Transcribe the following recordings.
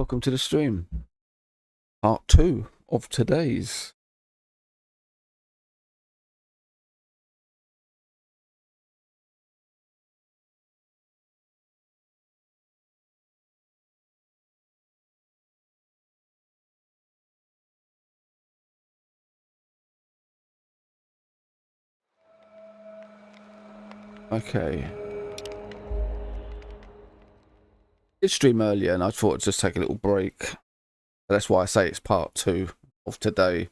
Welcome to the stream. Part 2 of today's. Okay. I did stream earlier and I thought I'd just take a little break. That's why I say it's part 2 of today.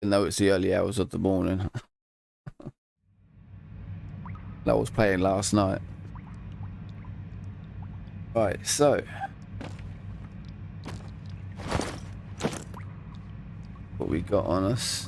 Even though it's the early hours of the morning. I was playing last night. Right, so. What we got on us?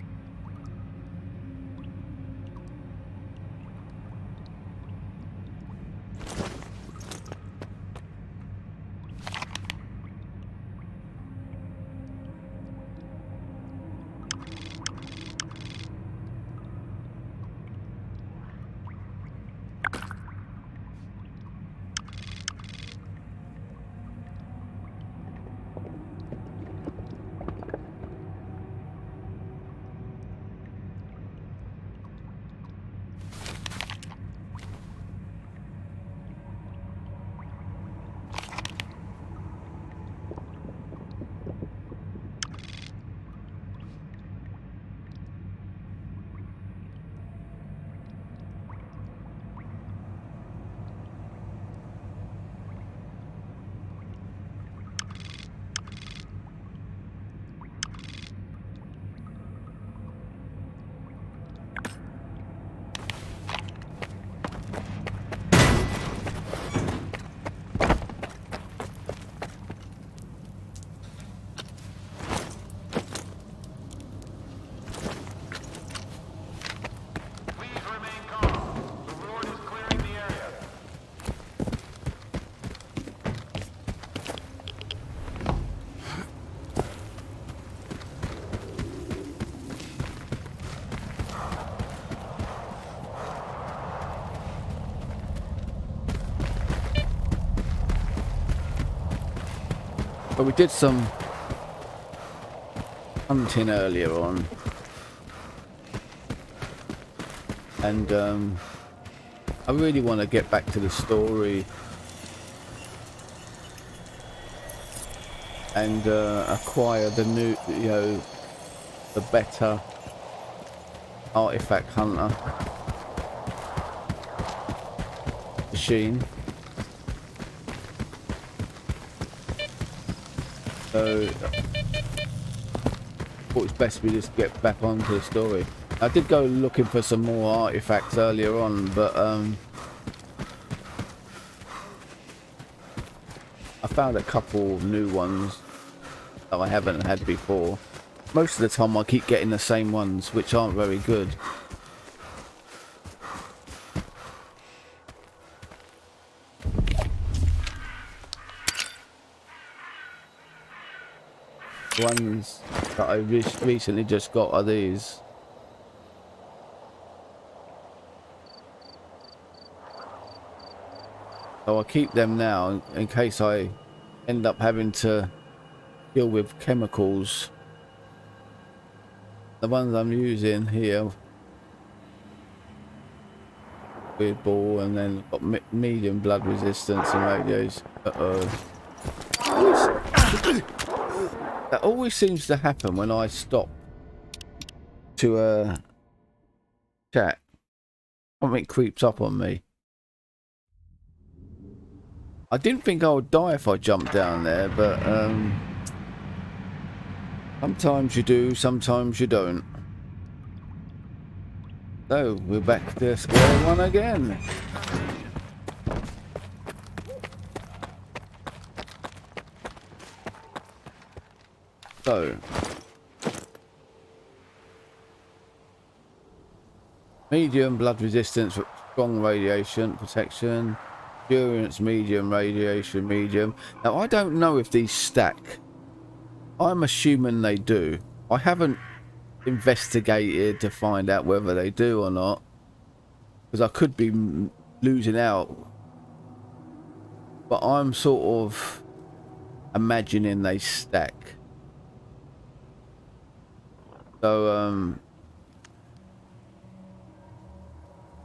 But we did some hunting earlier on, and I really want to get back to the story and acquire the new, the better artifact hunter machine. So I thought it's best we just get back onto the story. I did go looking for some more artifacts earlier on, but I found a couple new ones that I haven't had before. Most of the time I keep getting the same ones, which aren't very good. The ones that I recently just got are these. So I keep them now in case I end up having to deal with chemicals. The ones I'm using here, weird ball, and then got medium blood resistance and radios. That always seems to happen when I stop to chat. Something creeps up on me. I didn't think I would die if I jumped down there, but sometimes you do, sometimes you don't. So we're back to square one again. So, medium blood resistance, strong radiation protection, endurance medium, radiation medium. Now I don't know if these stack. I'm assuming they do. I haven't investigated to find out whether they do or not, because I could be losing out but I'm sort of imagining they stack. So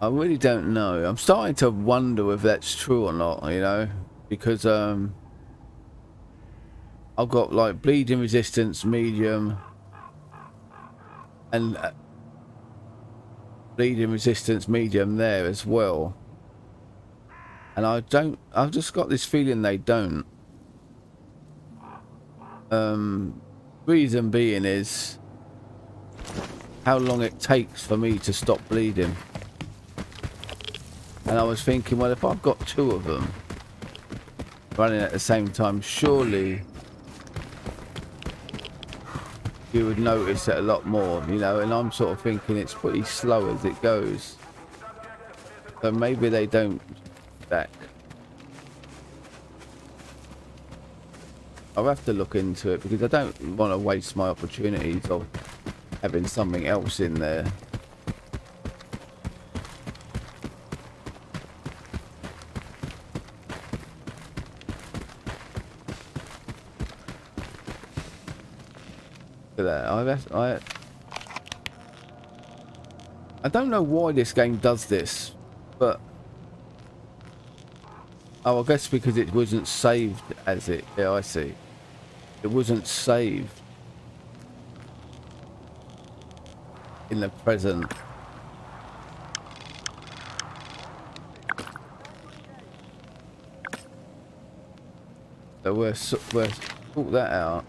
I really don't know. I'm starting to wonder if that's true or not, you know, because I've got like bleeding resistance medium and bleeding resistance medium there as well, and I've just got this feeling they don't. Reason being is how long it takes for me to stop bleeding. And I was thinking, well, if I've got two of them running at the same time, surely you would notice it a lot more, you know. And I'm sort of thinking it's pretty slow as it goes. So maybe they don't stack. I'll have to look into it because I don't want to waste my opportunities of having something else in there. Look at that. I don't know why this game does this, but oh, I guess because it wasn't saved as it. Yeah, I see. It wasn't saved in the present. So we'll sort that out.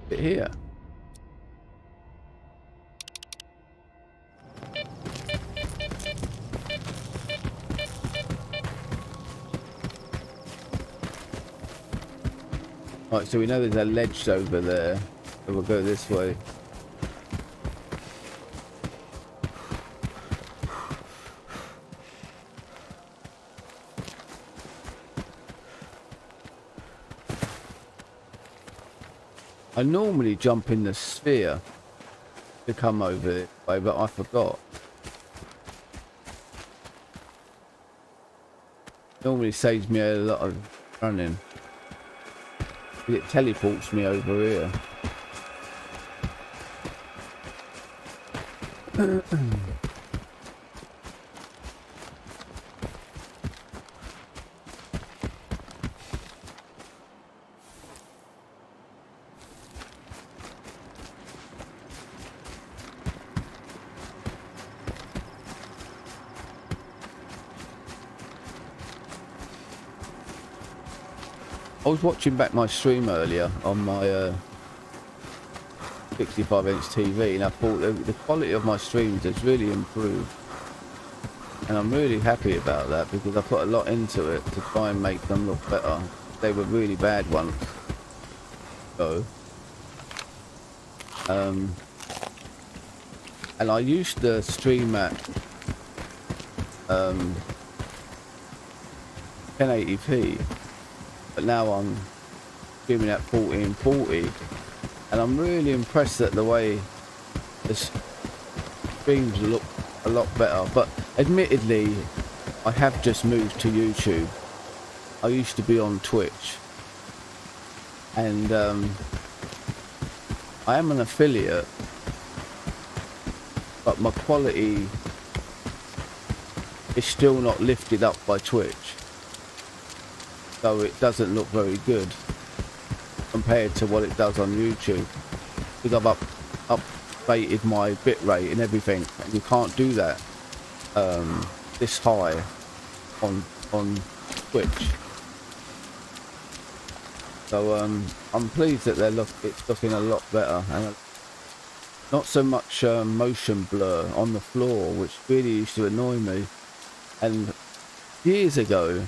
Here. Right, so we know there's a ledge over there, so we'll go this way. I normally jump in the sphere to come over this way, but I forgot. Normally saves me a lot of running. It teleports me over here. I was watching back my stream earlier on my 65-inch TV, and I thought the quality of my streams has really improved, and I'm really happy about that because I put a lot into it to try and make them look better. They were really bad once, so and I used to stream at 1080p. But now I'm streaming at 1440, and I'm really impressed at the way the streams look a lot better. But admittedly, I have just moved to YouTube. I used to be on Twitch, and I am an affiliate, but my quality is still not lifted up by Twitch. So it doesn't look very good compared to what it does on YouTube, because I've updated my bitrate and everything, and you can't do that this high on Twitch. So I'm pleased that it's looking a lot better, and not so much motion blur on the floor, which really used to annoy me. And years ago,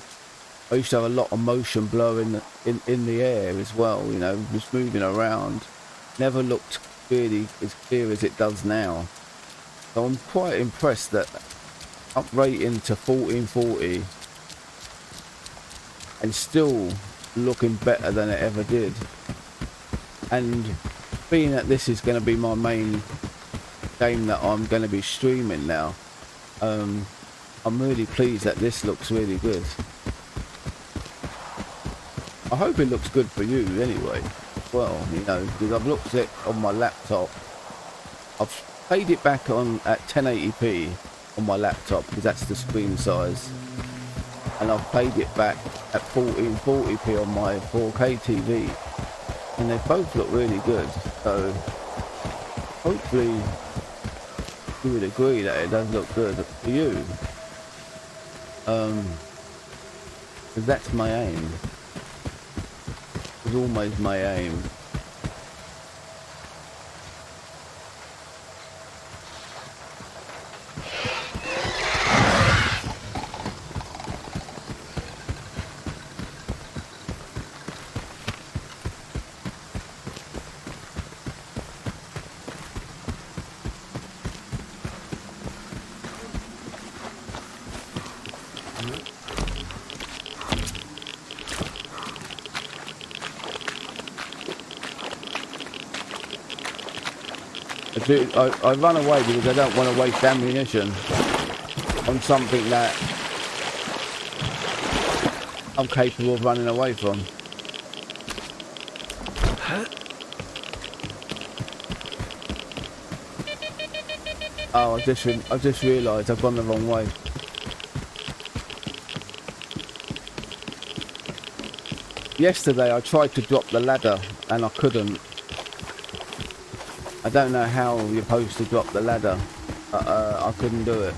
I used to have a lot of motion blur in the air as well, you know, just moving around. Never looked really as clear as it does now. So I'm quite impressed that uprating to 1440 and still looking better than it ever did. And being that this is going to be my main game that I'm going to be streaming now, I'm really pleased that this looks really good. I hope it looks good for you anyway. Well, you know, because I've looked at it on my laptop. I've played it back on at 1080p on my laptop because that's the screen size, and I've played it back at 1440p on my 4K TV, and they both look really good. So hopefully you would agree that it does look good for you, because that's my aim. It's always my aim. I run away because I don't want to waste ammunition on something that I'm capable of running away from. Oh, I just realised I've gone the wrong way. Yesterday I tried to drop the ladder and I couldn't. I don't know how you're supposed to drop the ladder, but I couldn't do it.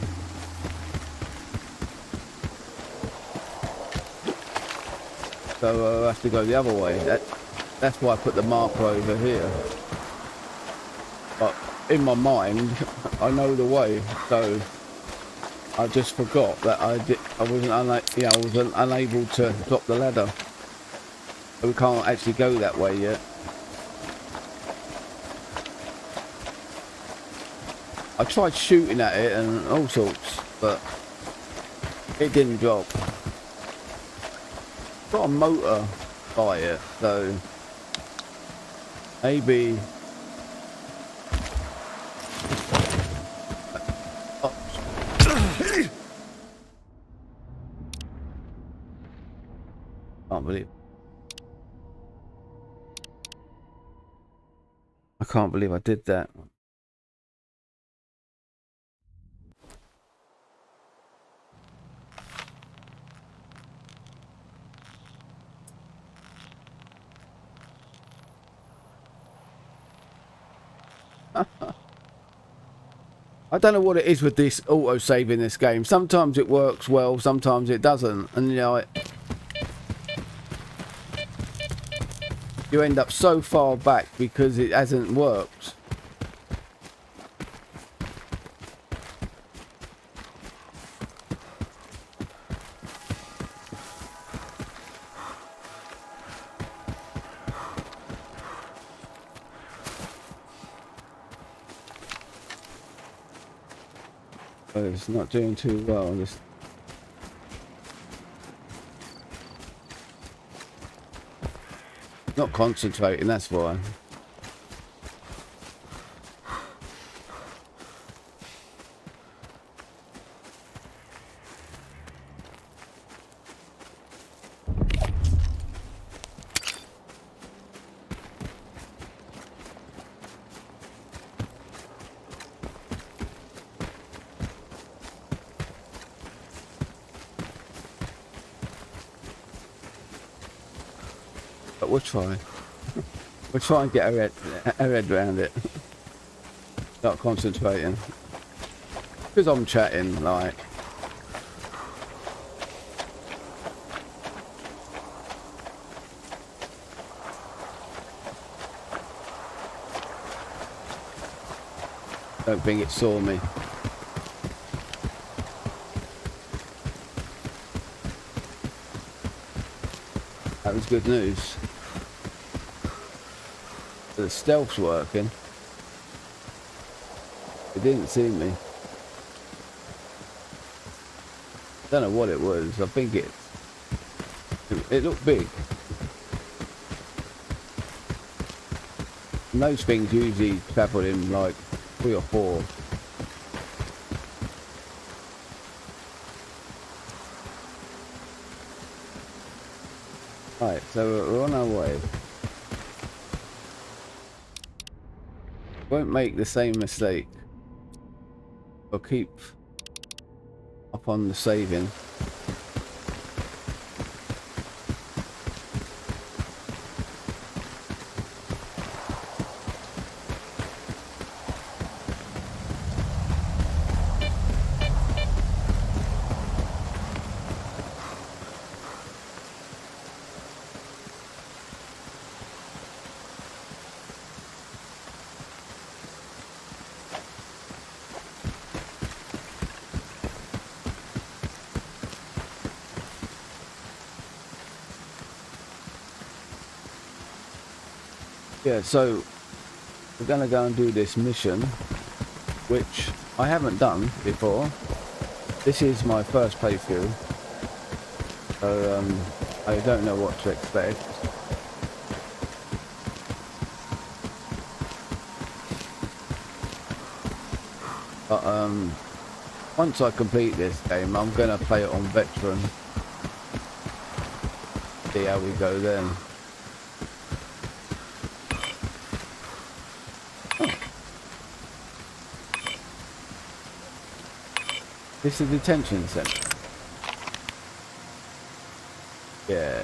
So I have to go the other way. That's why I put the marker over here. But in my mind, I know the way, so I just forgot that I wasn't unable to drop the ladder. We can't actually go that way yet. I tried shooting at it and all sorts, but it didn't drop. Got a motor by it, so maybe. I can't believe I did that. I don't know what it is with this autosave in this game. Sometimes it works well, sometimes it doesn't, and you know, you end up so far back because it hasn't worked. It's not doing too well. Just not concentrating, that's why. But we'll try. We'll try and get our head around it. Start concentrating. Because I'm chatting, like. Don't think it saw me. That was good news. The stealth's working. It didn't see me. Don't know what it was. I think It looked big. And those things usually travel in like 3 or 4. Right, so we're on our way. Won't make the same mistake. I'll keep up on the saving. Yeah, so we're going to go and do this mission, which I haven't done before. This is my first playthrough, so I don't know what to expect. But once I complete this game, I'm going to play it on veteran. See how we go then. This is a detention centre. Yeah.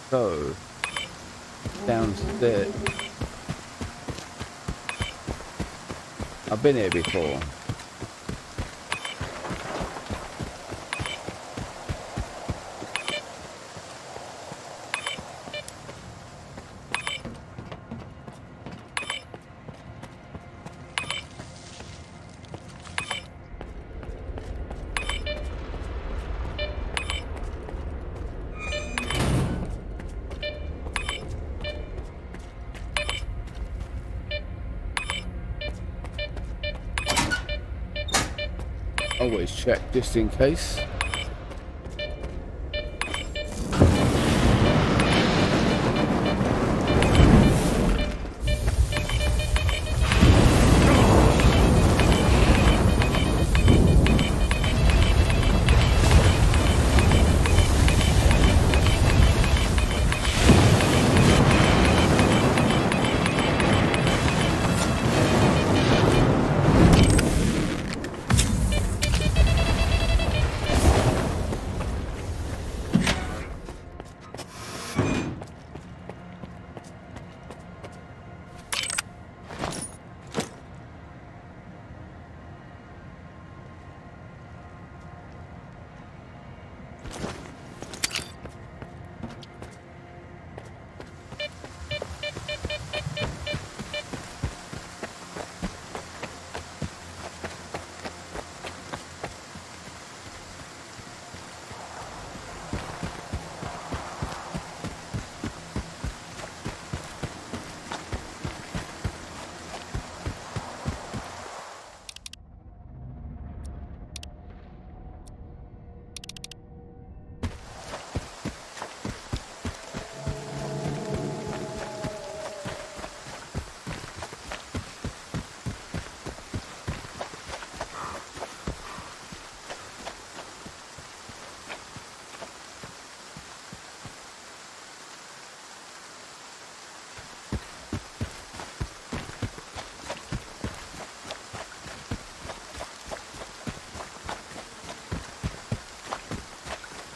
So, downstairs. I've been here before. Always check just in case.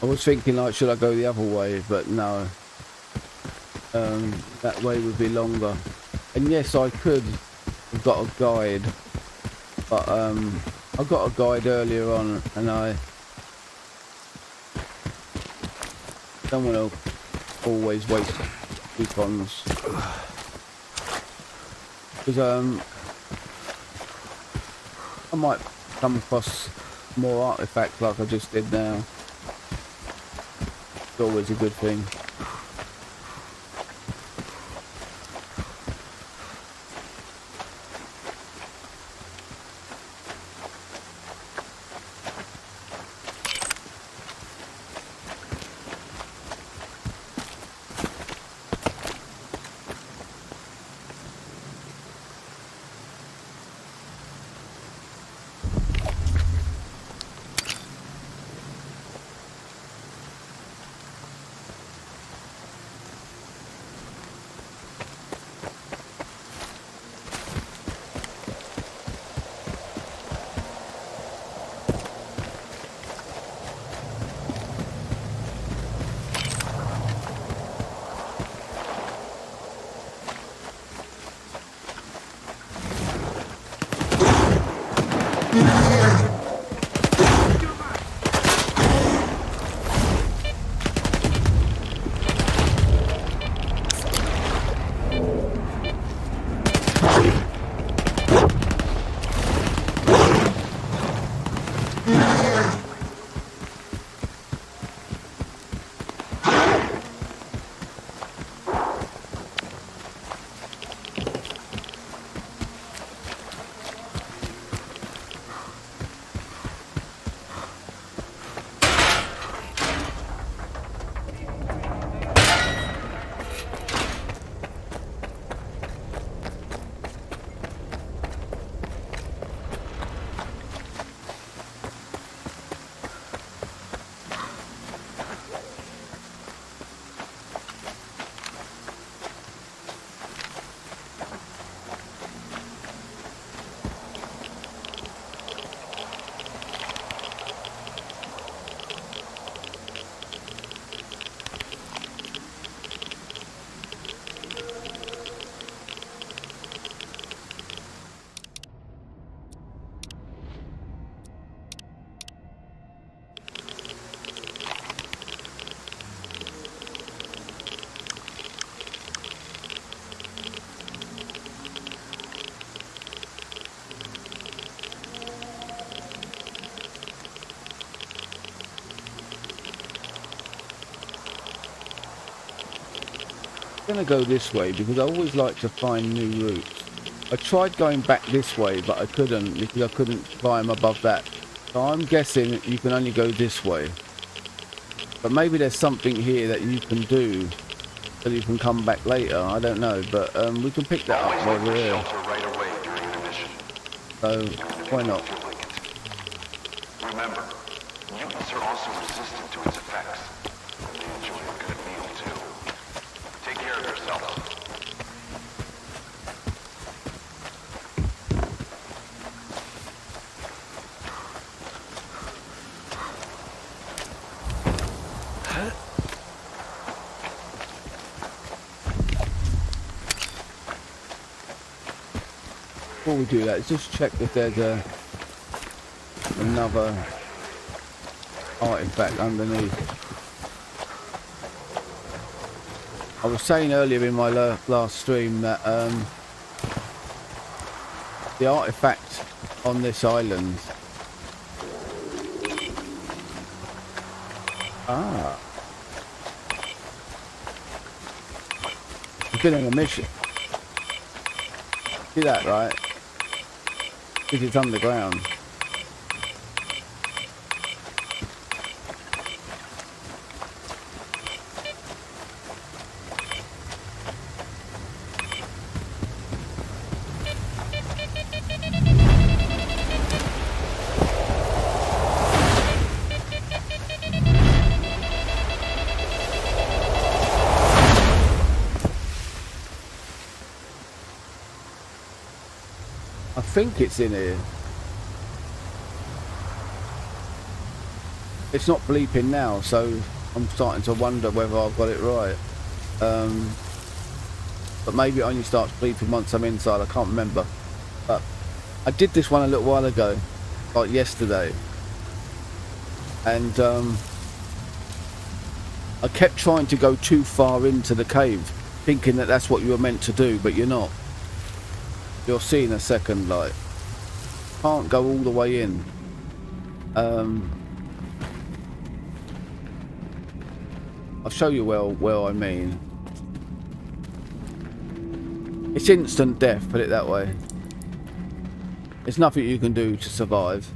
I was thinking like, should I go the other way, but no. That way would be longer. And yes, I could have got a guide, but I got a guide earlier on, and I don't want to always waste coupons, because I might come across more artifacts like I just did now. It's always a good thing. I'm going to go this way because I always like to find new routes. I tried going back this way, but I couldn't because I couldn't climb above that. So I'm guessing you can only go this way. But maybe there's something here that you can do so you can come back later. I don't know, but we can pick that up while we're here. So why not? Remember, mutants are also resistant to its effects. They enjoy a good meal too. Take care of yourself. Before we do that, let's just check if there's another artifact underneath. I was saying earlier in my last stream that the artifact on this island. It's been on a mission. See that, right? Because it's underground. I think it's in here. It's not bleeping now, so I'm starting to wonder whether I've got it right. But maybe it only starts bleeping once I'm inside. I can't remember. But I did this one a little while ago, like yesterday, and I kept trying to go too far into the cave, thinking that that's what you were meant to do, but you're not. You'll see in a second, like, can't go all the way in. I'll show you well I mean. It's instant death, put it that way. There's nothing you can do to survive.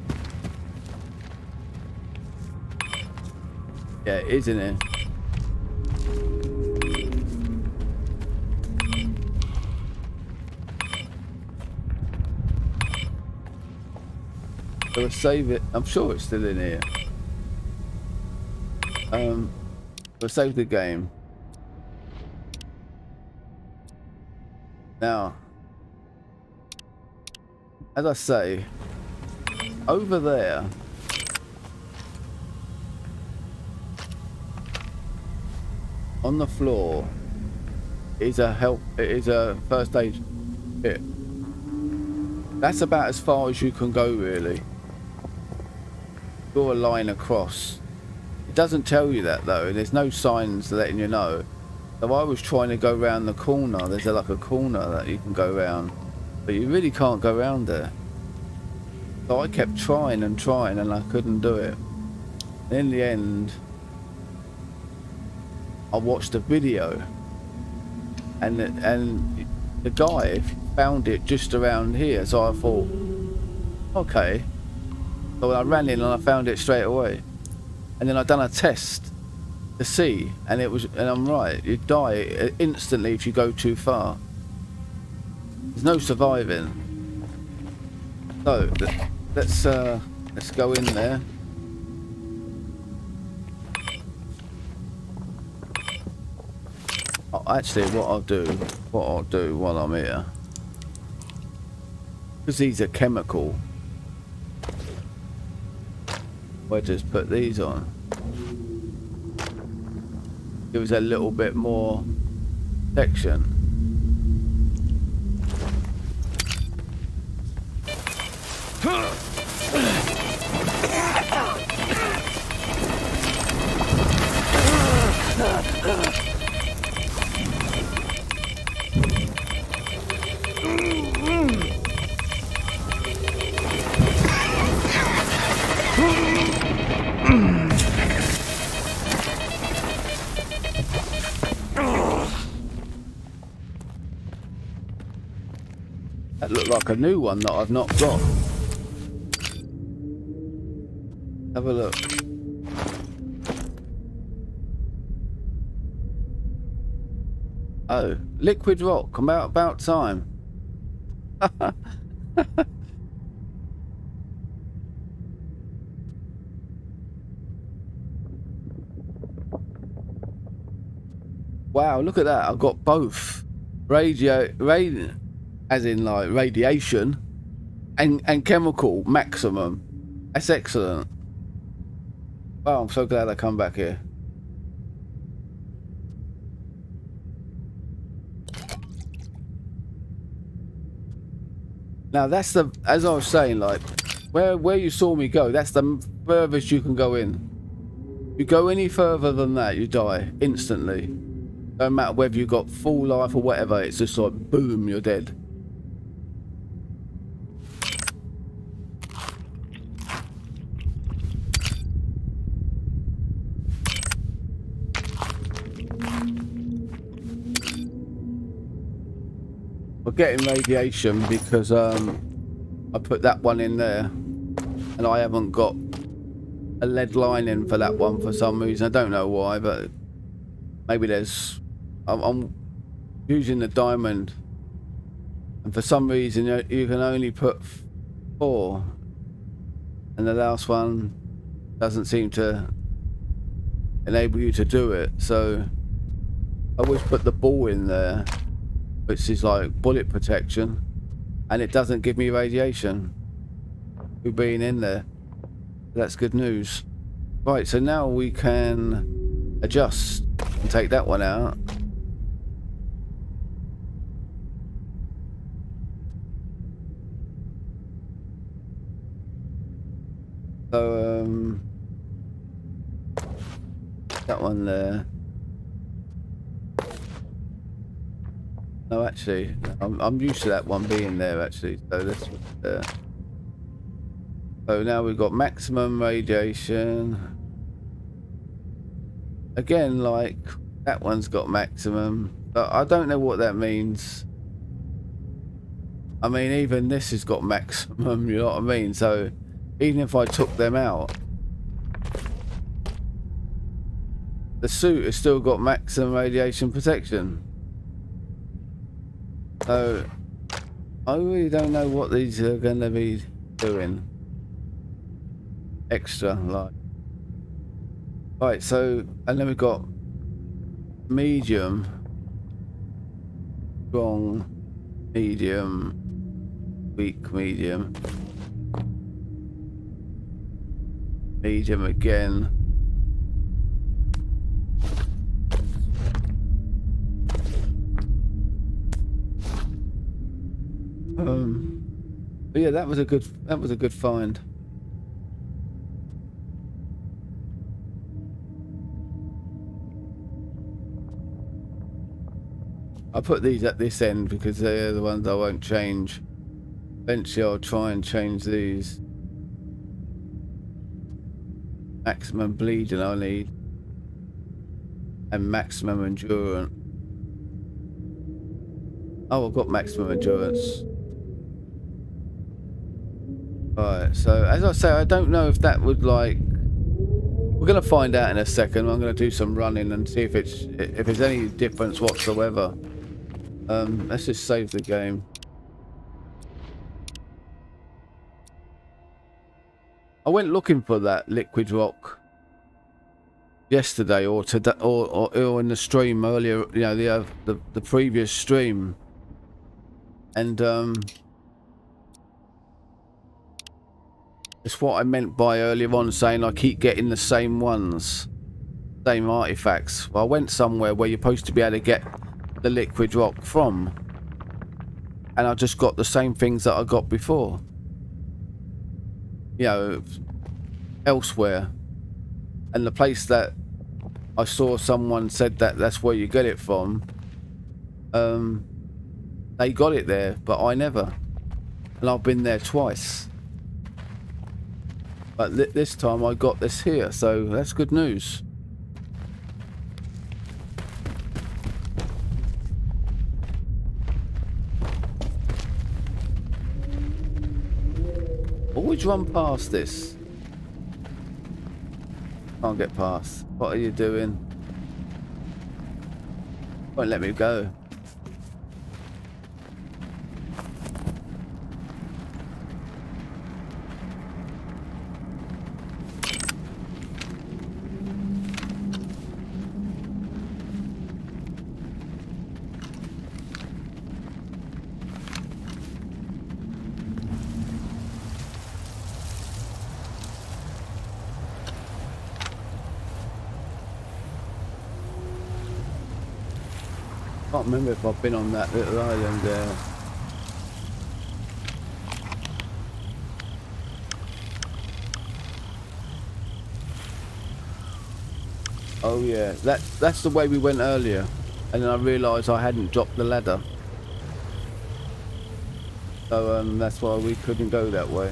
Yeah, it is in here. So we'll save it. I'm sure it's still in here. We'll save the game. Now, as I say, over there, on the floor, is a first aid kit. That's about as far as you can go, really. Draw a line across. It doesn't tell you that though. There's no signs letting you know. So I was trying to go around the corner. There's like a corner that you can go around, but you really can't go around there. So I kept trying and trying and I couldn't do it. In the end, I watched a video and the guy found it just around here. So I thought, okay. So I ran in and I found it straight away. And then I done a test to see, and I'm right. You die instantly if you go too far. There's no surviving. So let's go in there. Oh, actually, what I'll do while I'm here, because these are chemical, we'll just put these on. Give us a little bit more protection. That looked like a new one that I've not got. Have a look. Oh, liquid rock. About time. Wow, look at that. I've got both. As in like radiation and chemical maximum. That's excellent. Wow, I'm so glad I come back here. Now that's the, as I was saying, like where you saw me go, that's the furthest you can go in. You go any further than that, you die instantly. No matter whether you got full life or whatever, it's just like boom, you're dead. We're getting radiation because I put that one in there and I haven't got a lead lining for that one for some reason. I don't know why, but maybe there's... I'm using the diamond and for some reason you can only put 4 and the last one doesn't seem to enable you to do it. So I always put the ball in there, which is like bullet protection, and it doesn't give me radiation through being in there. That's good news. Right, so now we can adjust and take that one out. So that one there. No, actually, I'm used to that one being there, actually. So this was there. So now we've got maximum radiation. Again, like, that one's got maximum. But I don't know what that means. I mean, even this has got maximum, you know what I mean? So, even if I took them out, the suit has still got maximum radiation protection. So, I really don't know what these are going to be doing. Extra, like. Right, so, and then we've got medium, strong, medium, weak, medium, medium again. But yeah, that was a good find. I put these at this end because they're the ones I won't change. Eventually I'll try and change these. Maximum bleeding I need. And maximum endurance. Oh, I've got maximum endurance. Right, so as I say, I don't know if that would like... We're going to find out in a second. I'm going to do some running and see if there's any difference whatsoever. Let's just save the game. I went looking for that liquid rock yesterday or today or in the stream earlier, you know, the previous stream. And it's what I meant by earlier on saying I keep getting the same ones, same artifacts. Well, I went somewhere where you're supposed to be able to get the liquid rock from, and I just got the same things that I got before, you know, elsewhere. And the place that I saw someone said that that's where you get it from, they got it there, but I never. And I've been there twice. But this time I got this here, so that's good news. Always run past this. Can't get past. What are you doing? Won't let me go. I can't remember if I've been on that little island there. Oh yeah, that's the way we went earlier, and then I realised I hadn't dropped the ladder, so that's why we couldn't go that way.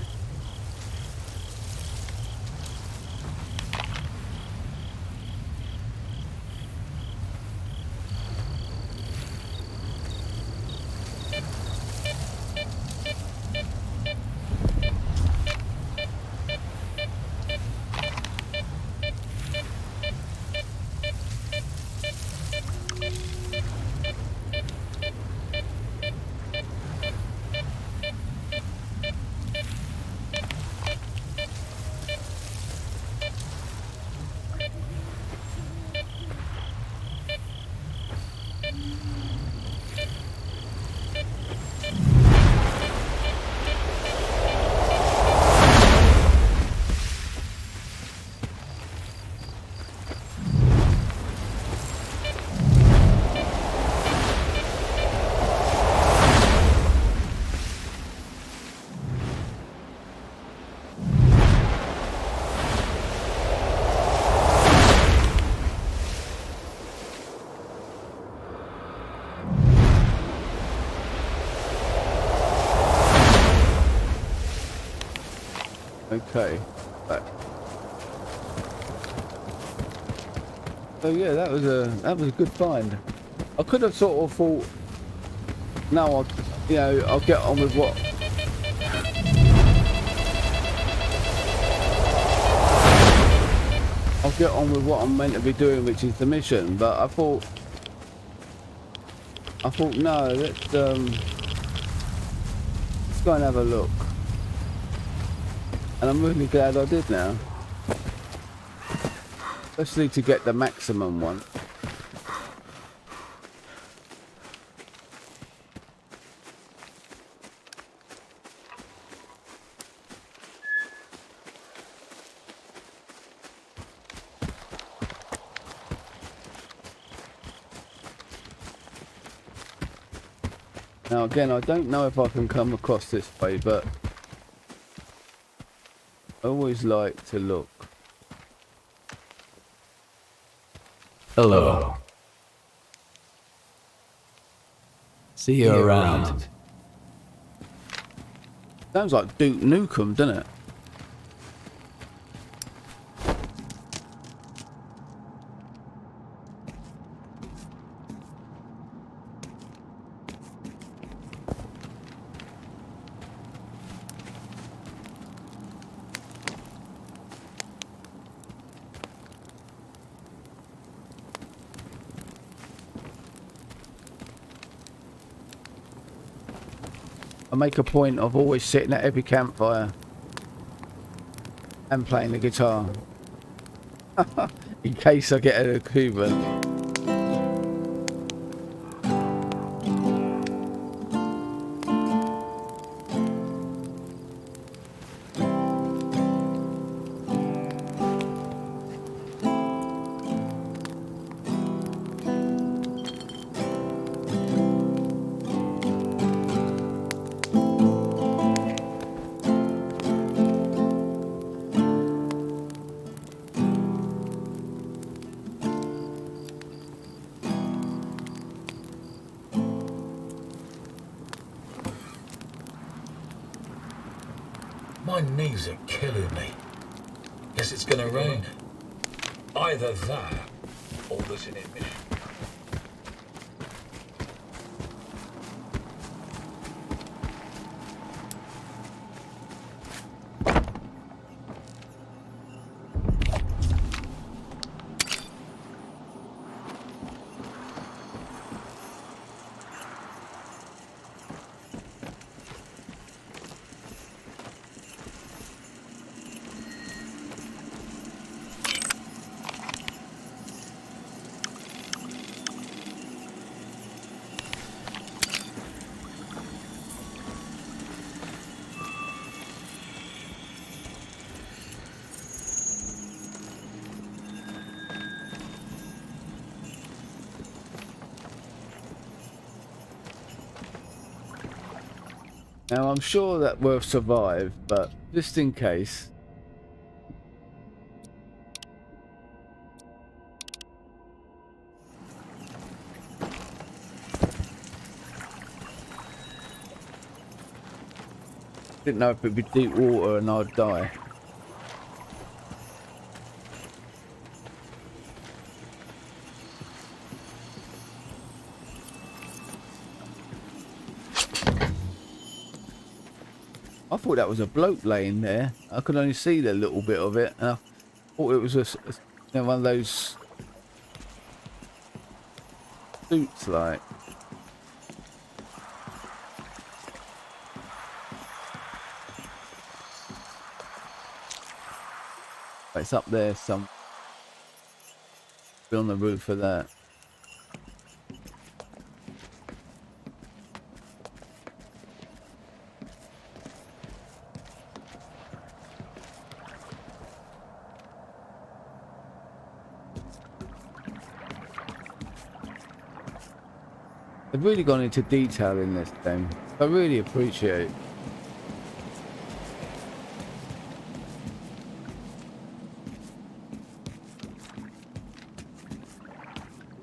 Okay. Right. So yeah, that was a good find. I could have sort of thought, no, I'll get on with what. I'll get on with what I'm meant to be doing, which is the mission. But I thought no, let's go and have a look. And I'm really glad I did now. Especially to get the maximum one. Now again, I don't know if I can come across this way, but I always like to look. Hello. See you around. Sounds like Duke Nukem, doesn't it? make a point of always sitting at every campfire and playing the guitar in case I get an achievement. My knees are killing me. Guess it's gonna rain. Either that, or there's an emission. Now I'm sure that we'll survive, but just in case. Didn't know if it'd be deep water and I'd die. I thought that was a bloke laying there. I could only see the little bit of it. And I thought it was one of those suits, like. It's up there, some on the roof of that. They've really gone into detail in this game. I really appreciate.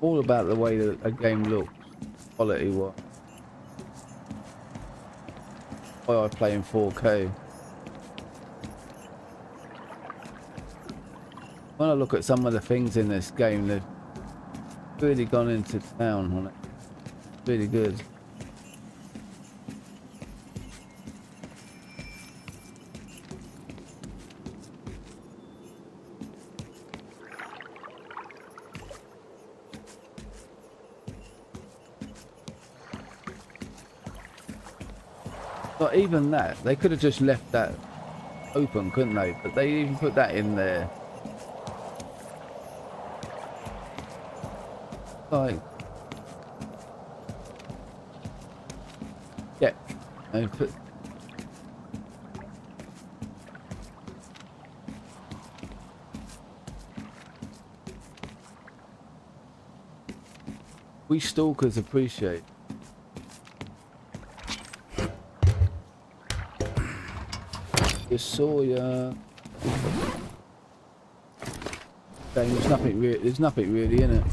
All about the way that a game looks, quality wise. Why I play in 4K. When I look at some of the things in this game, they've really gone into town on it. Really good. Not even that. They could have just left that open, couldn't they? But they even put that in there. Like, yeah. And put. We stalkers appreciate. Just saw ya. There's nothing really. There's nothing really in it.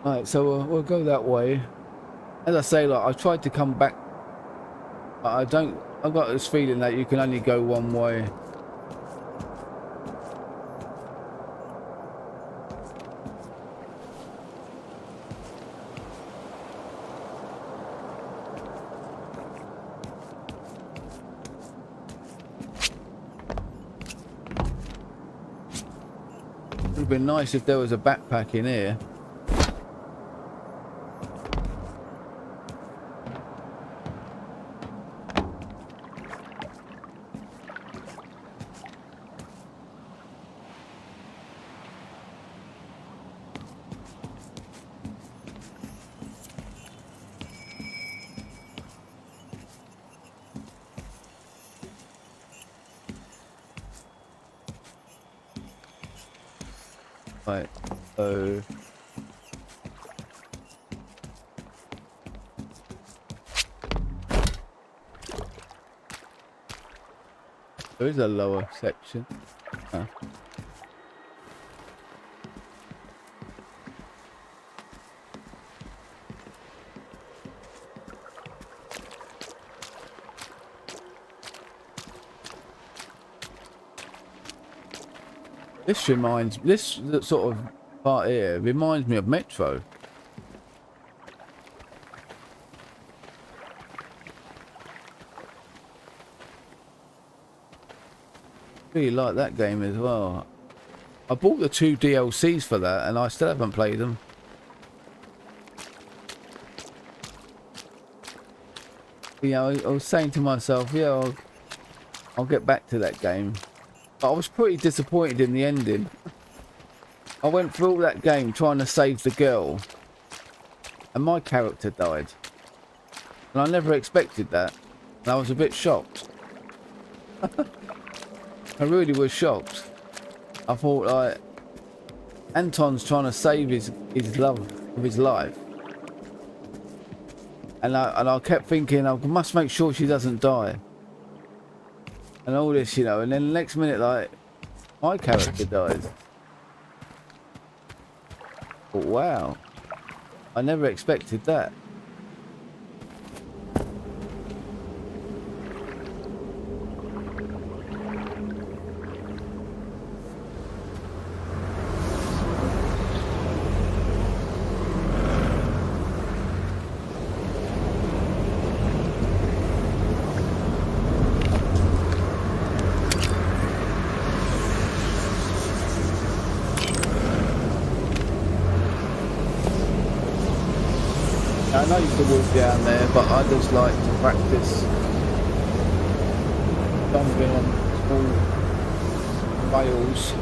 Alright, so we'll go that way. As I say, like, I tried to come back, but I've got this feeling that you can only go one way. have been nice if there was a backpack in here. Right, so there is a lower section. Huh. This sort of part here reminds me of Metro. Really like that game as well. I bought the 2 DLCs for that and I still haven't played them. You know, I was saying to myself, yeah, I'll get back to that game. But I was pretty disappointed in the ending. I went through all that game trying to save the girl and my character died. And I never expected that. And I was a bit shocked. I really was shocked. I thought, like, Anton's trying to save his love of his life. And I kept thinking, I must make sure she doesn't die. And all this, you know, and then the next minute, like, my character dies. But wow. I never expected that. I know you can walk down there, but I just like to practice jumping on small rails.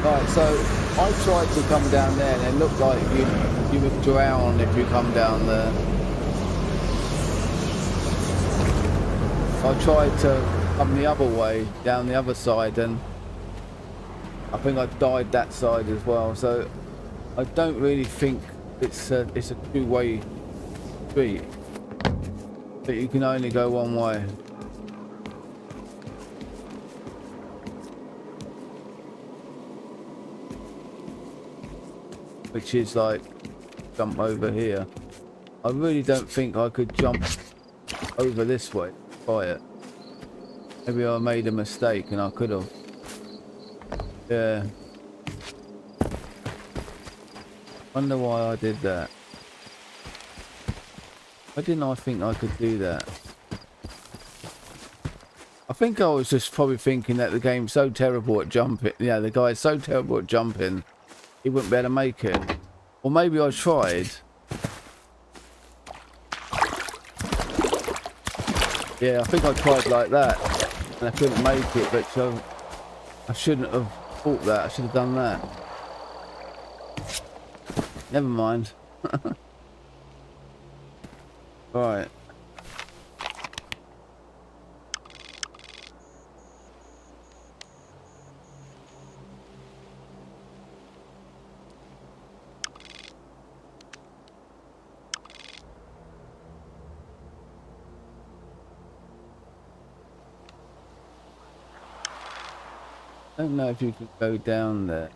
Right, so I tried to come down there and it looked like you would drown if you come down there. I tried to come the other way, down the other side, and I think I died that side as well, so I don't really think it's a two-way street. But you can only go one way. Which is like jump over here. I really don't think I could jump over this way. Try it. Maybe I made a mistake and I could have. Yeah. Wonder why I did that. Why didn't I think I could do that? I think I was just probably thinking that the game's so terrible at jumping. Yeah, the guy's so terrible at jumping, he wouldn't be able to make it. Or maybe I tried. Yeah, I think I tried like that and I couldn't make it, but so I shouldn't have thought that. I should have done that. Never mind. Right. I don't know if you could go down there.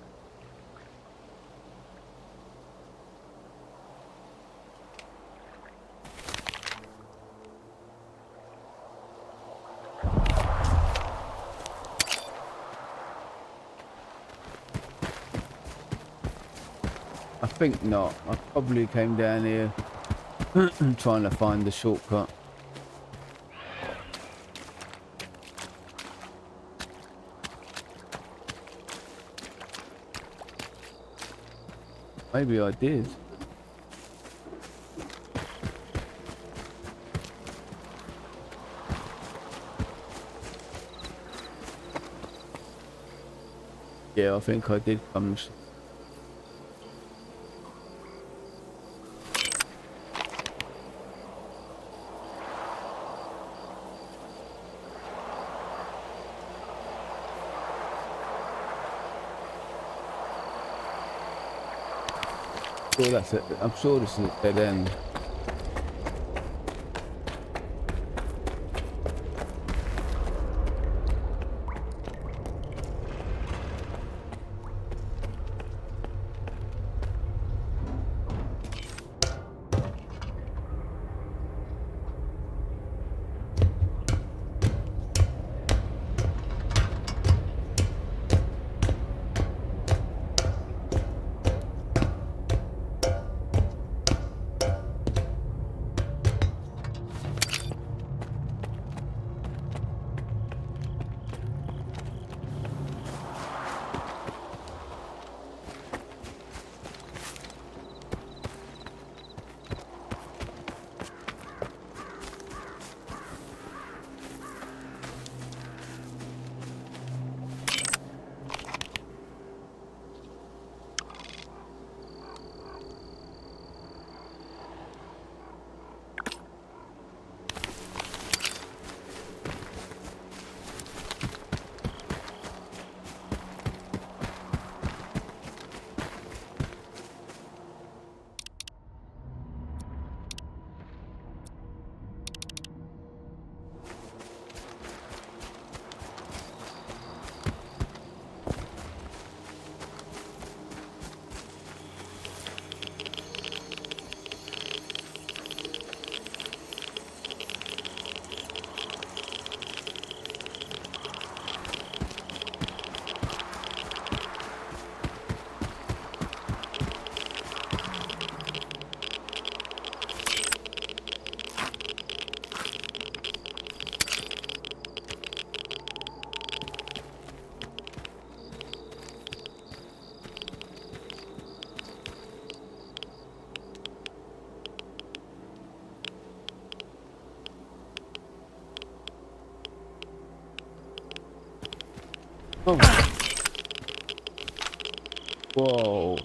I think not. I probably came down here trying to find the shortcut. Maybe I did. Yeah, I think I did come. Sure, that's it. I'm sure this is a dead end. Oh. Whoa.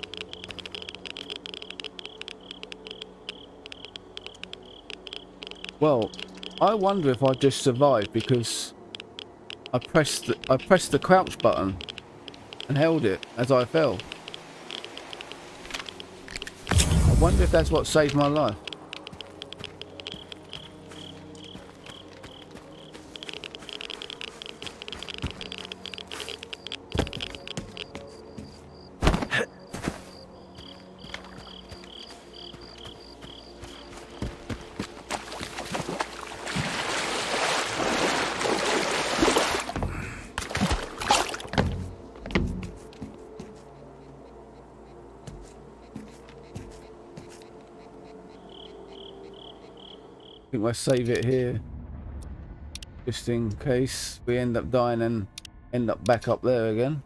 Well, I wonder if I just survived because I pressed the crouch button and held it as I fell. I wonder if that's what saved my life. I think we'll save it here, just in case we end up dying and end up back up there again.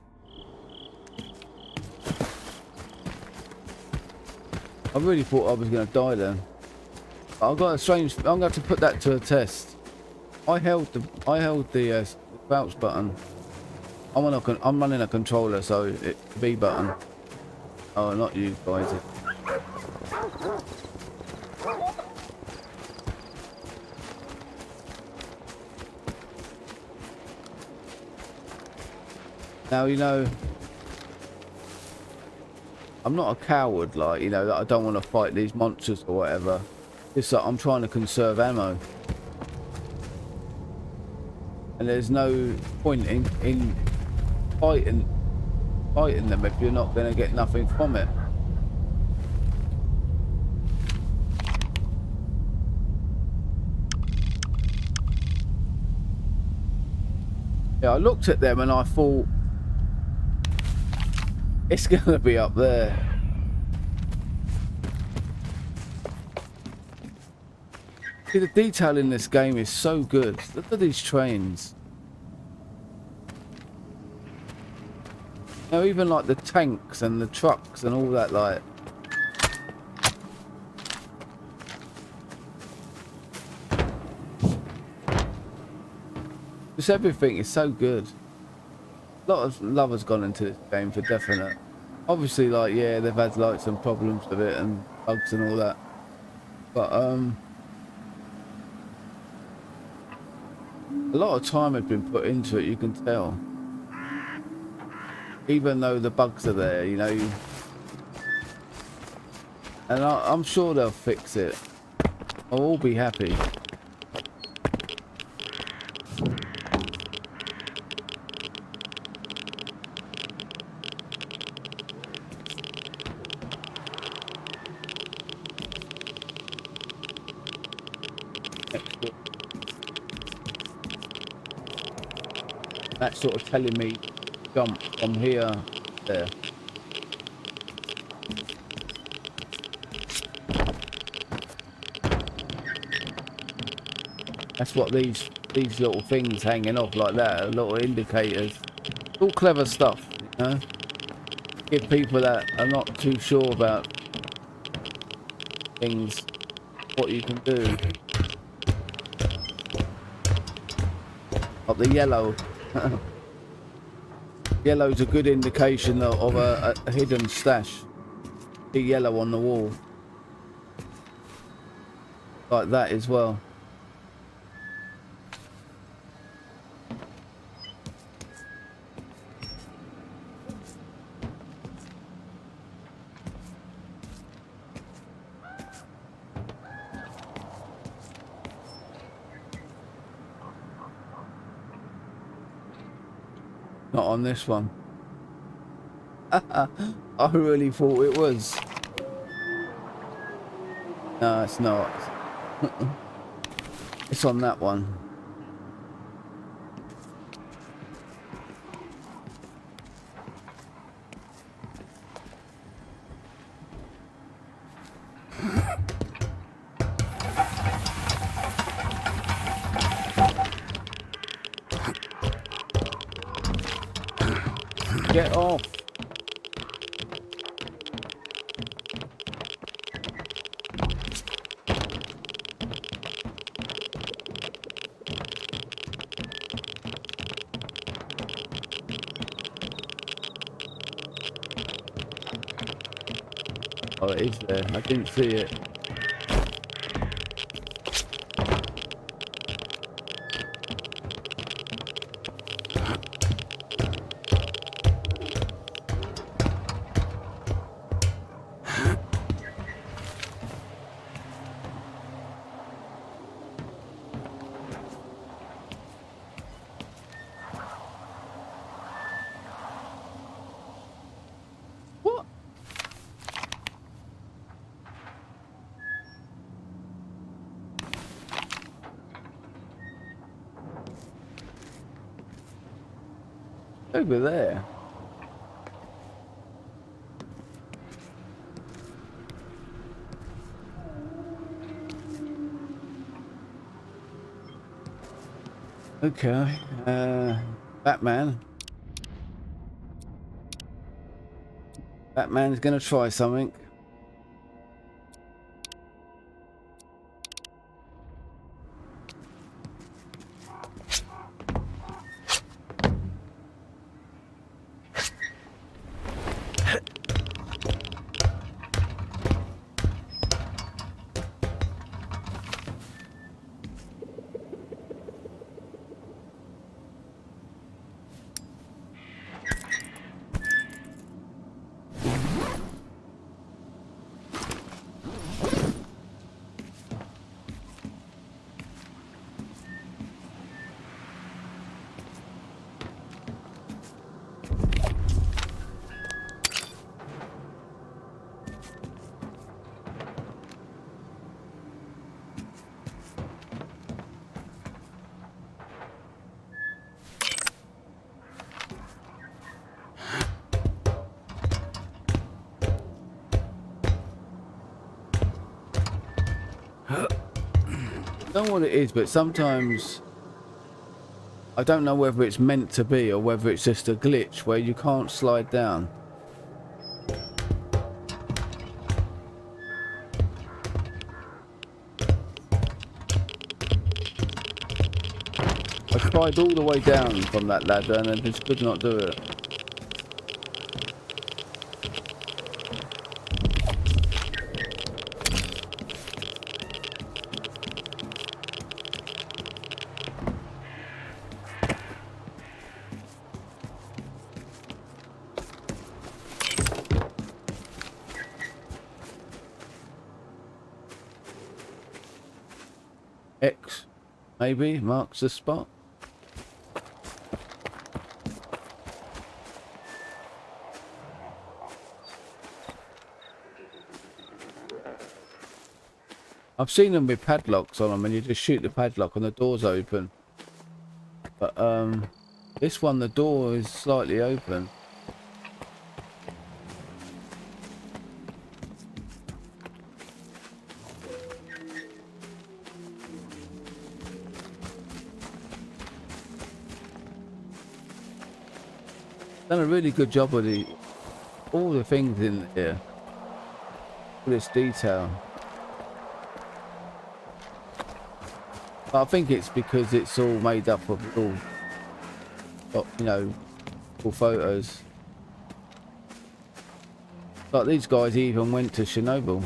I really thought I was going to die then. But I've got a strange. I'm going to have to put that to a test. I held the crouch button. I'm running a controller, so it's the B button. Oh, not you guys. Now, you know, I'm not a coward, like, you know, that I don't want to fight these monsters or whatever. It's that I'm trying to conserve ammo. And there's no point in fighting them if you're not going to get nothing from it. Yeah, I looked at them and I thought, it's going to be up there. See, the detail in this game is so good. Look at these trains. You know, even like the tanks and the trucks and all that, like, Just everything is so good. A lot of love has gone into this game for definite. Obviously, like, yeah, they've had like some problems with it and bugs and all that. But a lot of time has been put into it, you can tell. Even though the bugs are there, you know. And I'm sure they'll fix it. I'll all be happy. That's sort of telling me jump from here there. That's what these little things hanging off like that are little indicators. It's all clever stuff, you know. Give people that are not too sure about things what you can do. Like the yellow. Yellow's a good indication of a hidden stash. The yellow on the wall. Like that as well. Not on this one. I really thought it was. No, it's not. It's on that one. Get off. Oh, it is there. I didn't see it. What? Over there. Okay. Batman. Batman's gonna try something. I don't know what it is, but sometimes I don't know whether it's meant to be or whether it's just a glitch where you can't slide down. I tried all the way down from that ladder and I just could not do it. X maybe marks the spot. I've seen them with padlocks on them and you just shoot the padlock and the door's open. But this one, the door is slightly open. Done a really good job with all the things in here. All this detail. But I think it's because it's all made up of all, you know, all photos. Like these guys even went to Chernobyl.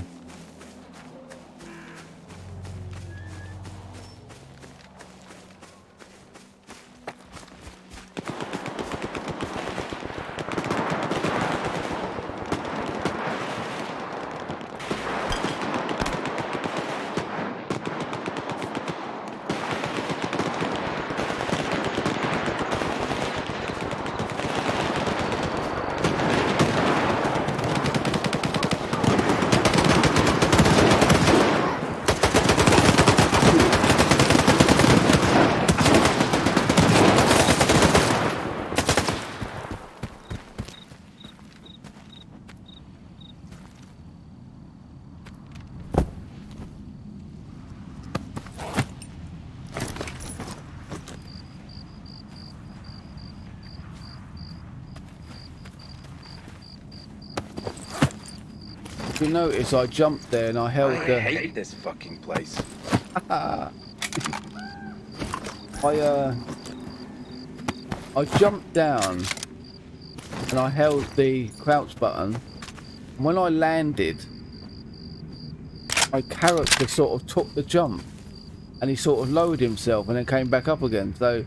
If you notice, I jumped there and I held I hate this fucking place. I jumped down and I held the crouch button. And when I landed, my character sort of took the jump and he sort of lowered himself and then came back up again. So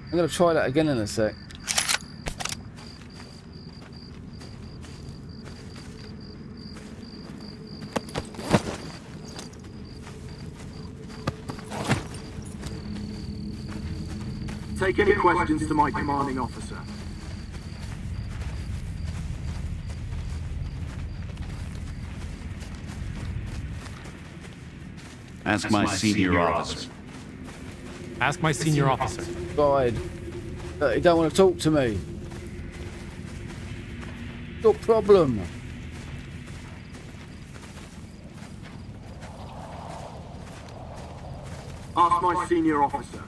I'm going to try that again in a sec. Take any questions to my commanding officer. Ask my senior officer. Ask my senior officer. God, you don't want to talk to me. What's your problem? Ask my senior officer.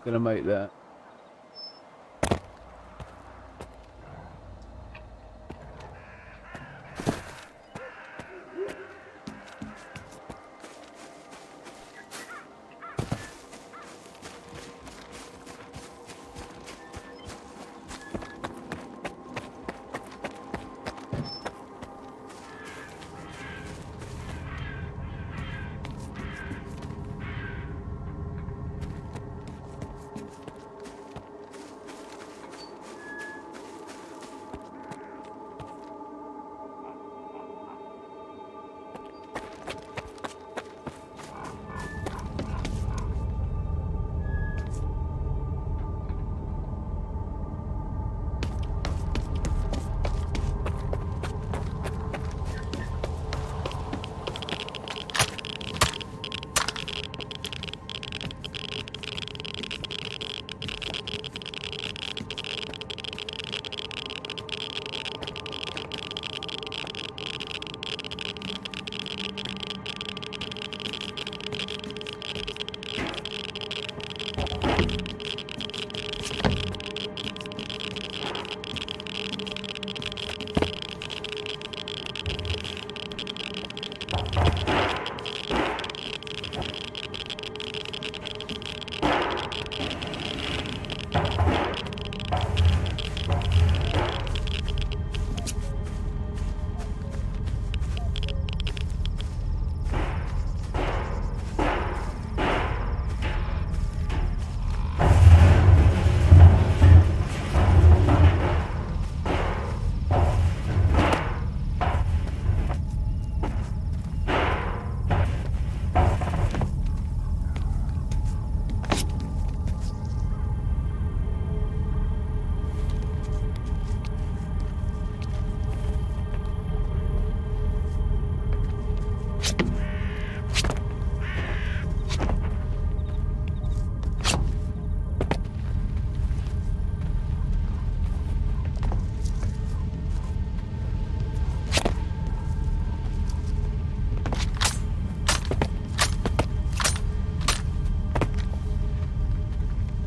gonna make that.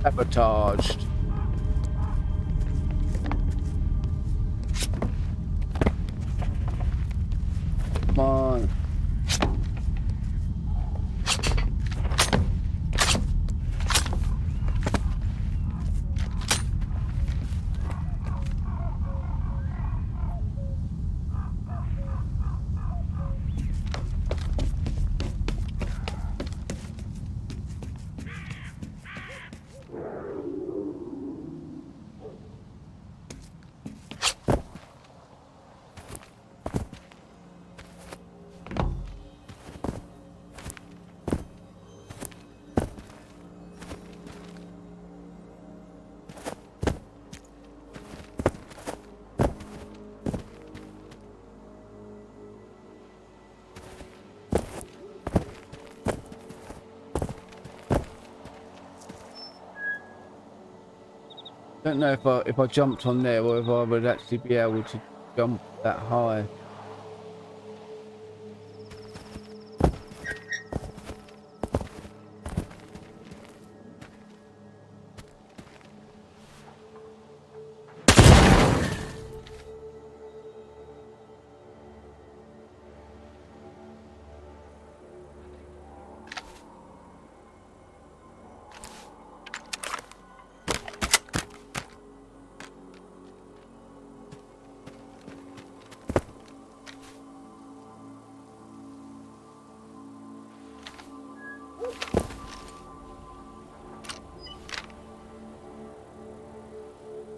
Sabotaged. Come on. Don't know if I jumped on there or if I would actually be able to jump that high.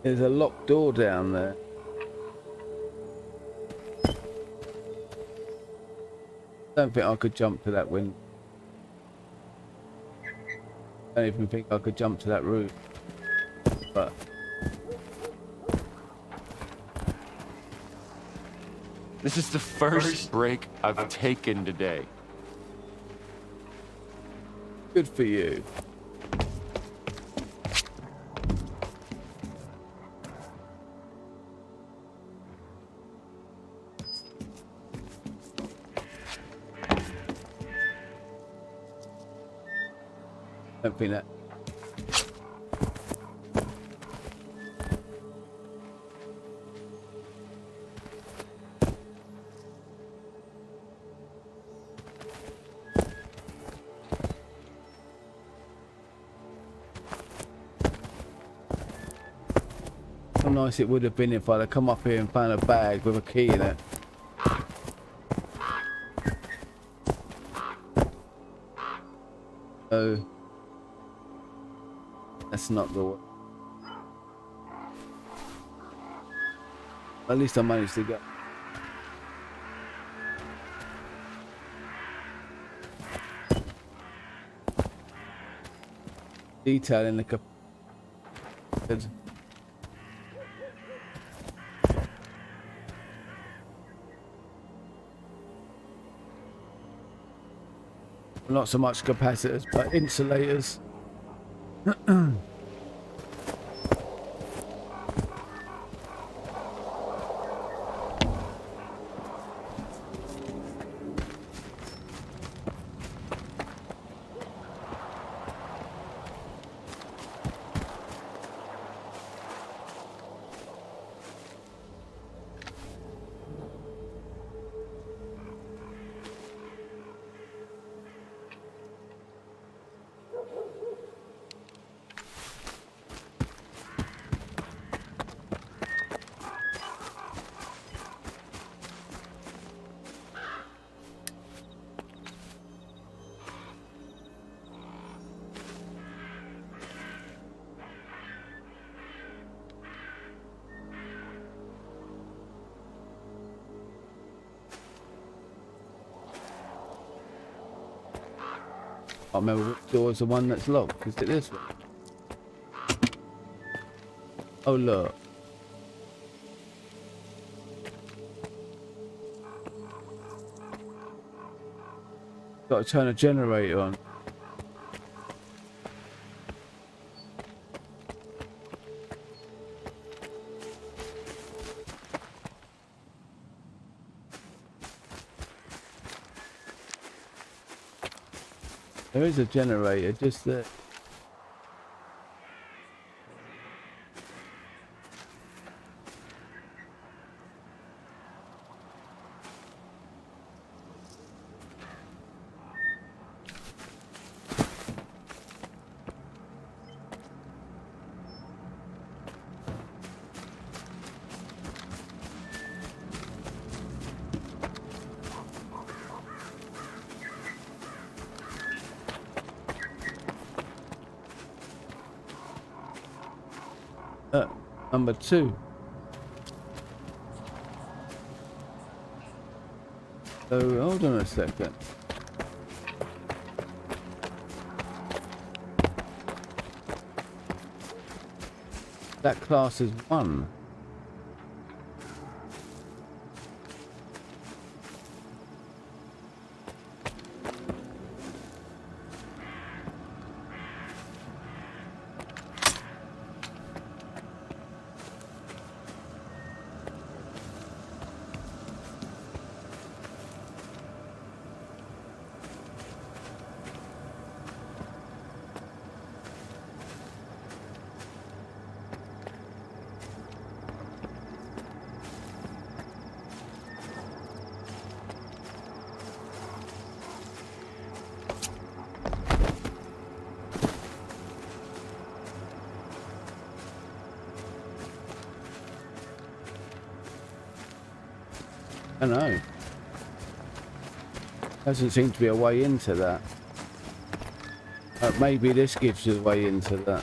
There's a locked door down there. Don't think I could jump to that window. Don't even think I could jump to that roof. But This is the first break I've taken today. good for you. Don't think that nice it would have been if I'd have come up here and found a bag with a key in it. Oh, that's not the one. At least I managed to get. Detail in the cap. Not so much capacitors, but insulators. I remember which door is the one that's locked. Is it this one? Oh look. Got to turn a generator on. There is a generator just there. Number 2. So hold on a second. That class is 1. I don't know. Doesn't seem to be a way into that. Maybe this gives you a way into that.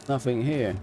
Nothing here.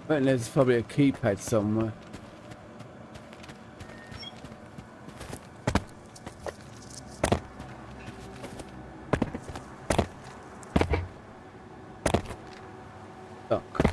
reckon there's probably a keypad somewhere. Stuck.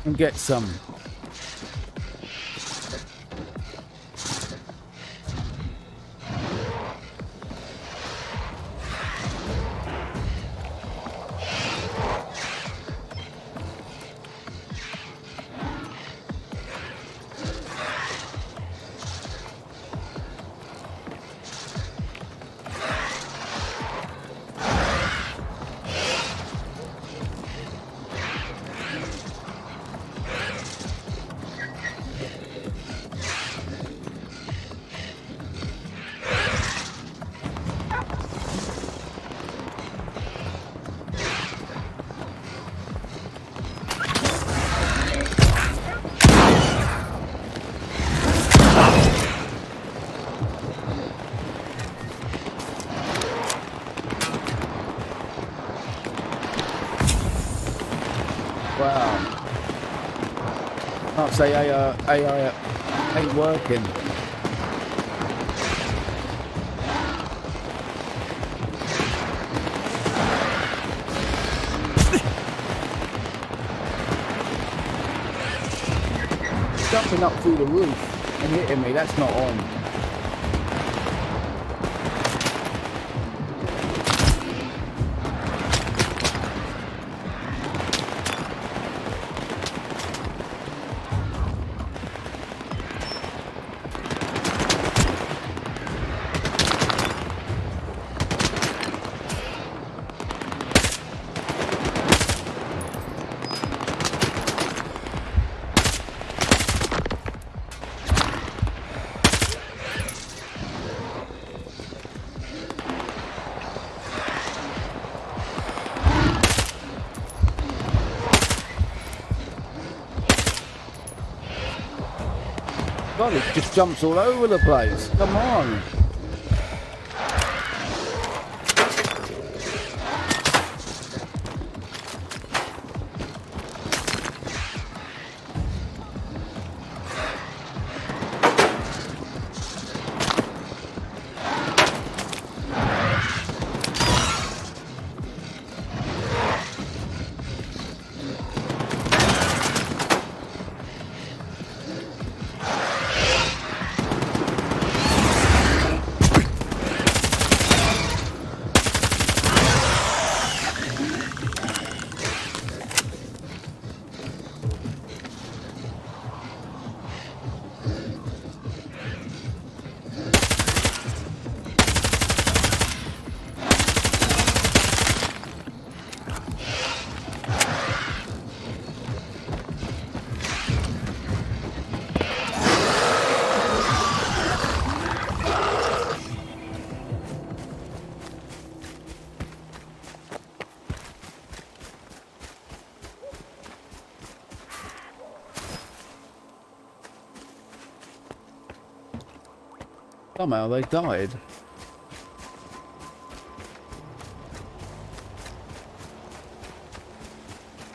And get some. Wow. Can't say AI ain't working. Jumping up through the roof and hitting me, that's not on. God, it just jumps all over the place. Come on. Somehow they died.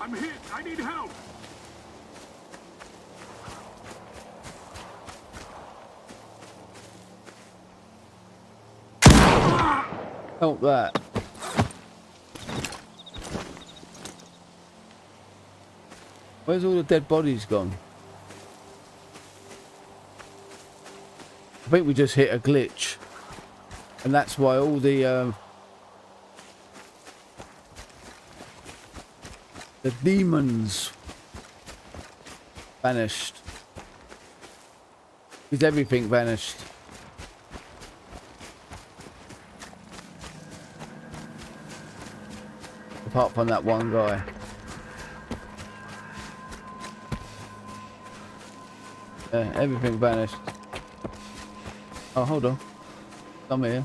I'm hit. I need help. Help that. Where's all the dead bodies gone? I think we just hit a glitch. And that's why all the demons vanished. Because everything vanished. Apart from that one guy. Yeah, everything vanished. Oh, hold on. Come here.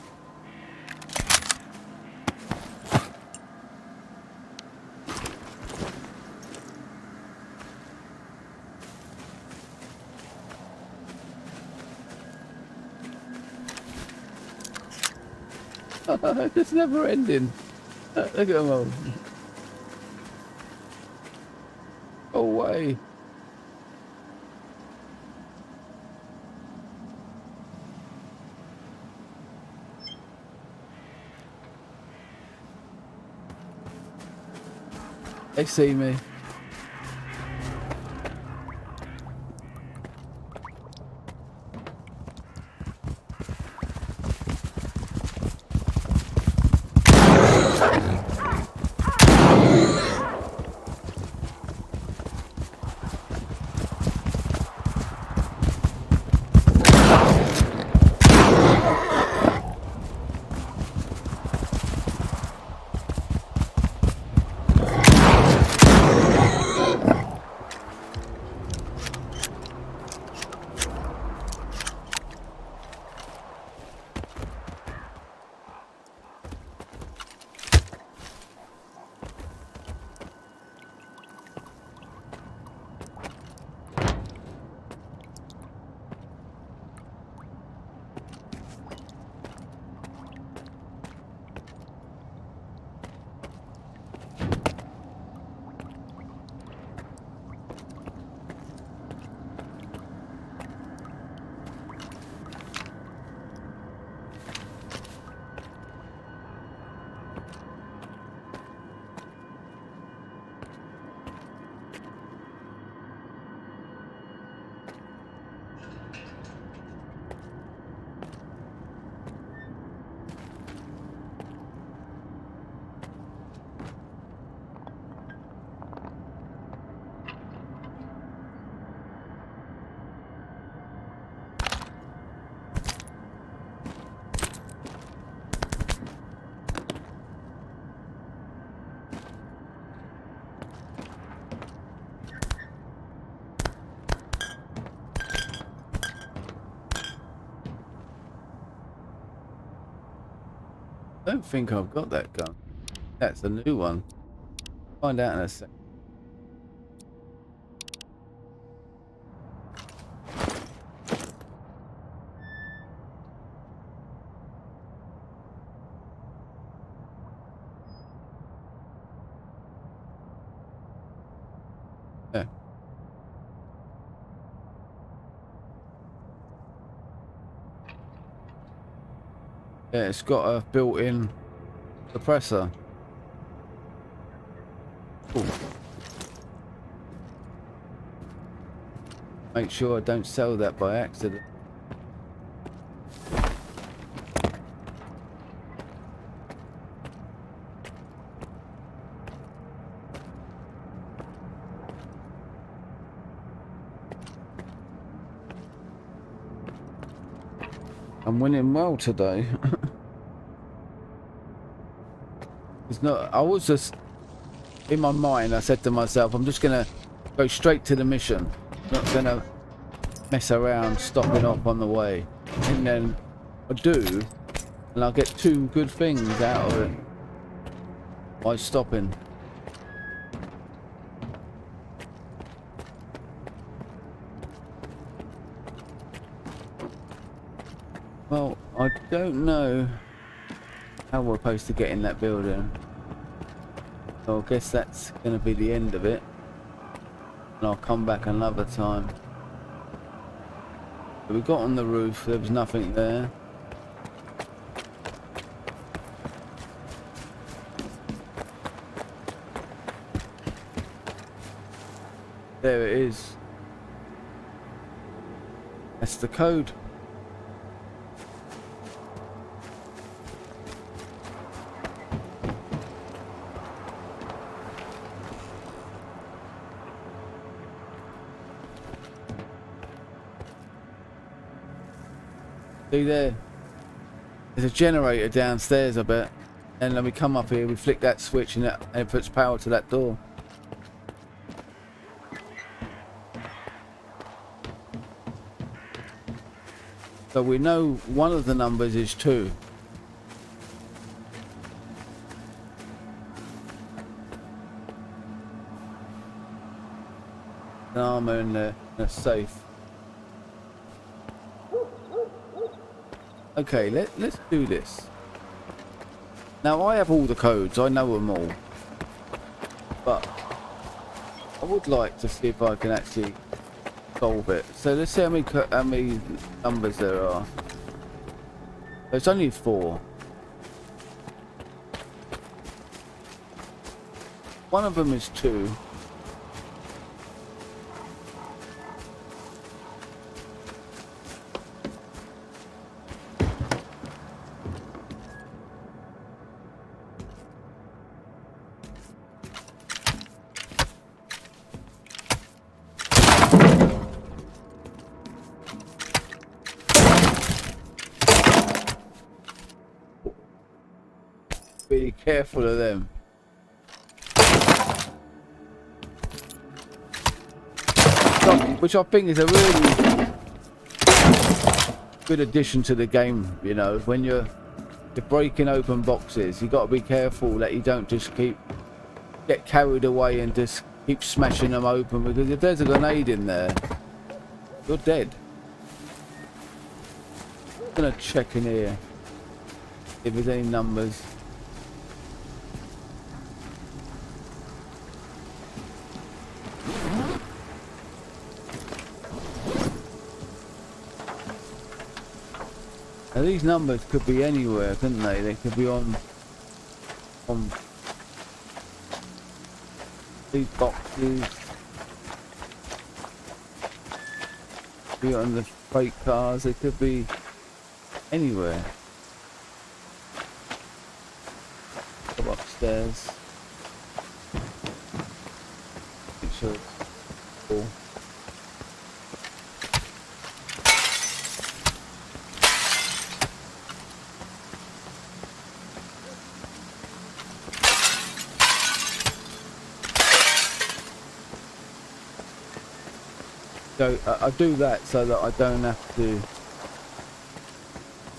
It's never ending. Look at them all. Go away. They see me. I don't think I've got that gun. That's a new one. Find out in a sec. Yeah, it's got a built-in suppressor. Cool. Make sure I don't sell that by accident. I'm winning well today. It's not. I was just in my mind. I said to myself, "I'm just gonna go straight to the mission. Not gonna mess around, stopping off on the way." And then I do, and I'll get two good things out of it by stopping. Well, I don't know how we're supposed to get in that building. So I guess that's going to be the end of it. And I'll come back another time. But we got on the roof, there was nothing there. There it is. That's the code. See there? There's a generator downstairs, I bet. And then we come up here, we flick that switch and it puts power to that door. So we know one of the numbers is 2. An armor in there, and a safe. Okay, let's do this. Now I have all the codes, I know them all. But I would like to see if I can actually solve it. So let's see how many numbers there are. It's only 4. One of them is 2. Be careful of them. Which I think is a really good addition to the game, you know, when you're breaking open boxes, you got to be careful that you don't just get carried away and just keep smashing them open, because if there's a grenade in there, you're dead. I'm gonna check in here if there's any numbers. Now these numbers could be anywhere, couldn't they? They could be on these boxes, be on the freight cars. They could be anywhere. Come upstairs. Make sure it's full. So I do that so that I don't have to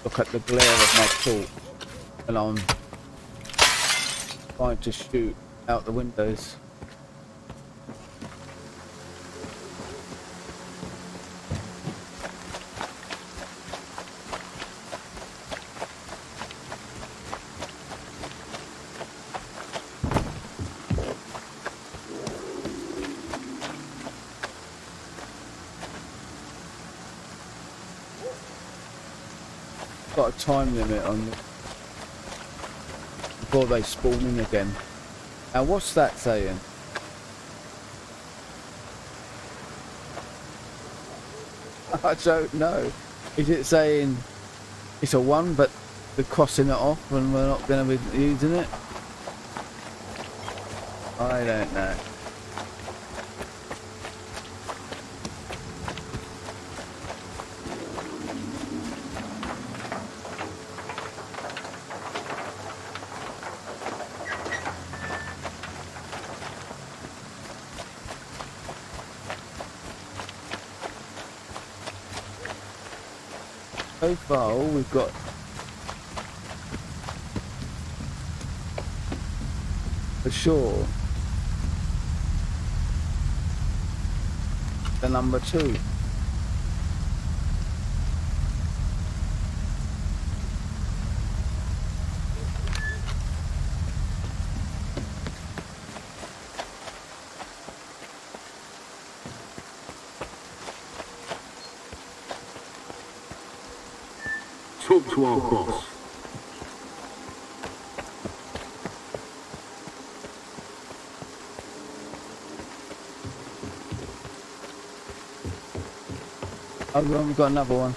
look at the glare of my torch when I'm trying to shoot out the windows. got a time limit on before they spawn in again. Now what's that saying? I don't know. Is it saying it's a 1 but they're crossing it off and we're not going to be using it? I don't know. So far, all we've got for sure the number 2. Talk to our boss. Oh, we've got another one.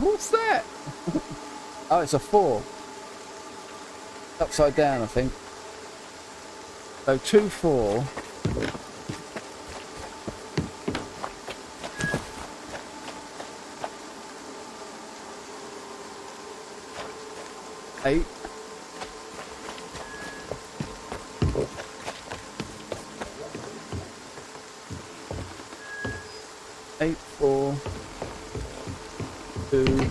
What's that? Oh, it's a 4. Upside down, I think. So 2, 4. Eight. Eight, 4, 2.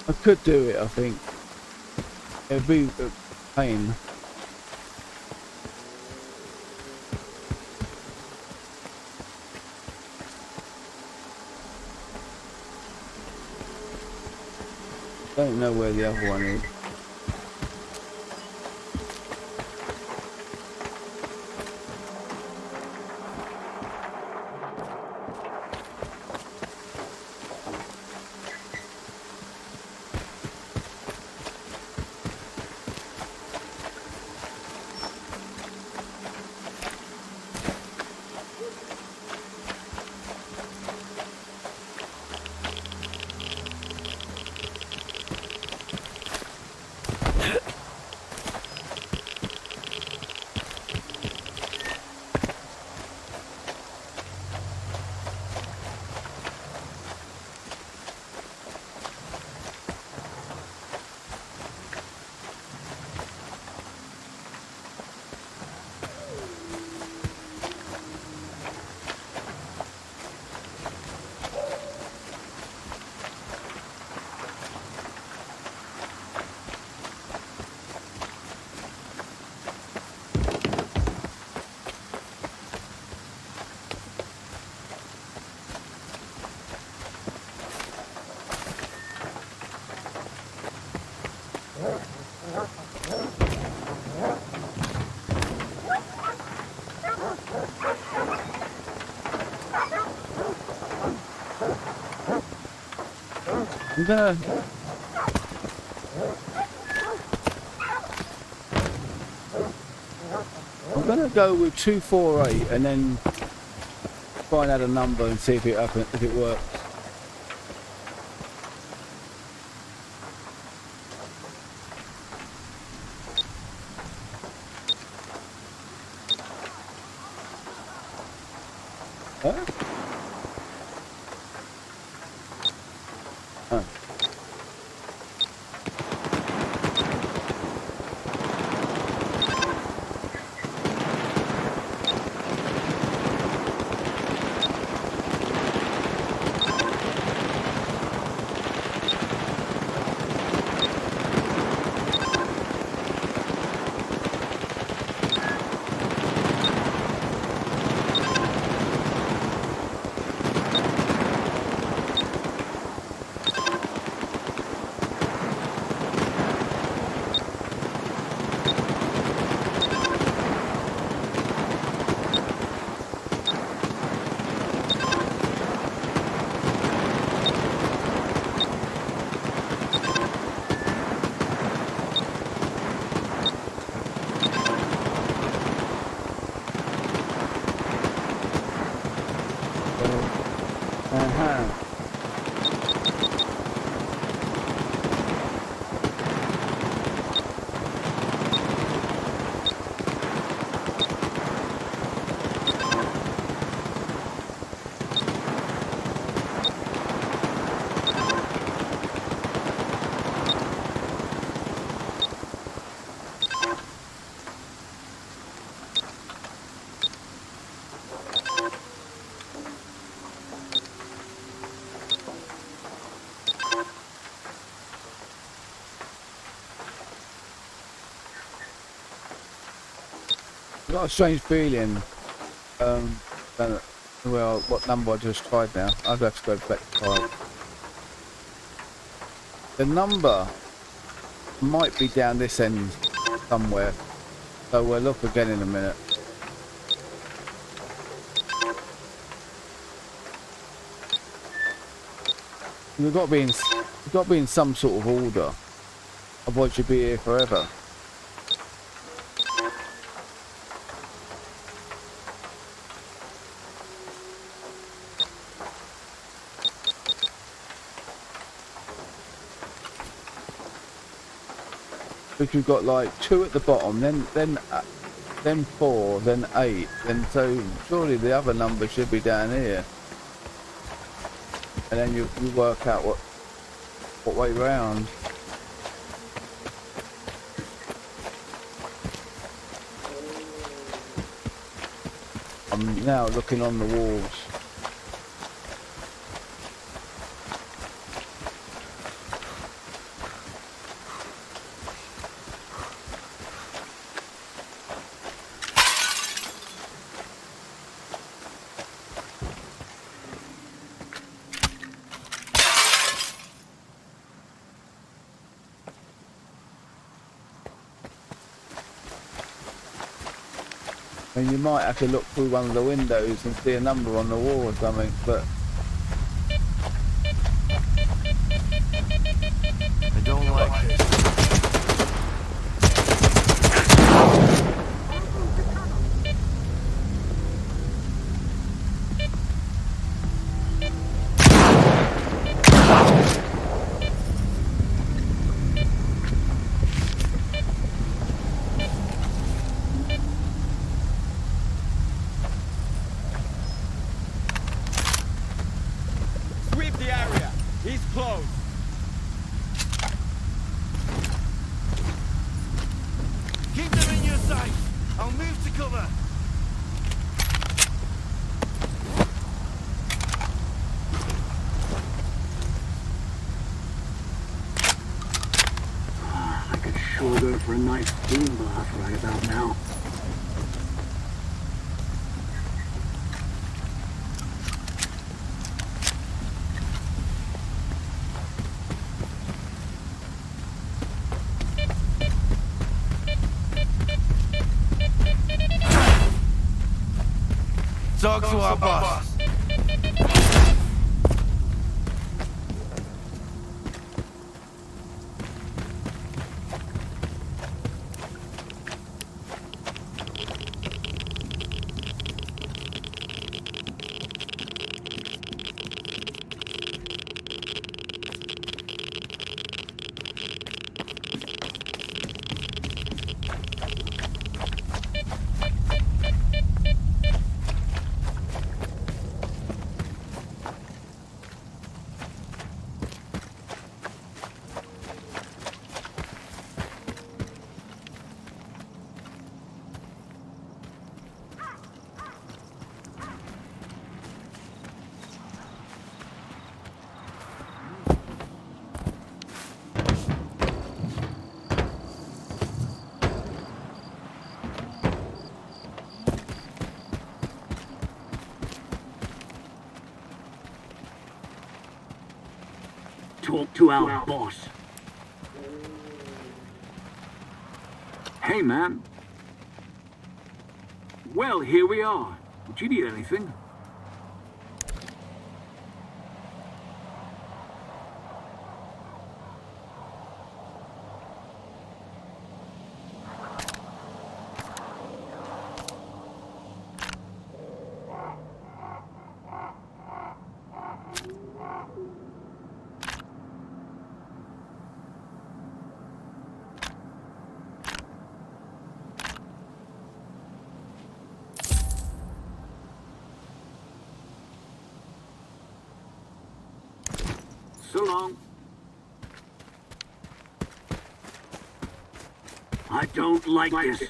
I could do it, I think. It'd be a pain. Don't know where the other one is. I'm gonna go with 248 and then find out a number and see if it happens, if it works. Huh? Oh. got a strange feeling. Well, what number I just tried now? I'd have to go back to 5. The number might be down this end somewhere, so we'll look again in a minute. We've got to be in some sort of order, otherwise you'll be here forever. Because we've got like 2 at the bottom, then 4, then 8, then so surely the other number should be down here, and then you work out what way round. I'm now looking on the walls. And you might have to look through one of the windows and see a number on the wall or something, but I don't like this. Sweep the area. He's close. Keep them in your sight. I'll move to cover. I could sure go for a nice steam bath right about now. Talk to our boss. Talk to our boss. Hey, man. Well, here we are. Do you need anything? So long. I don't like this.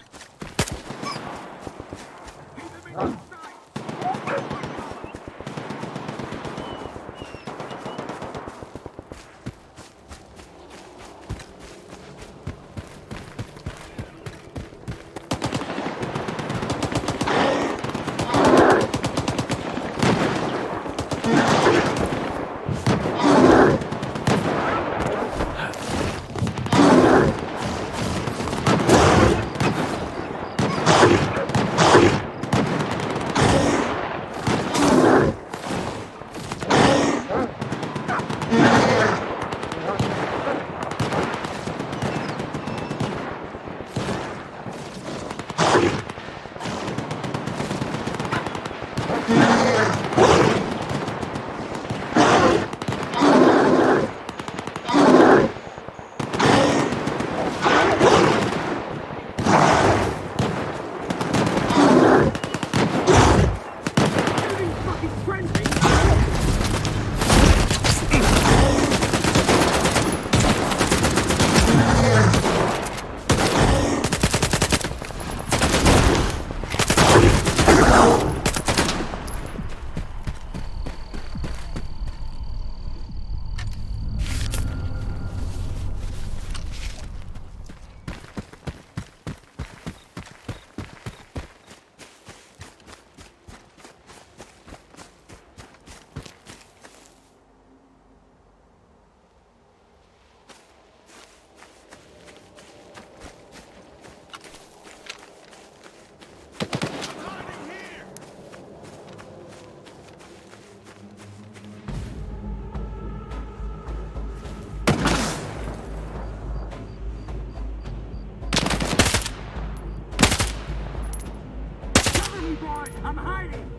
I'm hiding!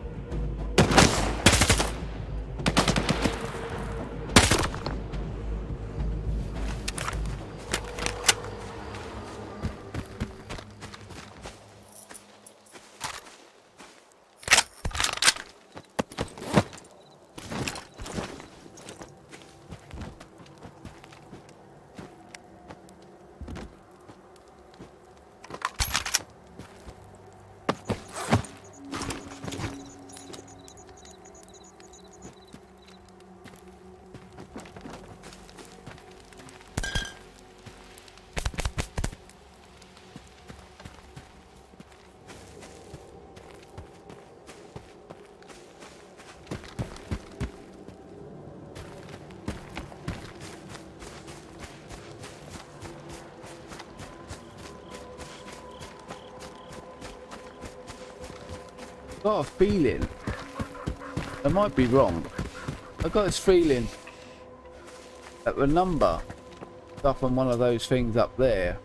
Got a feeling, I might be wrong, I got this feeling that the number is up on one of those things up there,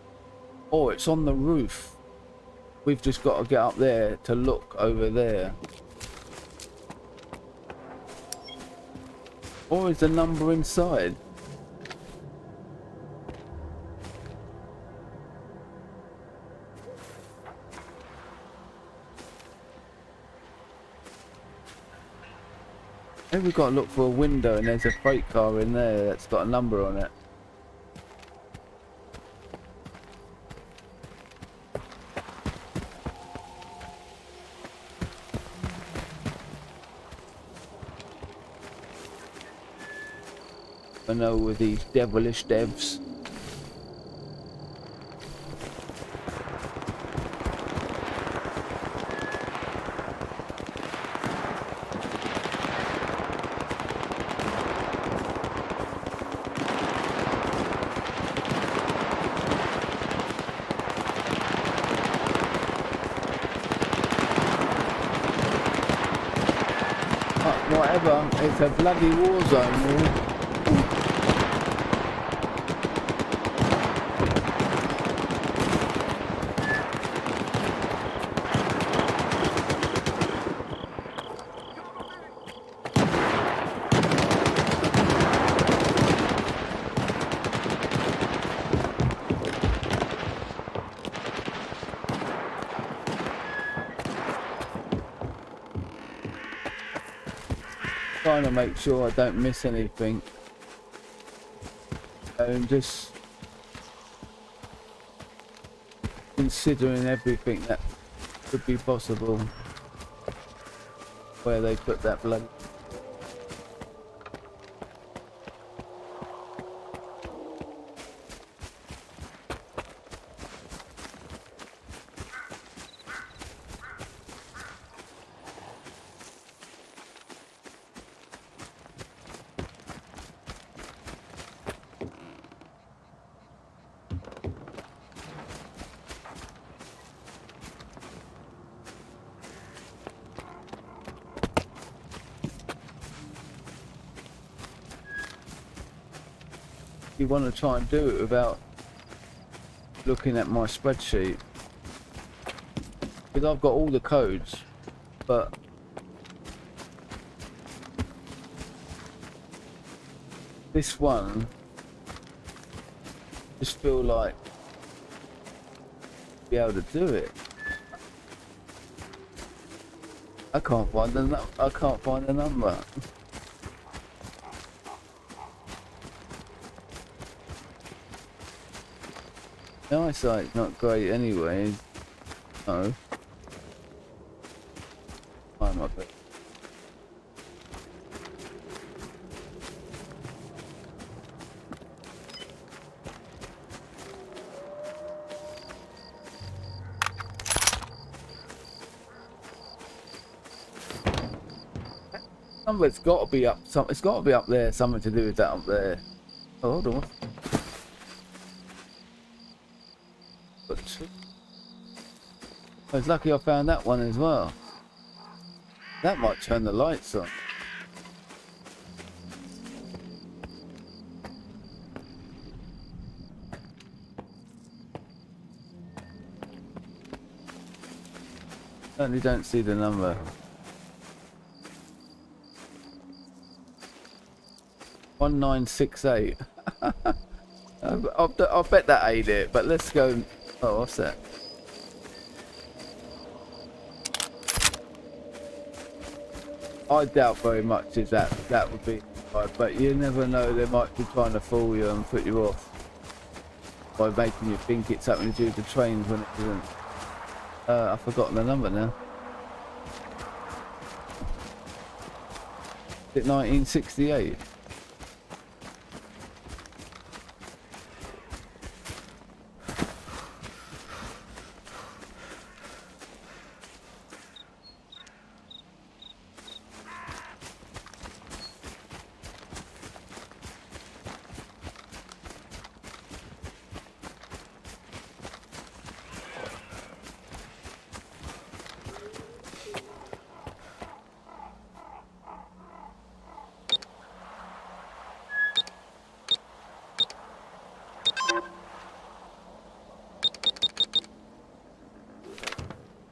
or it's on the roof. We've just got to get up there to look over there. Or is the number inside? Maybe we've got to look for a window and there's a freight car in there that's got a number on it. I know with these devilish devs. Whatever, it's a bloody war zone. Trying to make sure I don't miss anything, and just considering everything that could be possible where they put that blood. you want to try and do it without looking at my spreadsheet. Because I've got all the codes, but this one just feel like be able to do it. I can't find the number. The eyesight's not great anyway. No. I'm up it. It's got to be up. It's got to be up there. Something to do with that up there. Oh, hold on. I was lucky I found that one as well. That might turn the lights on. Certainly don't see the number. 1968. I'll bet that ain't it, but let's go. Oh, what's that? I doubt very much is that would be right, but you never know, they might be trying to fool you and put you off by making you think it's something to do with the trains when it isn't. I've forgotten the number now. Is it 1968?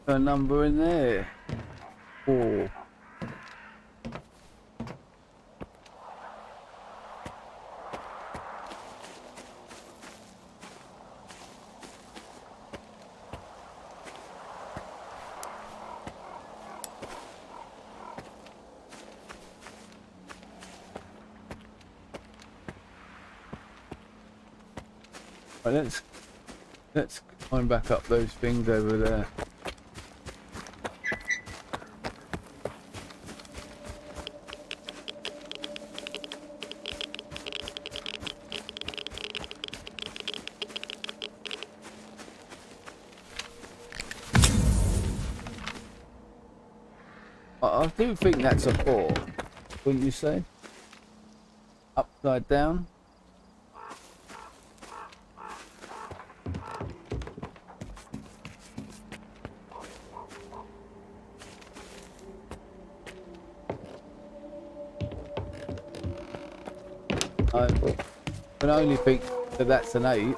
A number in there. 4. Right, let's climb back up those things over there. I do think that's a 4, wouldn't you say? Upside down. I can only think that that's an 8.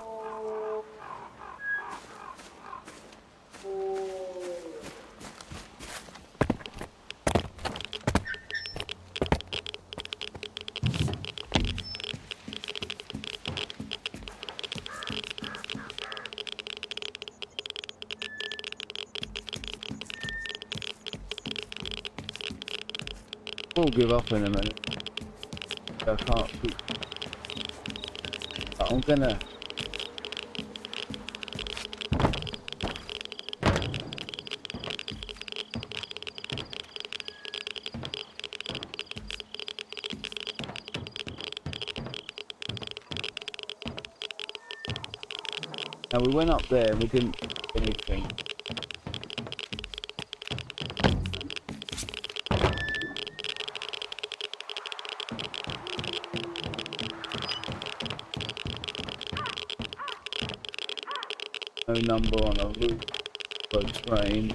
We'll give up in a minute. I can't keep. I'm gonna. Now we went up there and we didn't do anything. No number on a route for a train.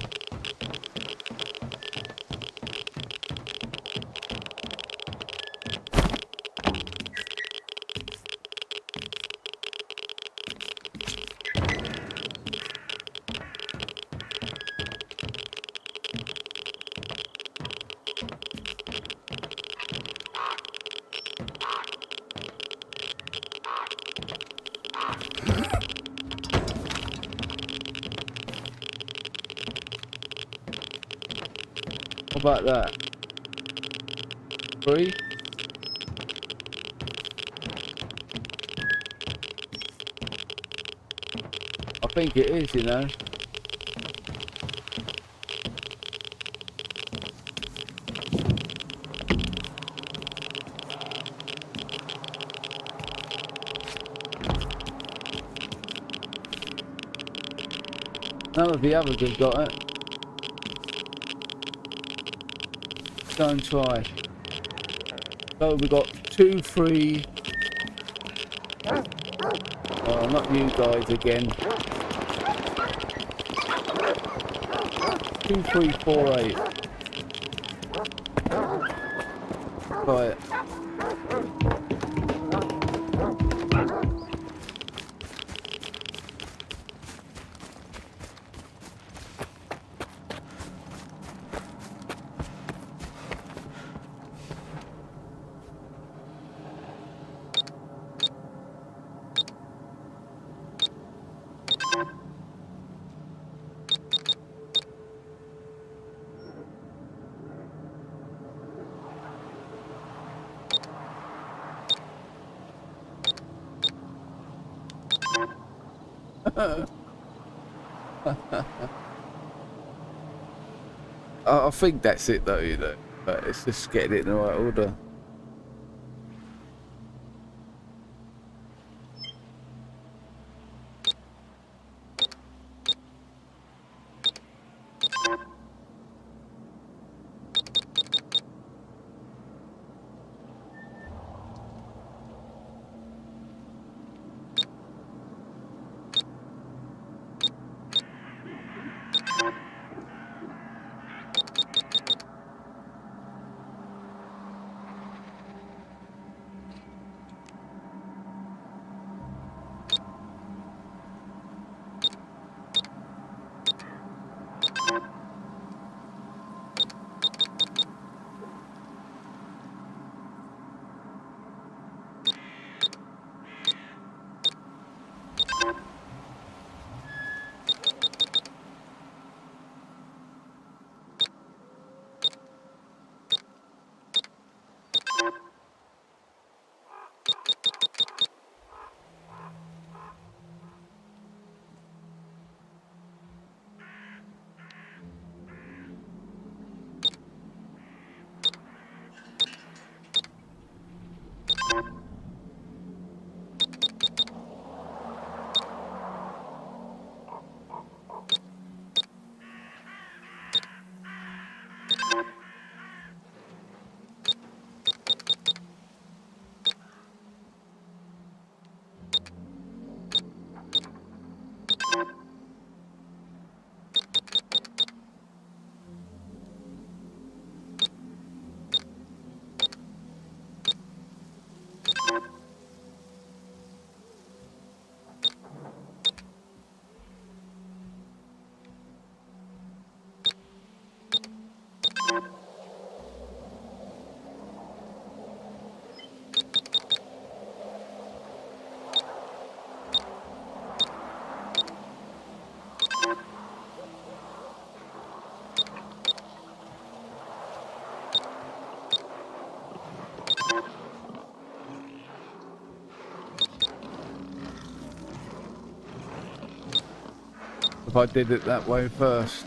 about that? 3? I think it is, you know. None of the others have got it. Go and try. So we got 2, 3. Oh, not you guys again. 2, 3, 4, 8. Try it. I think that's it though, you know. But it's just getting it in the right order. If I did it that way first.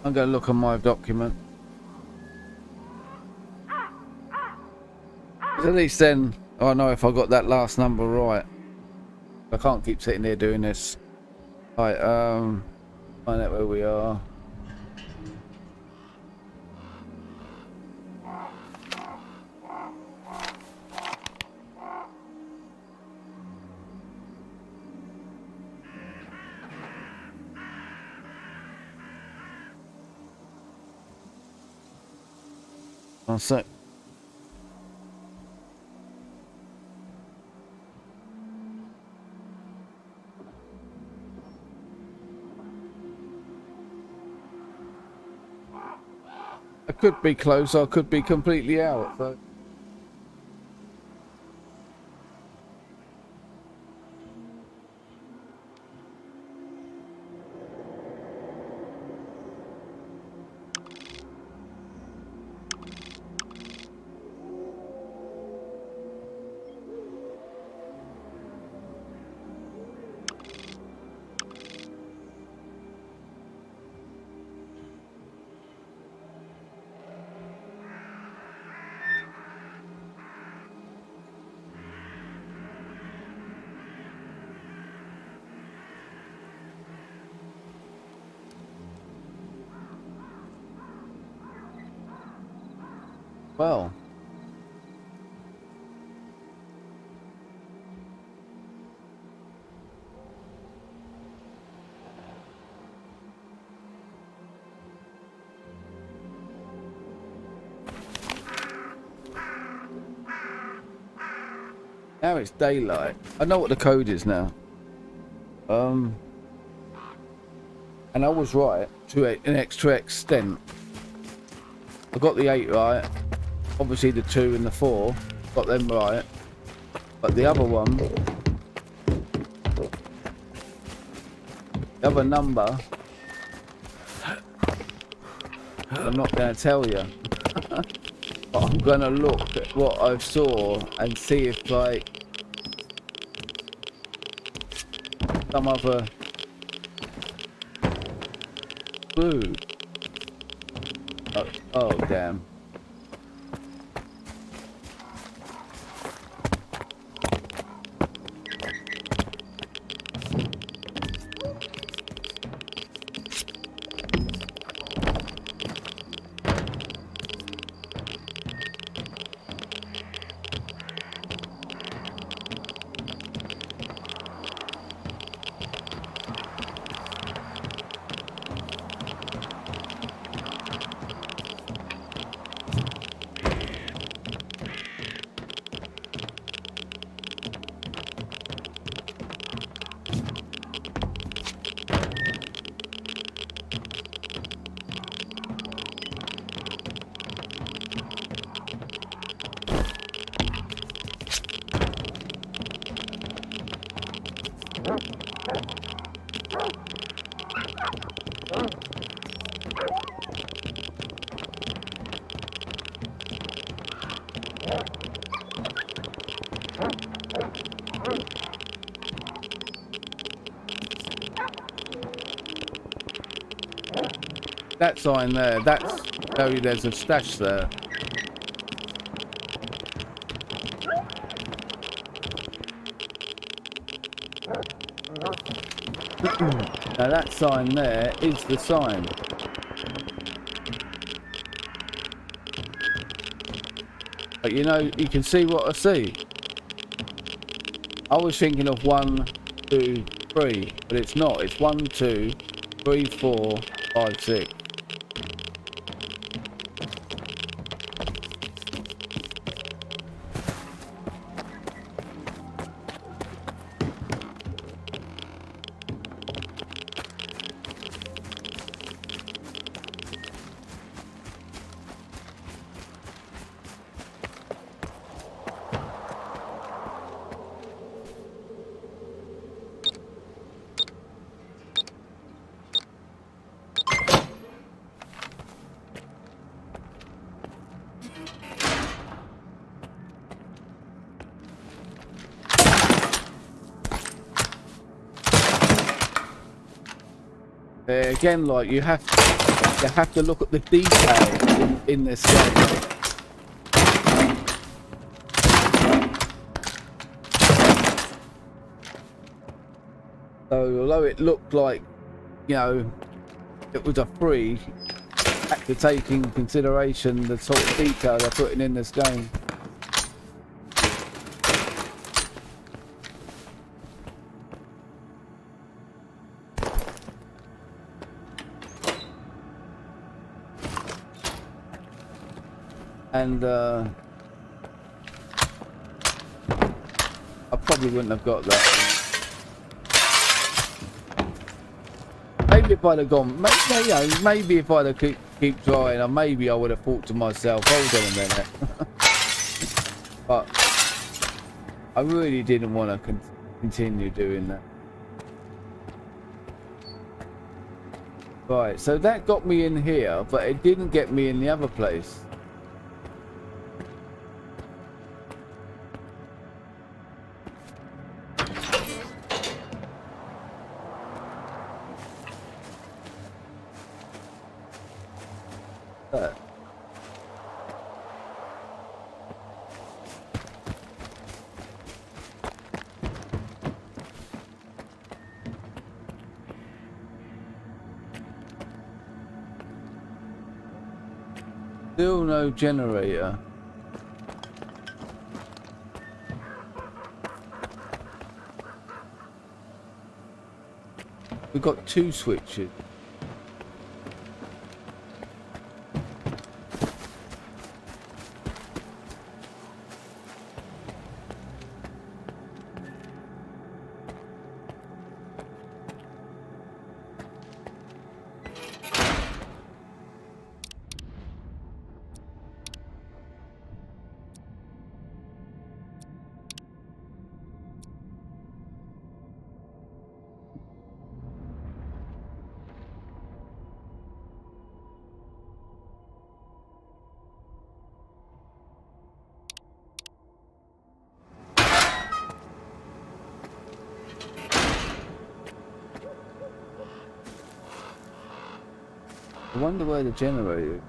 I'm going to look on my document. At least then I know if I got that last number right. I can't keep sitting here doing this. Right, find out where we are. One sec. I could be close, I could be completely out. So. Well, now it's daylight. I know what the code is now. And I was right to an extra extent. I got the 8 right. Obviously the 2 and the 4, got them right. But the other one, the other number, I'm not going to tell you. But I'm going to look at what I saw and see if like some other clue. Oh damn. That sign there, that's tell you there's a stash there. Now that sign there is the sign. But you know, you can see what I see. I was thinking of 1, 2, 3, but it's not. It's 1, 2, 3, 4, 5, 6. Again, like you have to look at the detail in this game. So although it looked like, you know, it was a 3, you have to take in consideration the sort of detail they're putting in this game. And I probably wouldn't have got that. Maybe if I'd have gone, maybe if I'd have keep trying. And maybe I would have thought to myself, hold on a minute. But I really didn't want to continue doing that. Right, so that got me in here, but it didn't get me in the other place. Still no generator. We've got 2 switches. I wonder where the generator is.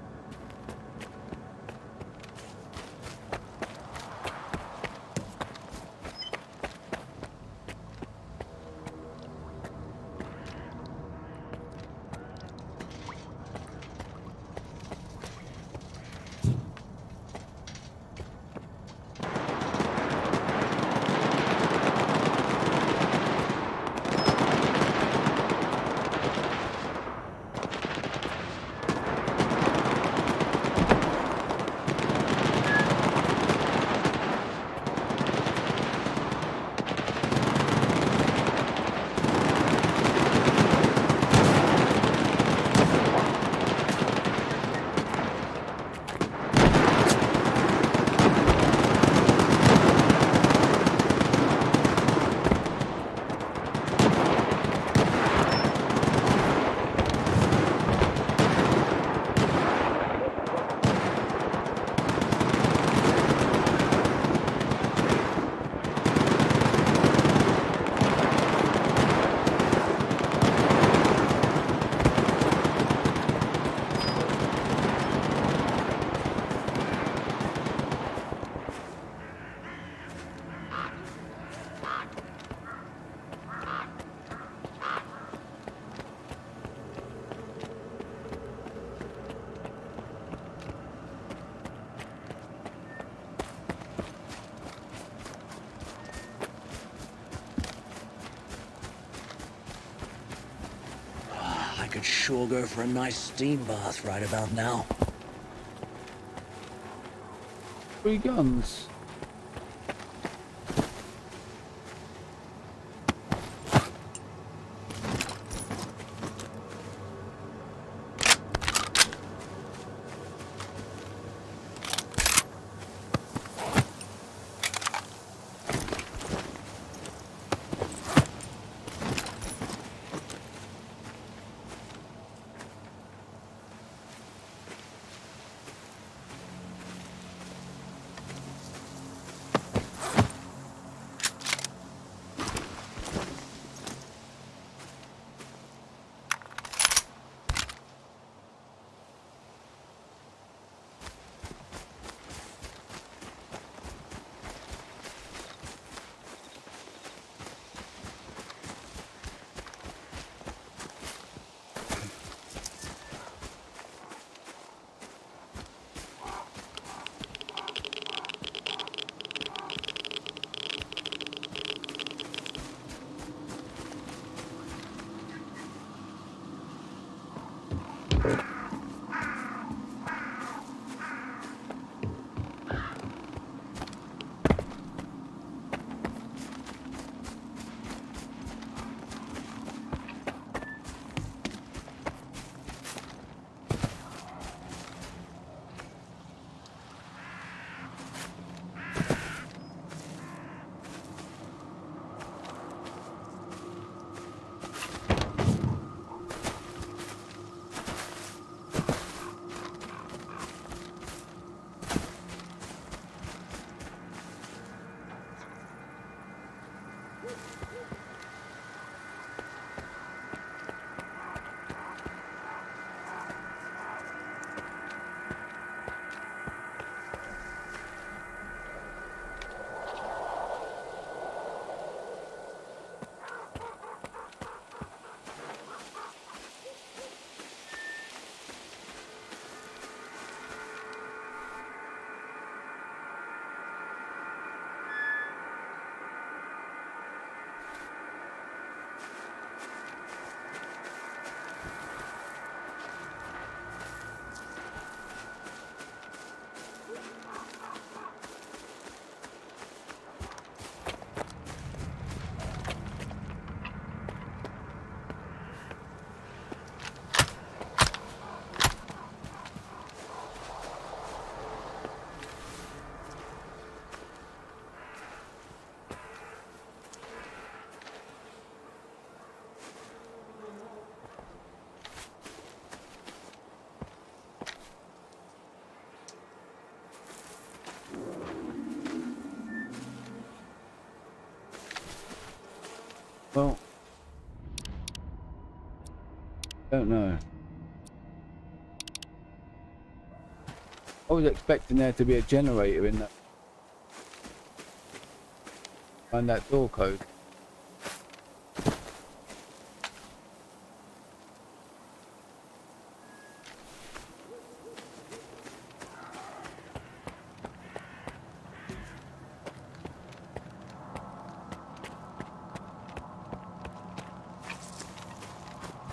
I could sure go for a nice steam bath right about now. 3 guns. Don't know. I was expecting there to be a generator in that. Find that door code.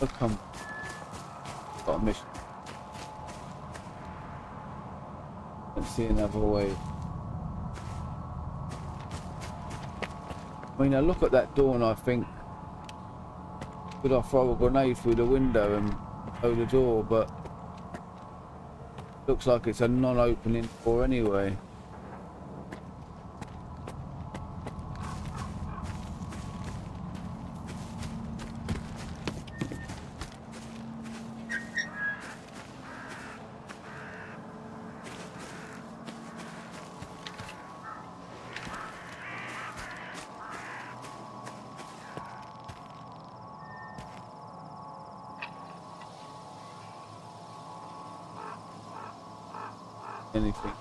Oh, come. Got a mission. Let's see another way. I mean, I look at that door and I think, could I throw a grenade through the window and blow the door? But looks like it's a non-opening door anyway. Anything.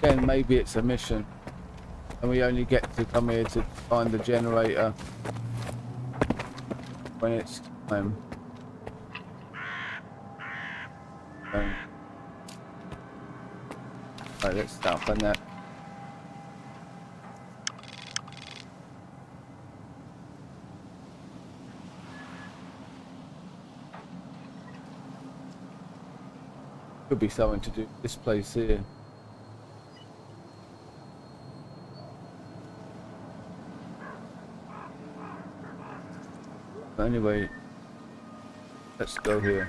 Again, maybe it's a mission and we only get to come here to find the generator when it's time. Right, let's start on that. Could be something to do with this place here. Anyway, let's go here.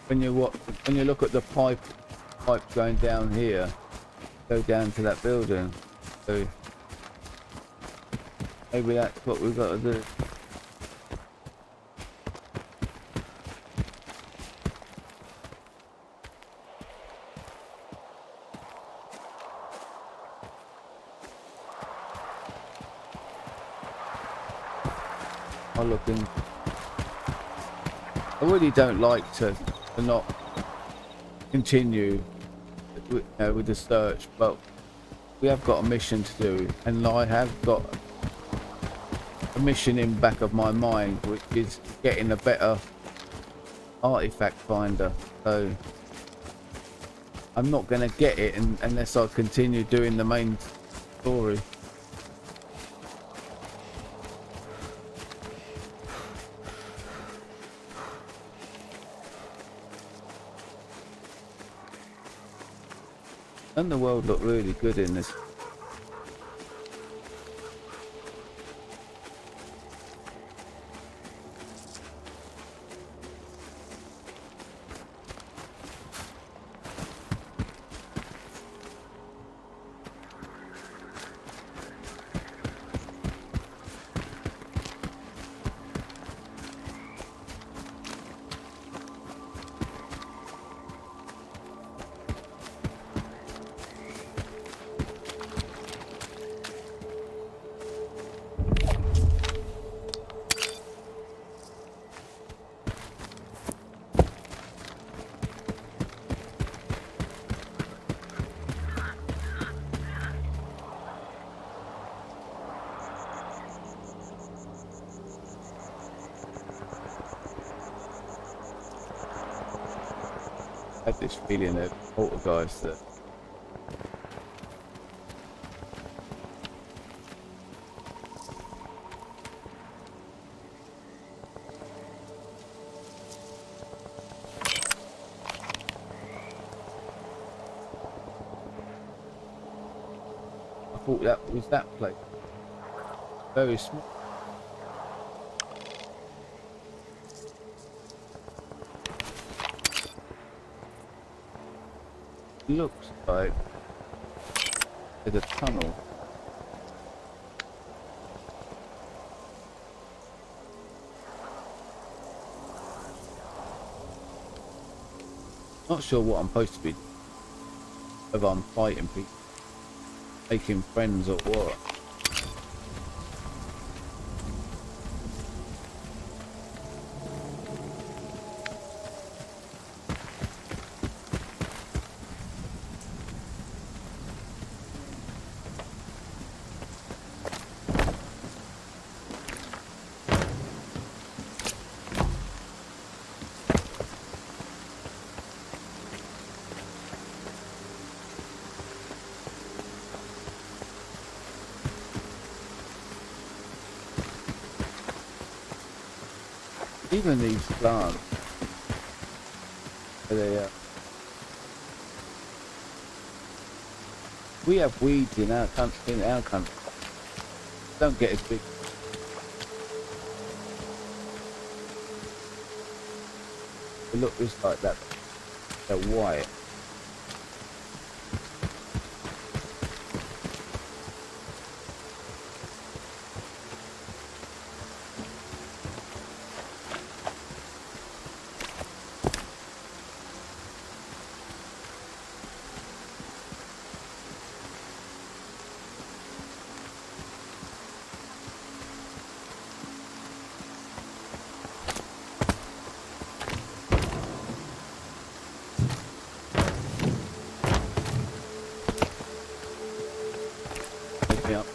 When you look at the pipe going down here, go down to that building. So maybe that's what we've got to do. Looking, I really don't like to not continue with the search, but we have got a mission to do, and I have got a mission in back of my mind, which is getting a better artifact finder. So I'm not going to get it unless I continue doing the main story. And the world looked really good in this. I had this feeling that poltergeist that thought that was that place. Very small. Looks like there's a tunnel. Not sure what I'm supposed to be. Whether I'm fighting people, making friends or what. Even these plants, they, we have weeds in our country. Don't get as big. They look just like that. They're white. Yep.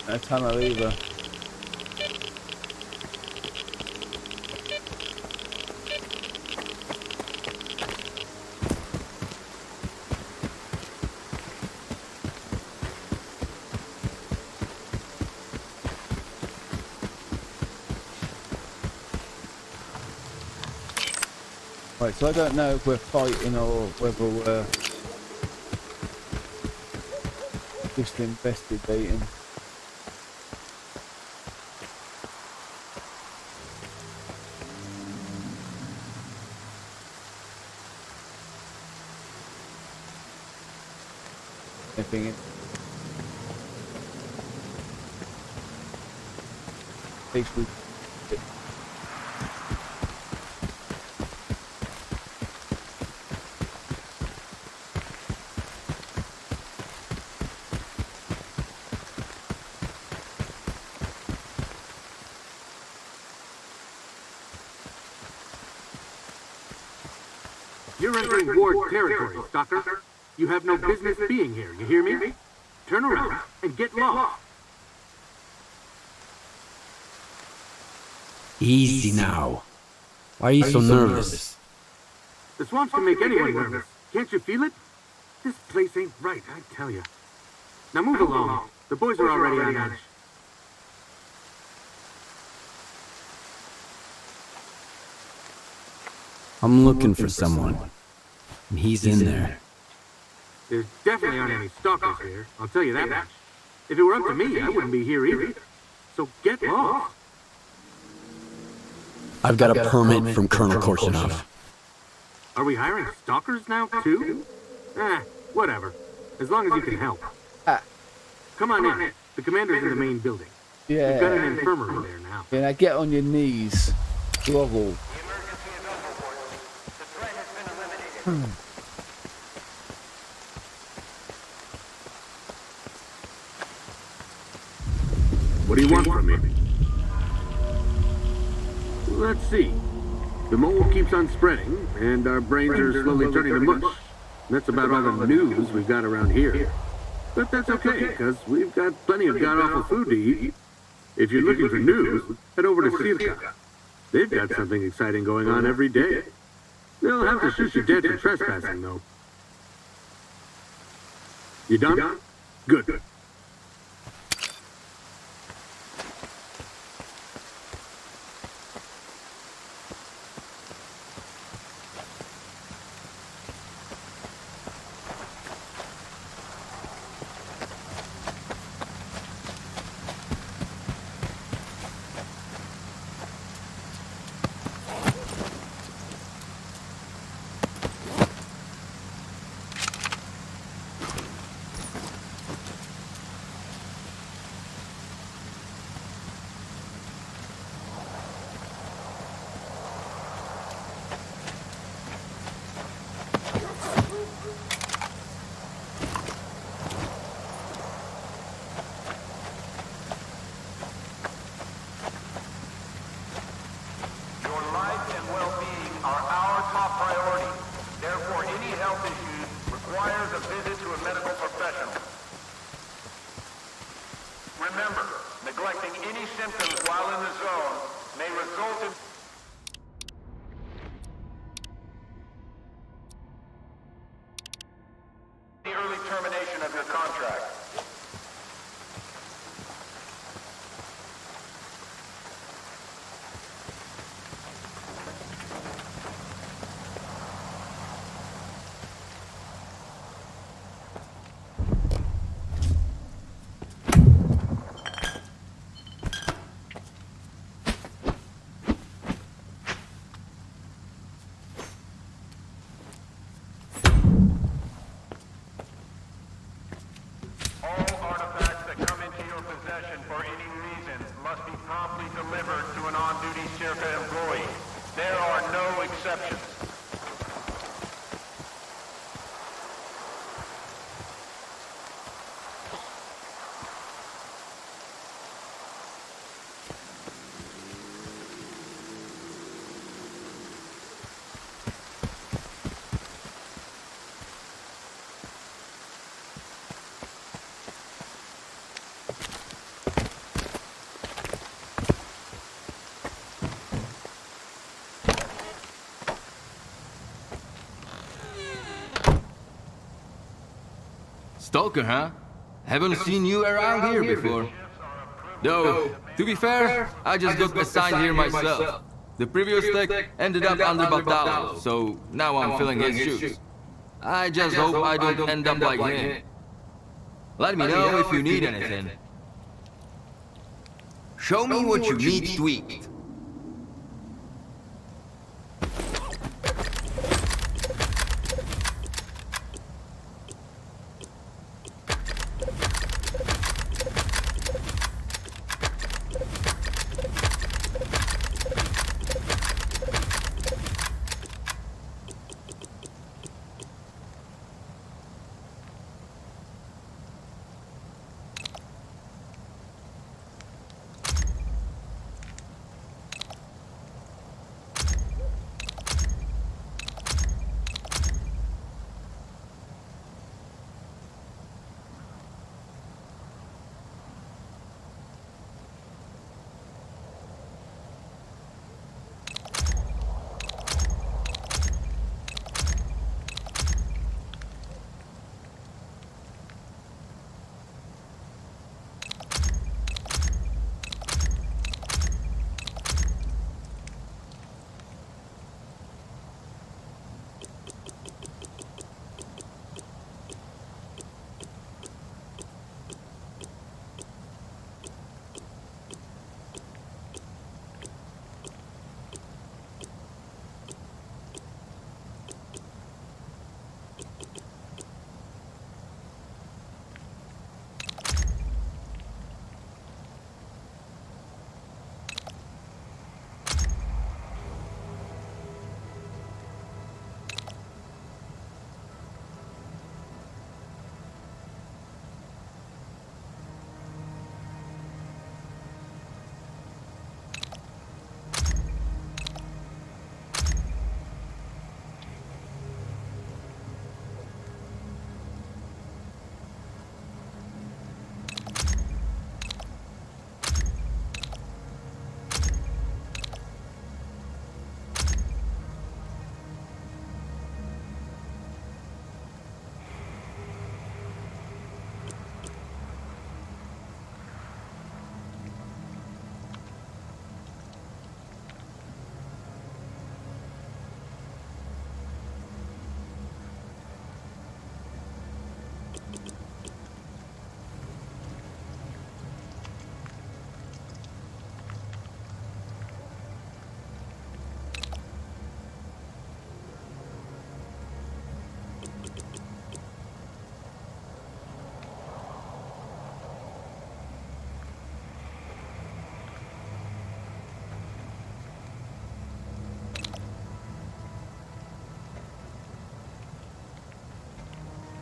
No tunnel either. Right, so I don't know if we're fighting or whether we're just investigating. Anything in case we You're entering Ward territory, Stalker. You have no business being here, you hear me? Turn around and get lost. Easy now. Why are you so nervous? The swamps can make anyone nervous. Can't you feel it? This place ain't right, I tell you. Now move along. The boys are already on edge. I'm looking for someone. And he's in there. There definitely aren't any stalkers here, I'll tell you that much. If it were up to me, I wouldn't be here either. So get lost. I've got a permit from Colonel Korshunov. Are we hiring stalkers now, too? Whatever. As long as you can help. Come on in. The commander's in the main building. yeah. We've got an infirmary there now. Yeah, now get on your knees. Grovel. What do you want from me? Let's see. The mole keeps on spreading, and our brains are slowly turning to mush. That's about all the news we've got around here. But that's okay, because we've got plenty of god-awful food to eat. If you're looking for news, head over to S.T.A.L.K.E.R. They've got something exciting going on every day. They'll have to shoot you dead for trespassing, though. You done? Good. exceptions. Stalker, huh? Haven't seen you around here before. Though, to be fair, I just got assigned here myself. The previous tech ended up under Batalo, so now I'm filling his shoes. I just hope I don't end up like him. Let me know if you need anything. Show me what you need tweaked.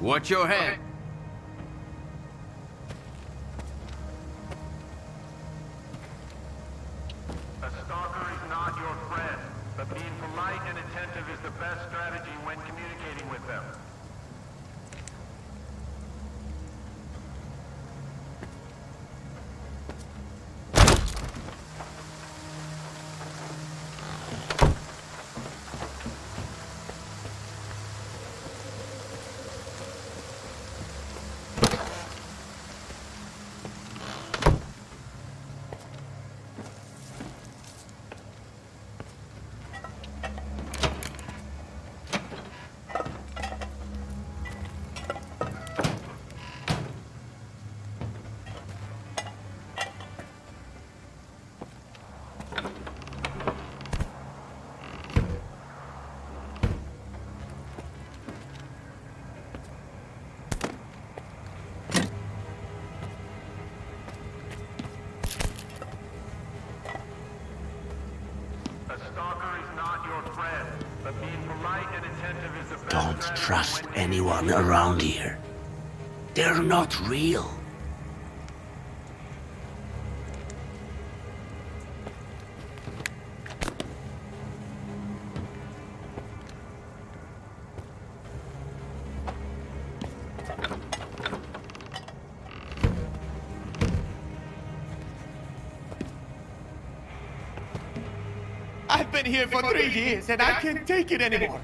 Watch your head. A stalker is not your friend, but being polite and attentive is the best strategy when communicating with them. A stalker is not your friend. but being polite and attentive is the best Don't strategy trust when anyone around here. They're not real. I've been here for 3 years and I can't take it anymore.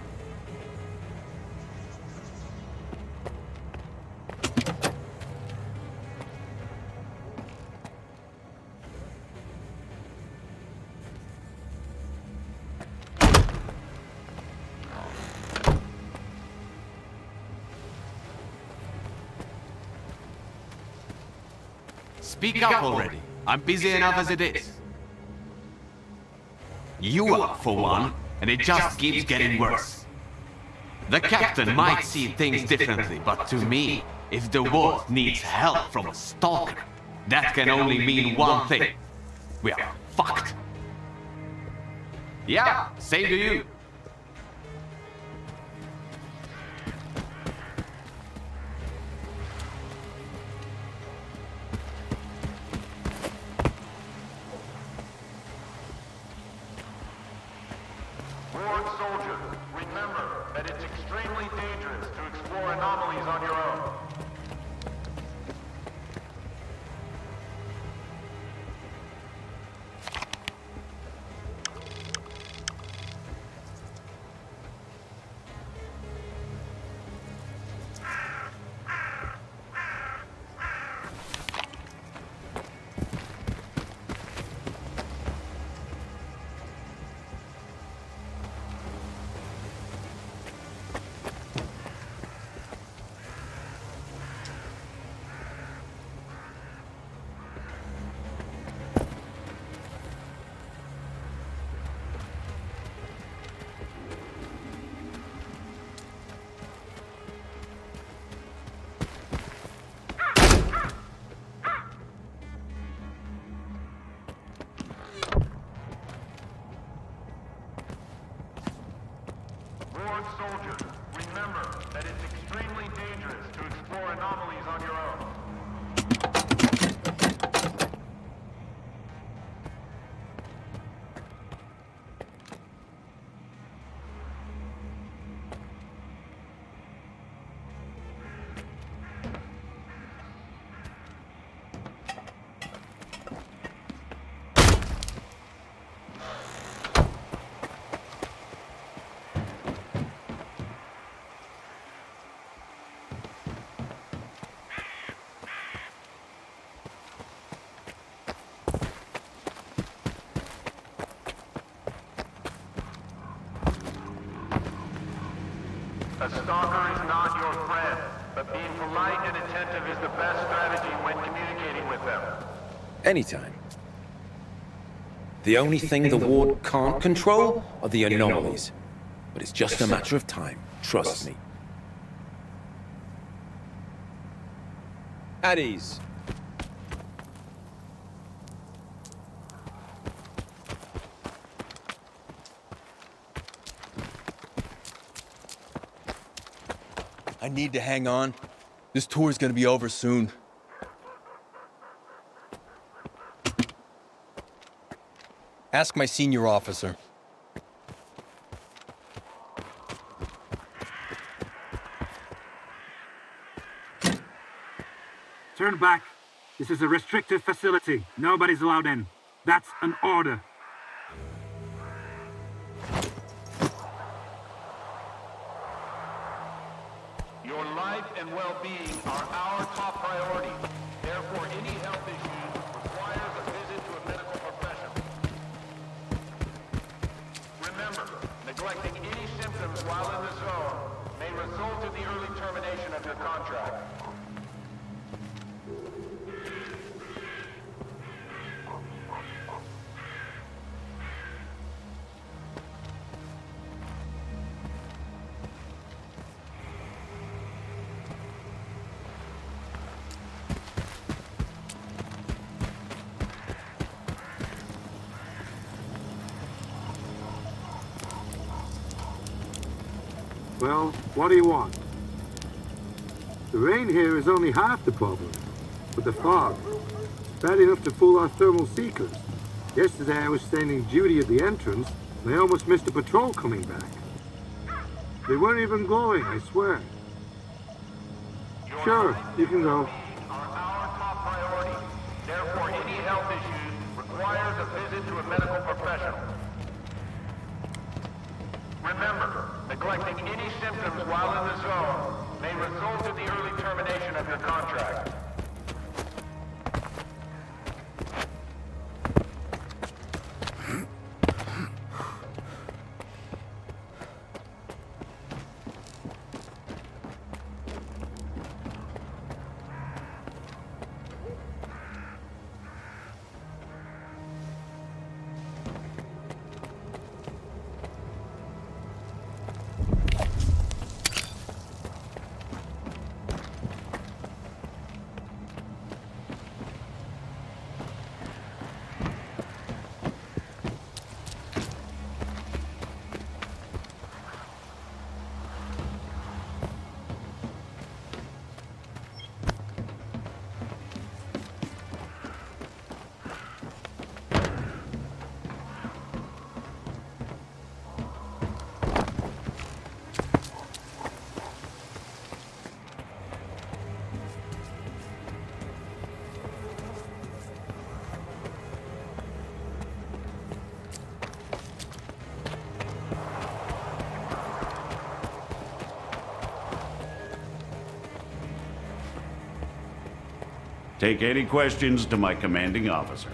Speak up already. I'm busy enough as it is. You are, for one, and it just keeps getting worse. The captain might see things differently, but to me, if the world needs help from a stalker, that can only mean one thing. We are fucked. Yeah, same to you. Ward soldiers, remember that it's extremely dangerous to explore anomalies on your own. Ward soldiers, remember that it's extremely dangerous to explore anomalies on your own. A stalker is not your friend, but being polite and attentive is the best strategy when communicating with them. Anytime. The only thing the ward can't control are the anomalies. But it's just a matter of time. Trust me. At ease. I need to hang on. This tour's gonna be over soon. Ask my senior officer. Turn back. This is a restricted facility. Nobody's allowed in. That's an order. Your life and well-being are our top priority. Therefore, any health issue requires a visit to a medical professional. Remember, neglecting any symptoms while in the zone may result in the early termination of your contract. Well, what do you want? The rain here is only half the problem, but the fog, bad enough to fool our thermal seekers. Yesterday I was standing duty at the entrance, and I almost missed a patrol coming back. They weren't even glowing, I swear. Sure, you can go. Are our top priority. Therefore, any health issues requires a visit to a medical professional. Remember, neglecting any symptoms while in the zone may result in the early termination of your contract. Take any questions to my commanding officer.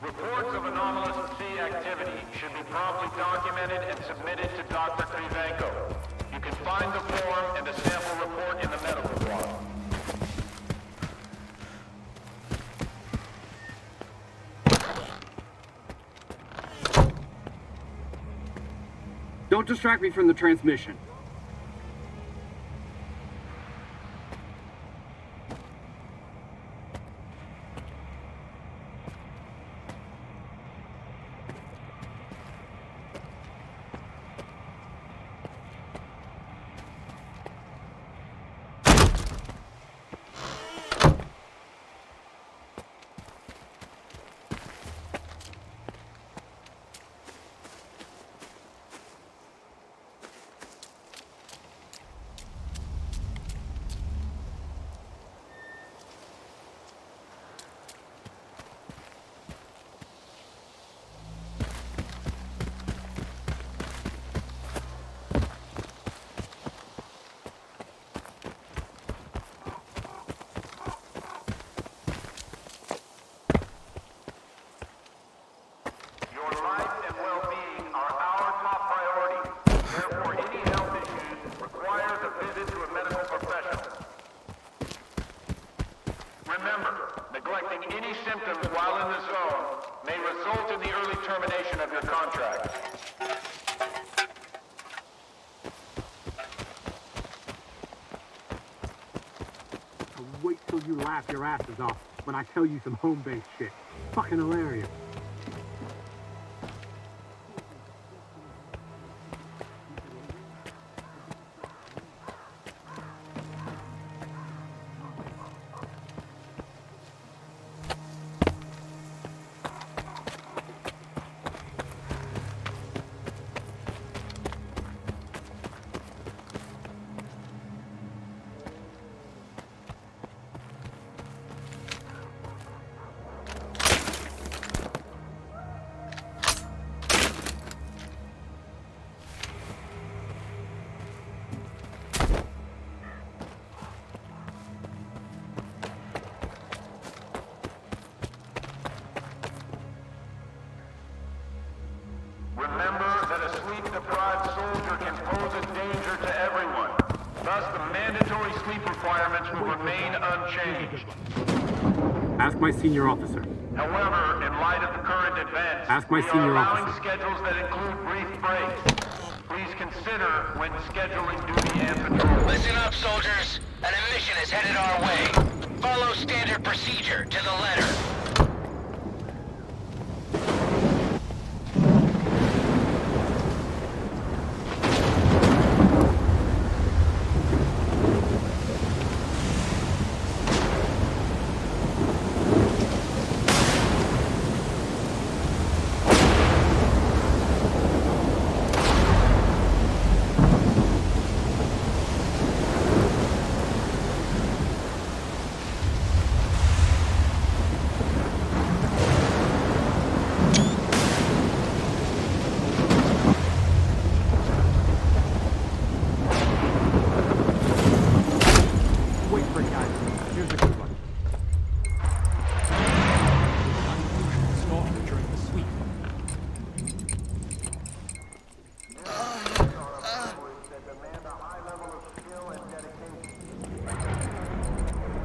Reports of anomalous sea activity should be promptly documented and submitted to Dr. Krivenko. You can find the form and a sample report in the medical block. Don't distract me from the transmission. symptoms while in the zone may result in the early termination of your contract. Wait till you laugh your asses off when I tell you some home-based shit. Fucking hilarious. Remember that a sleep-deprived soldier can pose a danger to everyone. Thus, the mandatory sleep requirements will remain unchanged. Ask my senior officer. However, in light of the current events, Ask my we are senior allowing officer. schedules that include brief breaks. Please consider when scheduling duty and patrol. Listen up, soldiers. An mission is headed our way. Follow standard procedure to the letter.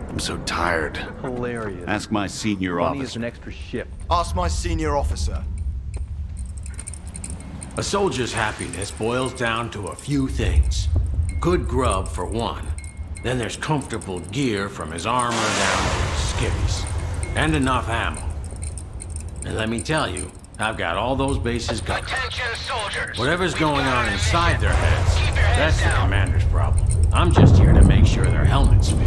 I'm so tired. Hilarious. Ask my senior Money is officer. an extra shift. Ask my senior officer. A soldier's happiness boils down to a few things. Good grub, for one. Then there's comfortable gear from his armor down to his skivvies. And enough ammo. And let me tell you, I've got all those bases covered. Attention, soldiers. Whatever's going on inside their heads, that's the commander's problem. I'm just here to make sure their helmets fit.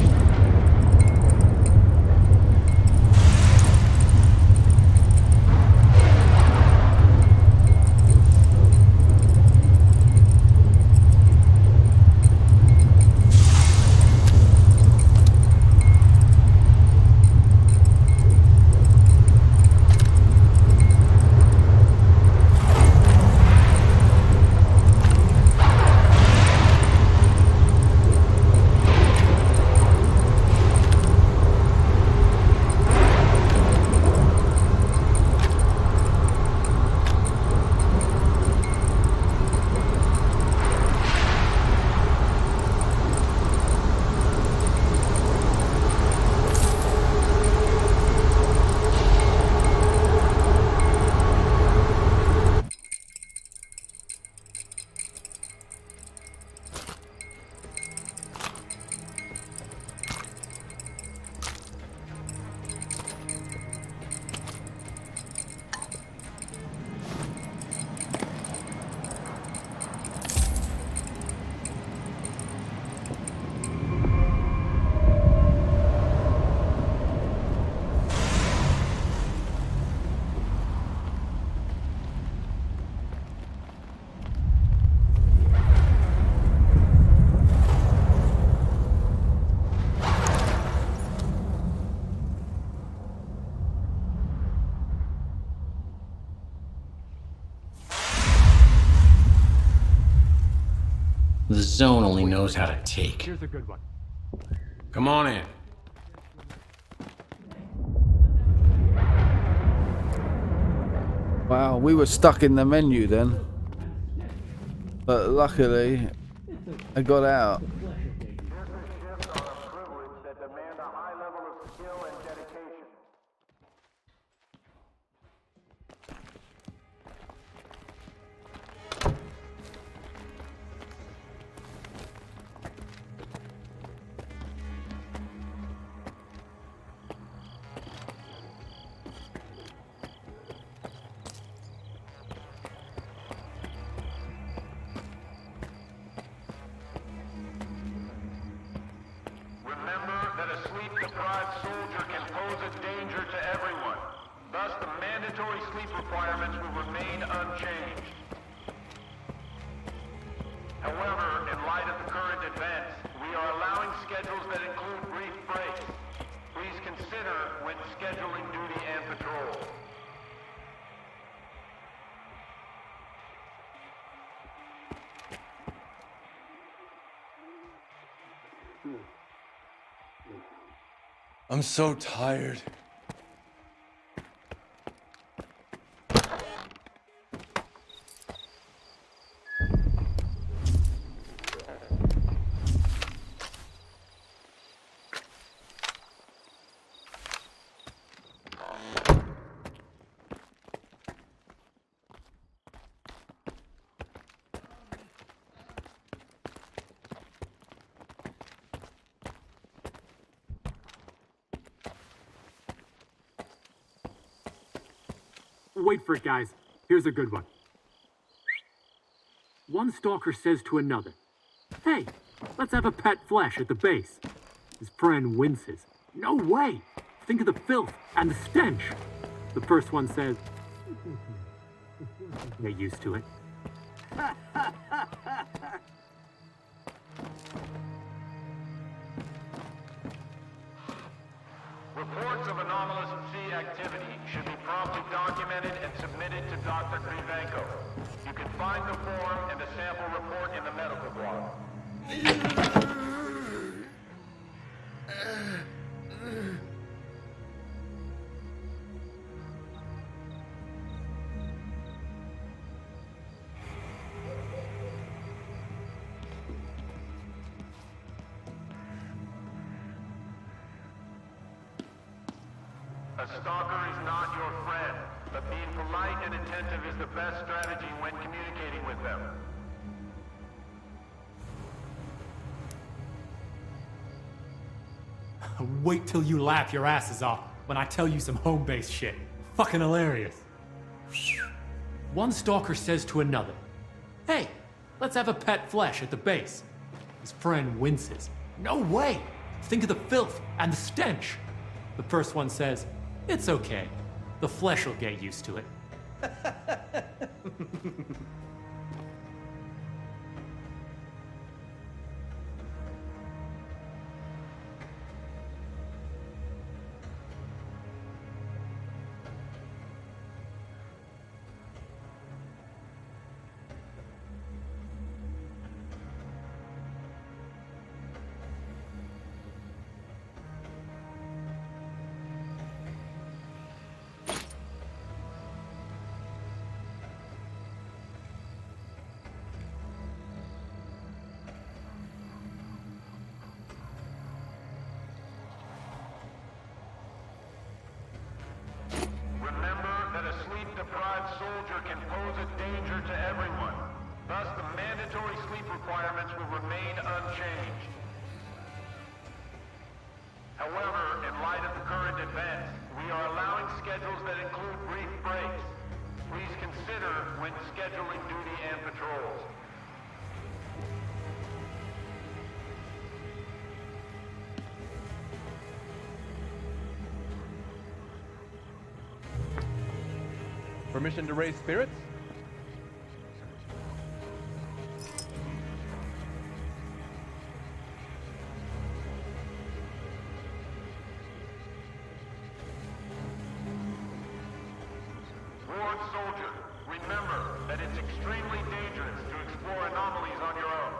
The zone only knows how to take. Here's a good one. Come on in. Wow, we were stuck in the menu then. But luckily, I got out. danger to everyone. Thus, the mandatory sleep requirements will remain unchanged. However, in light of the current events, we are allowing schedules that include brief breaks. Please consider when scheduling duty and patrol. I'm so tired. Wait for it, guys. Here's a good one. One stalker says to another, "Hey, let's have a pet flesh at the base." His friend winces. "No way! Think of the filth and the stench." The first one says, "Get used to it." Reports of anomalous sea activity should be promptly documented and submitted to Dr. Krivenko. You can find the form and a sample report in the medical block. A stalker is not your friend, but being polite and attentive is the best strategy when communicating with them. Wait till you laugh your asses off when I tell you some home-based shit. Fucking hilarious. One stalker says to another, "Hey, let's have a pet flesh at the base." His friend winces. "No way! Think of the filth and the stench." The first one says, "It's okay. The flesh will get used to it." sleep-deprived soldier can pose a danger to everyone. Thus, the mandatory sleep requirements will remain unchanged. However, in light of the current events, we are allowing schedules that include brief breaks. Please consider when scheduling duty and patrols. Permission to raise spirits? Ward soldier, remember that it's extremely dangerous to explore anomalies on your own.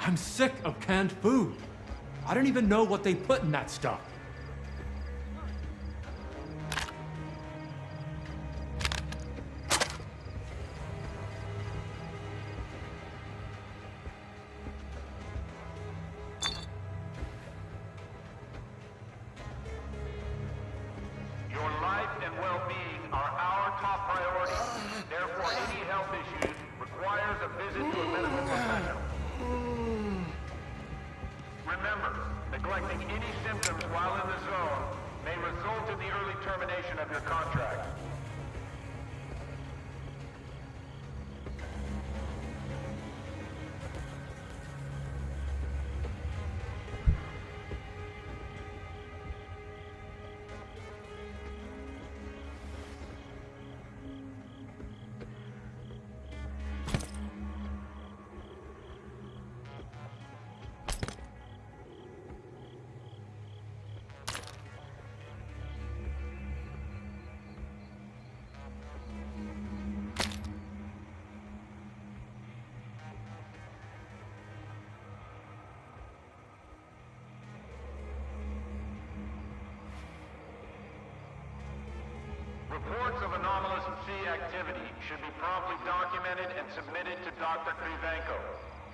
I'm sick of canned food. I don't even know what they put in that stuff. Your life and well-being are our top priority. Therefore, any health issues requires a visit to a medical professional. Remember, neglecting any symptoms while in the zone may result in the early termination of your contract. Reports of anomalous sea activity should be promptly documented and submitted to Dr. Krivenko.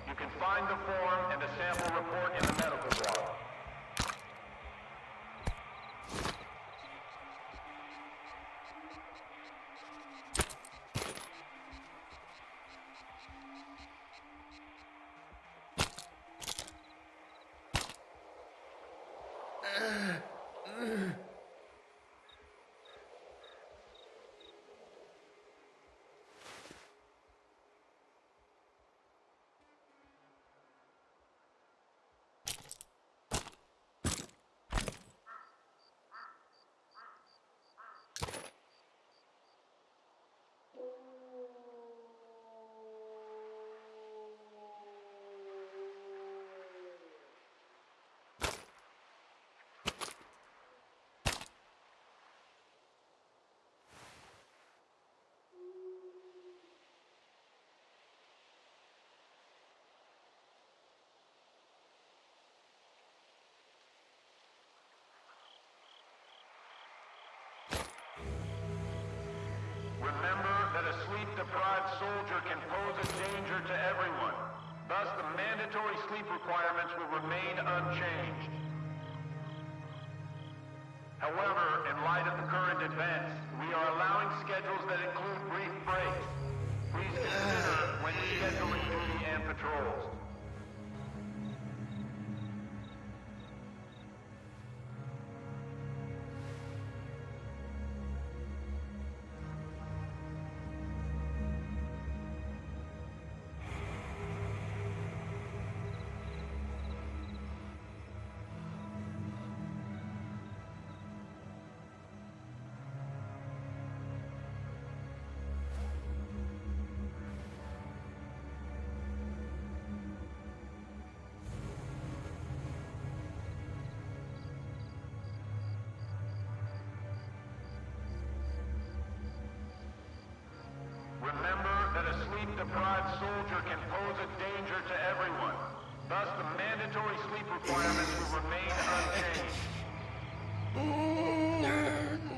You can find the form and a sample report in the medical block. Remember that a sleep-deprived soldier can pose a danger to everyone. Thus, the mandatory sleep requirements will remain unchanged. However, in light of the current events, we are allowing schedules that include brief breaks. Please consider when scheduling duty and patrols. Remember that a sleep-deprived soldier can pose a danger to everyone. Thus, the mandatory sleep requirements will remain unchanged.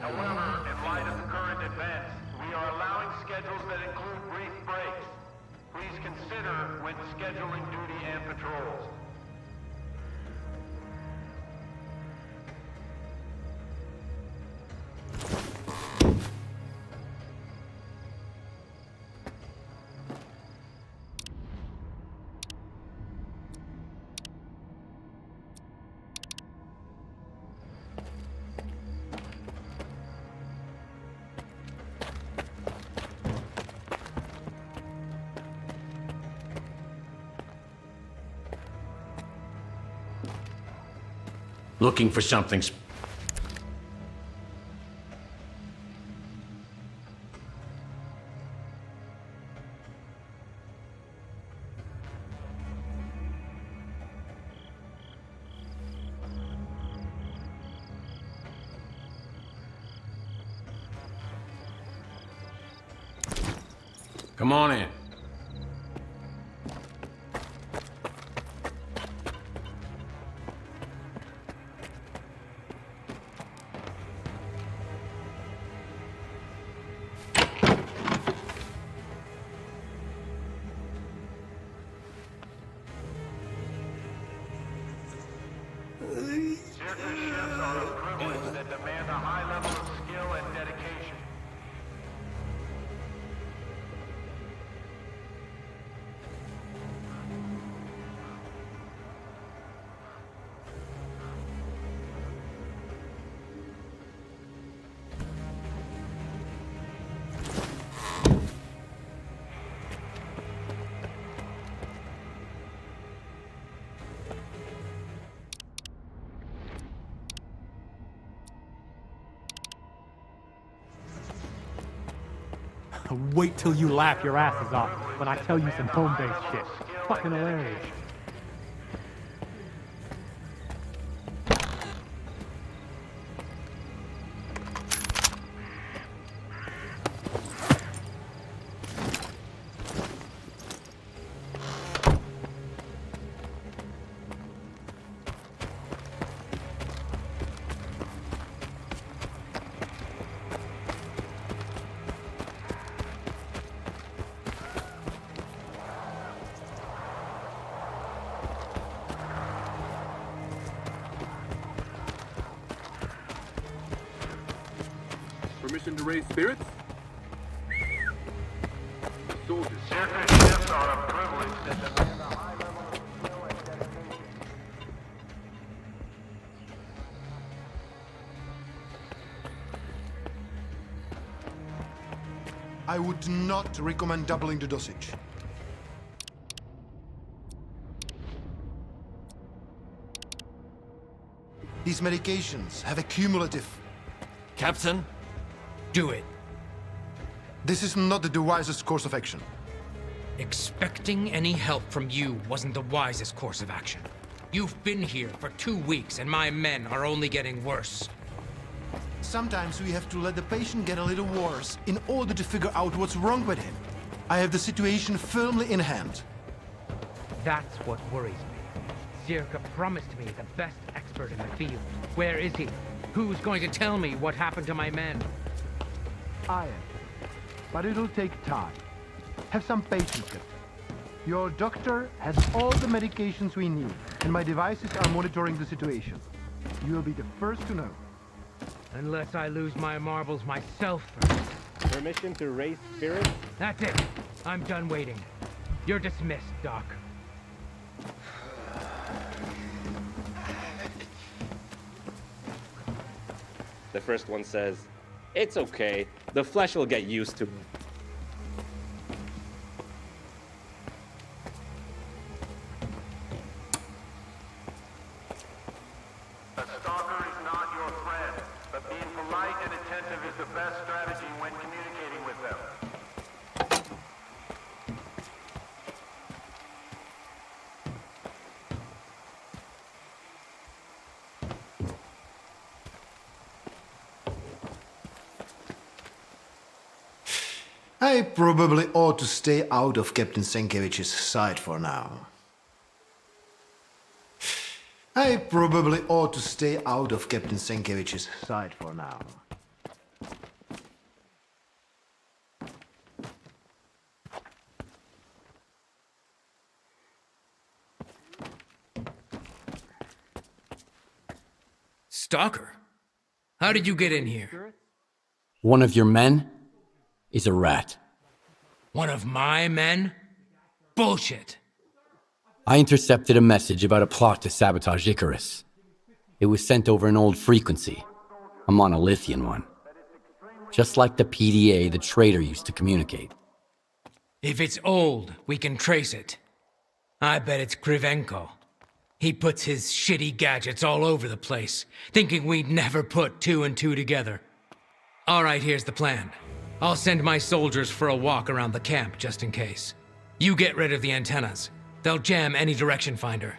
However, in light of the current events, we are allowing schedules that include brief breaks. Please consider when scheduling duty and patrols. Looking for something Come on in. Surface shifts are a privilege that demand a high level of skill and dedication. Wait till you laugh your asses off when I tell you some home-based shit. Fucking hilarious. Permission to raise spirits? Soldiers. Surface shifts are a privilege that demand a high level of skill and dedication. I would not recommend doubling the dosage. These medications have a cumulative... Captain? Do it. This is not the wisest course of action. Expecting any help from you wasn't the wisest course of action. You've been here for 2 weeks and my men are only getting worse. Sometimes we have to let the patient get a little worse in order to figure out what's wrong with him. I have the situation firmly in hand. That's what worries me. S.T.A.L.K.E.R promised me the best expert in the field. Where is he? Who's going to tell me what happened to my men? I am. But it'll take time. Have some patience, Captain. Your doctor has all the medications we need, and my devices are monitoring the situation. You'll be the first to know. Unless I lose my marbles myself first. Permission to raise spirits? That's it. I'm done waiting. You're dismissed, Doc. The first one says, "It's okay. The flesh will get used to it." A stalker is not your friend, but being polite and attentive is the best strategy when communicating with them. I probably ought to stay out of Captain Sienkiewicz's sight for now. I probably ought to stay out of Captain Sienkiewicz's sight for now. Stalker? How did you get in here? One of your men is a rat. One of my men? Bullshit. I intercepted a message about a plot to sabotage Icarus. It was sent over an old frequency, a monolithian one. Just like the PDA the traitor used to communicate. If it's old, we can trace it. I bet it's Krivenko. He puts his shitty gadgets all over the place, thinking we'd never put 2 and 2 together. All right, here's the plan. I'll send my soldiers for a walk around the camp, just in case. You get rid of the antennas. They'll jam any direction finder.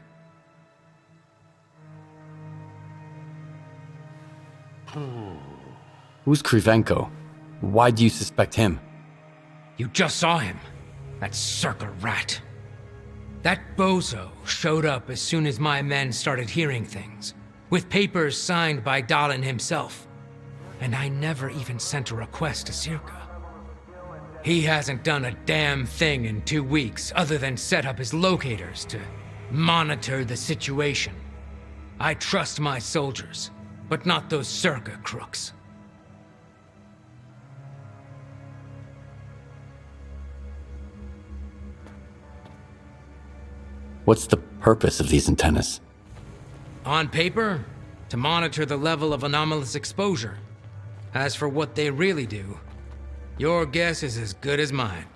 Who's Krivenko? Why do you suspect him? You just saw him. That circle rat. That bozo showed up as soon as my men started hearing things, with papers signed by Dalin himself. And I never even sent a request to S.T.A.L.K.E.R. He hasn't done a damn thing in 2 weeks other than set up his locators to monitor the situation. I trust my soldiers, but not those S.T.A.L.K.E.R crooks. What's the purpose of these antennas? On paper, to monitor the level of anomalous exposure. As for what they really do, your guess is as good as mine.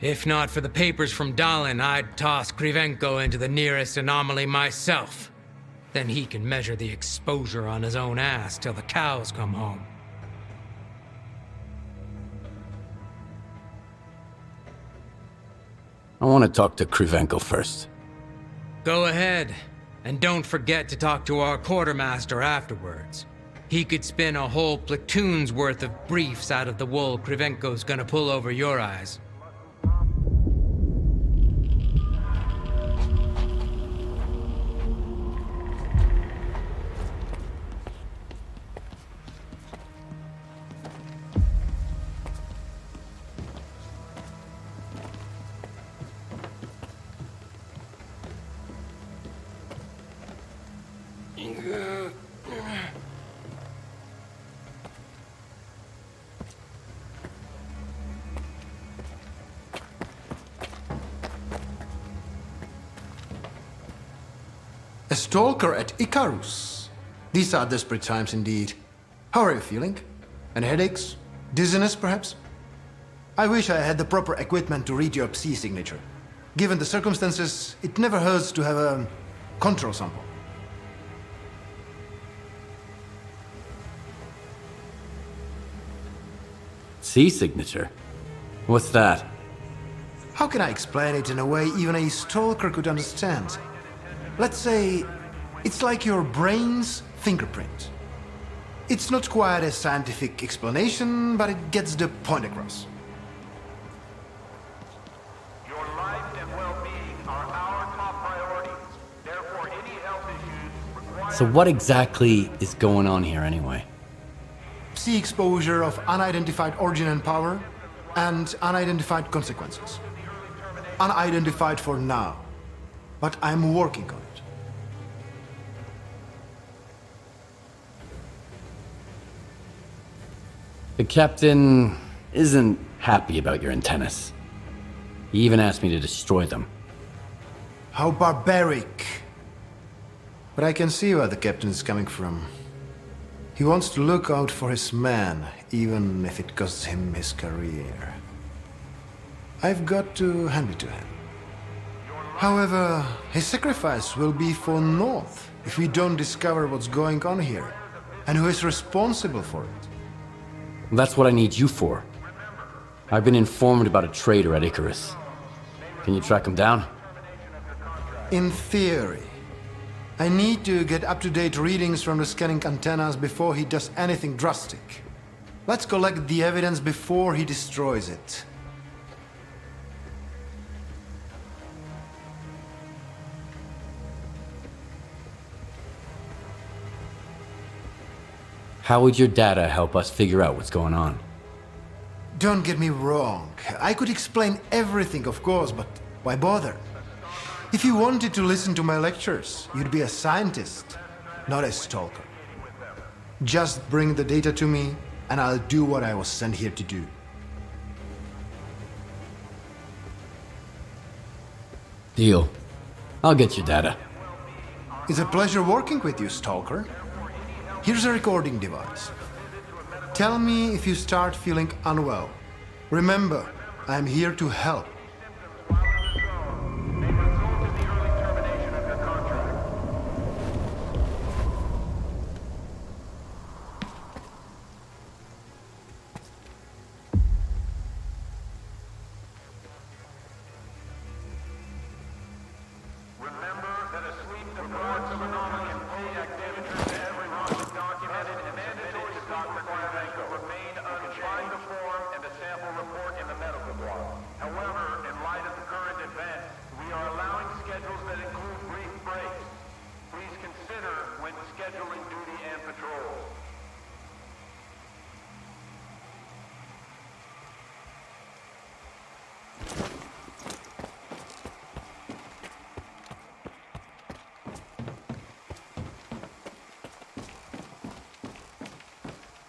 If not for the papers from Dalin, I'd toss Krivenko into the nearest anomaly myself. Then he can measure the exposure on his own ass till the cows come home. I want to talk to Krivenko first. Go ahead, and don't forget to talk to our quartermaster afterwards. He could spin a whole platoon's worth of briefs out of the wool Krivenko's gonna pull over your eyes. A stalker at Icarus. These are desperate times indeed. How are you feeling? Any headaches? Dizziness, perhaps? I wish I had the proper equipment to read your Psi signature. Given the circumstances, it never hurts to have a control sample. Psi signature? What's that? How can I explain it in a way even a stalker could understand? Let's say it's like your brain's fingerprint. It's not quite a scientific explanation, but it gets the point across. Your life and well-being are our top priority. Therefore, any health issues require... So what exactly is going on here anyway? Psi exposure of unidentified origin and power, and unidentified consequences. Unidentified for now, but I'm working on it. The captain isn't happy about your antennas. He even asked me to destroy them. How barbaric. But I can see where the captain is coming from. He wants to look out for his men, even if it costs him his career. I've got to hand it to him. However, his sacrifice will be for North if we don't discover what's going on here, and who is responsible for it. That's what I need you for. I've been informed about a traitor at Icarus. Can you track him down? In theory. I need to get up-to-date readings from the scanning antennas before he does anything drastic. Let's collect the evidence before he destroys it. How would your data help us figure out what's going on? Don't get me wrong. I could explain everything, of course, but why bother? If you wanted to listen to my lectures, you'd be a scientist, not a stalker. Just bring the data to me, and I'll do what I was sent here to do. Deal. I'll get your data. It's a pleasure working with you, Stalker. Here's a recording device. Tell me if you start feeling unwell. Remember, I'm here to help. Remain unchanged. Find the form and the sample report in the medical block. However,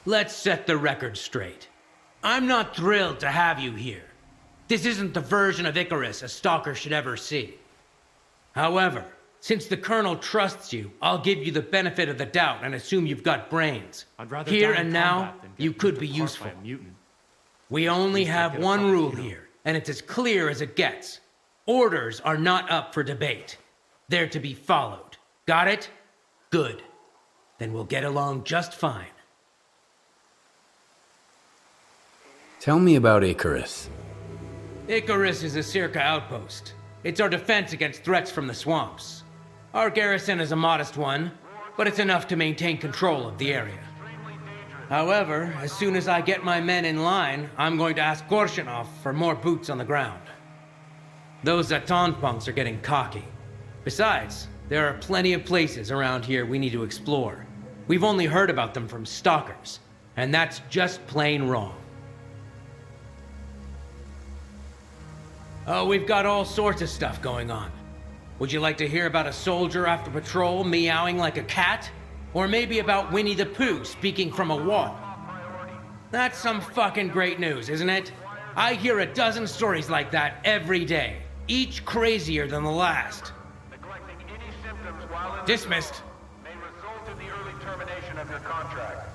let's set the record straight. I'm not thrilled to have you here. This isn't the version of Icarus a stalker should ever see. However, since the Colonel trusts you, I'll give you the benefit of the doubt and assume you've got brains. I'd rather Here die in and now, combat than get you could be ripped apart useful. by a mutant. We only At least I have get a one fucking rule hero. here, and it's as clear as it gets. Orders are not up for debate. They're to be followed. Got it? Good. Then we'll get along just fine. Tell me about Icarus. Icarus is a Circa outpost. It's our defense against threats from the swamps. Our garrison is a modest one, but it's enough to maintain control of the area. However, as soon as I get my men in line, I'm going to ask Korshinov for more boots on the ground. Those Zaton punks are getting cocky. Besides, there are plenty of places around here we need to explore. We've only heard about them from stalkers, and that's just plain wrong. Oh, we've got all sorts of stuff going on. Would you like to hear about a soldier after patrol meowing like a cat? Or maybe about Winnie the Pooh speaking from a wall? That's some fucking great news, isn't it? I hear a dozen stories like that every day, each crazier than the last. Dismissed. May result in the early termination of your contract.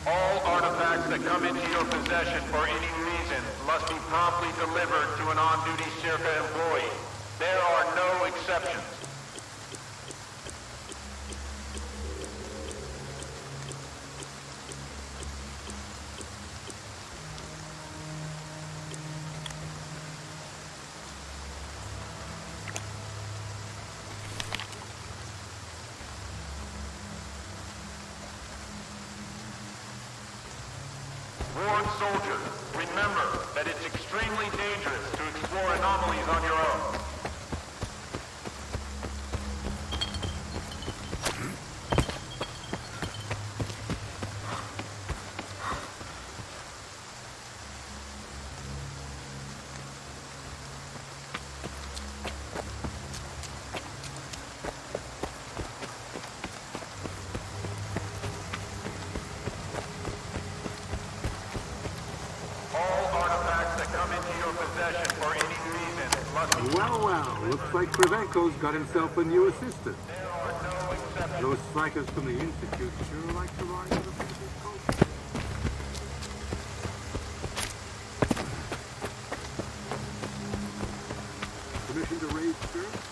All artifacts that come into your possession for any reason must be promptly delivered to an on-duty Circa employee. There are no exceptions. Ward soldier, remember that it's extremely dangerous to explore anomalies on your own. All artifacts that come into your possession for any reason must be... Well, looks like Krivenko's got himself a new assistant. Those slackers from the Institute sure like to ride with a physical coach. Permission to raise spirits?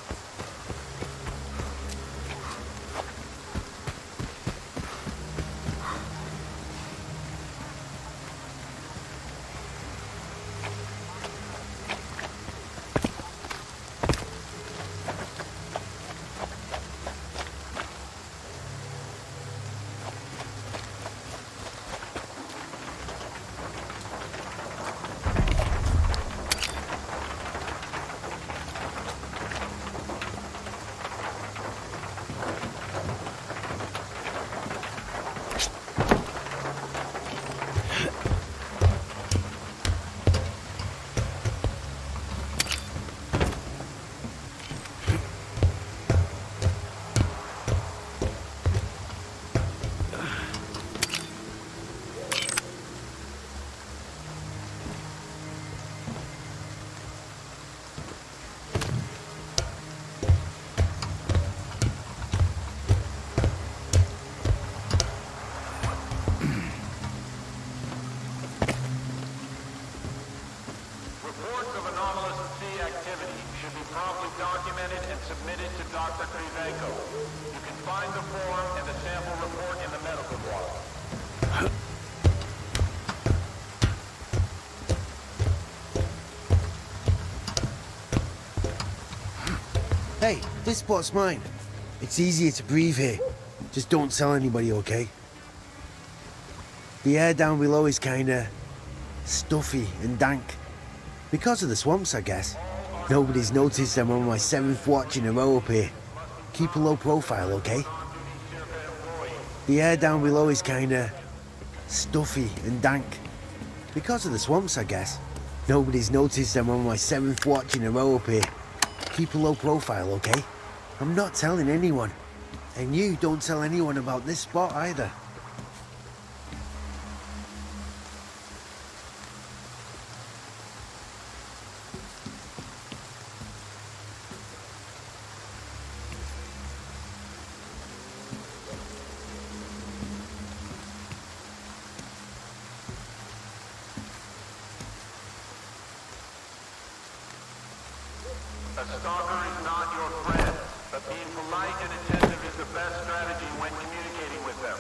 Reports of anomalous sea activity should be promptly documented and submitted to Dr. Krivenko. You can find the form and the sample report in the medical block. Hey, this spot's mine. It's easier to breathe here. Just don't tell anybody, okay? The air down below is kinda stuffy and dank. Because of the swamps, I guess. Nobody's noticed I'm on my 7th watch in a row up here. Keep a low profile, okay? The air down below is kinda stuffy and dank. Because of the swamps, I guess. Nobody's noticed I'm on my 7th watch in a row up here. Keep a low profile, okay? I'm not telling anyone. And you don't tell anyone about this spot either. A stalker is not your friend, but being polite and attentive is the best strategy when communicating with them.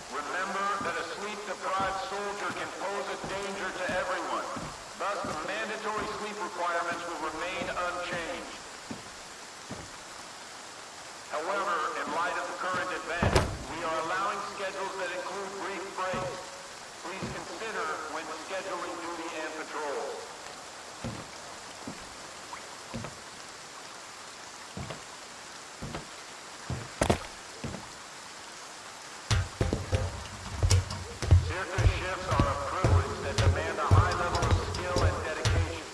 Remember that a sleep-deprived soldier can pose a danger to everyone. Thus, the mandatory sleep requirements will remain unchanged. However, in light of the current events, we are allowing schedules that include brief breaks. Please consider when scheduling duty and patrol. S.T.A.L.K.E.R shifts are a privilege that demand a high level of skill and dedication.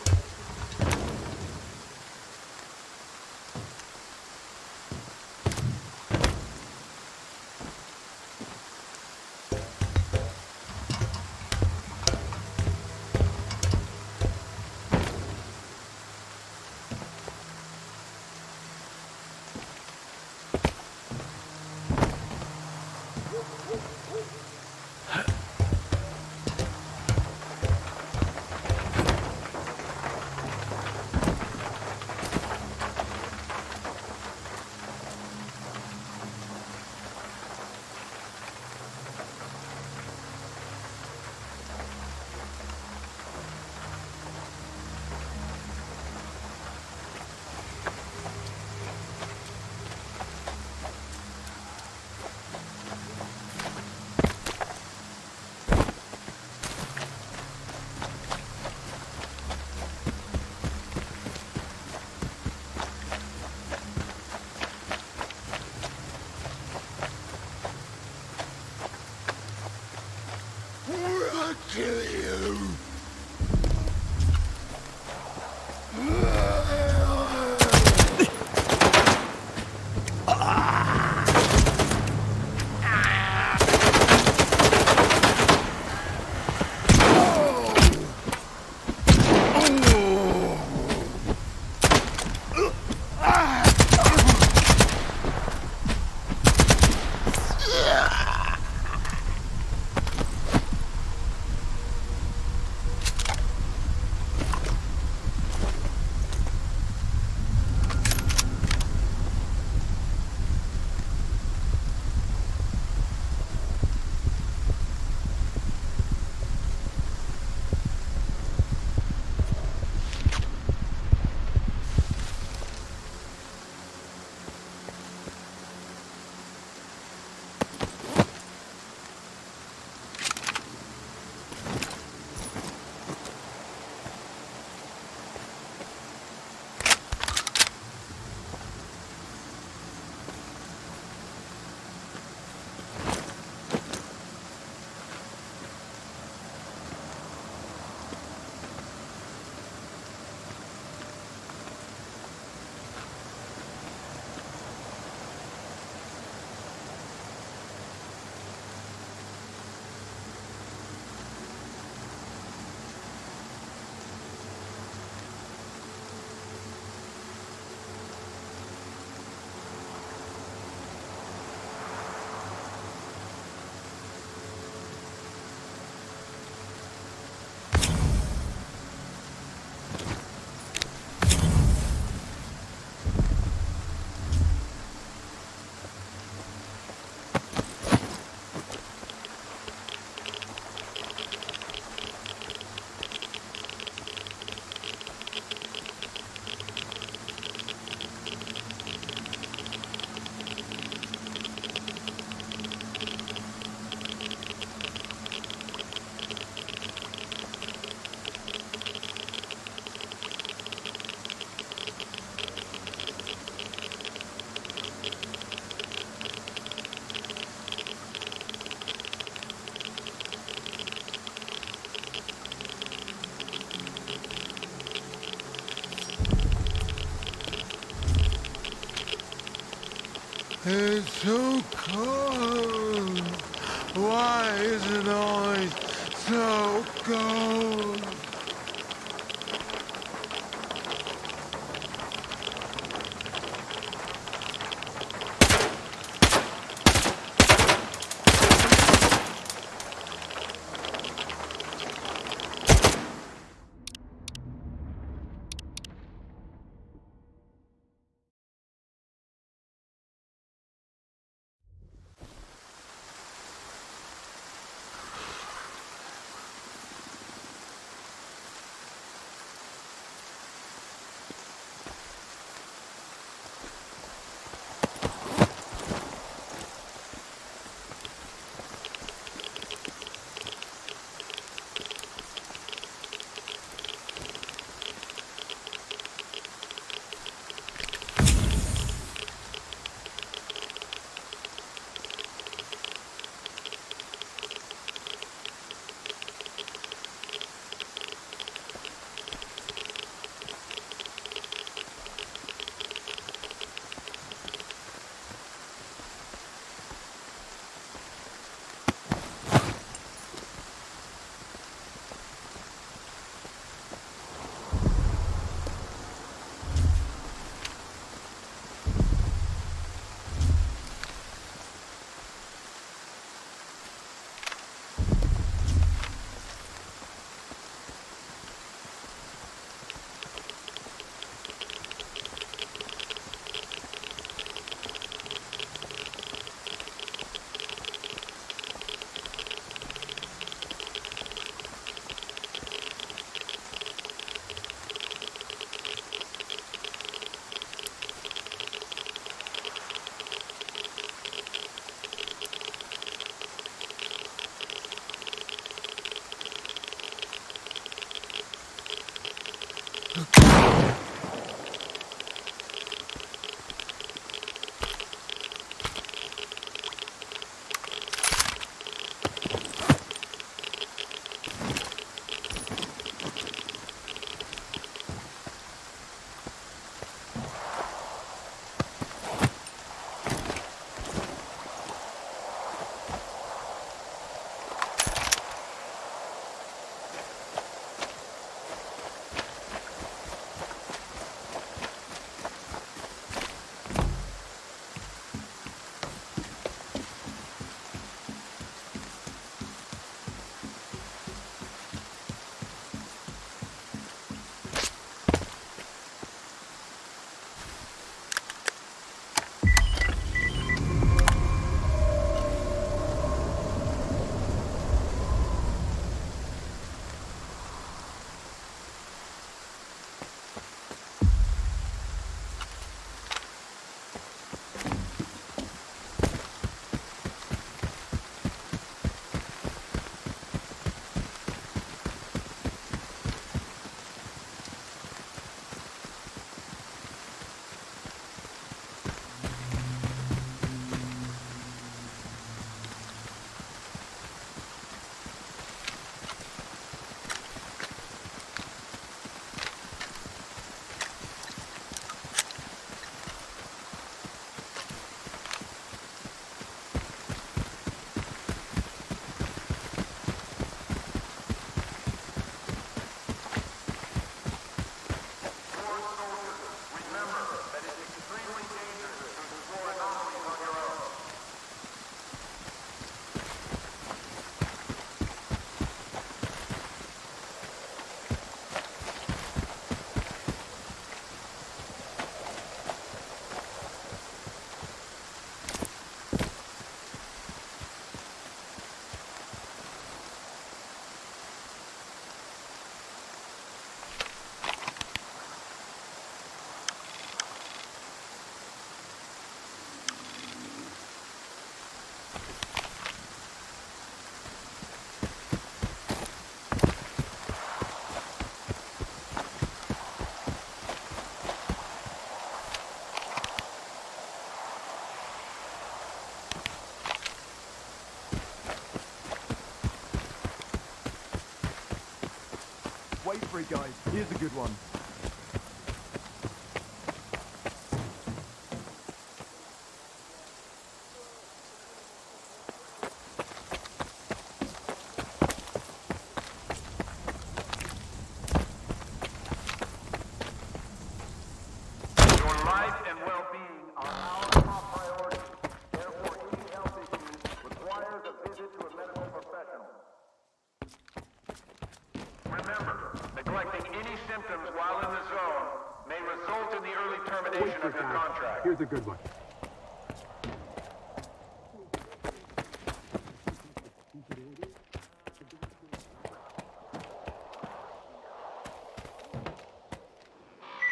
It's so cold. Why is it always so cold? Wait for it, guys. Here's a good one. contract. Here's a good one.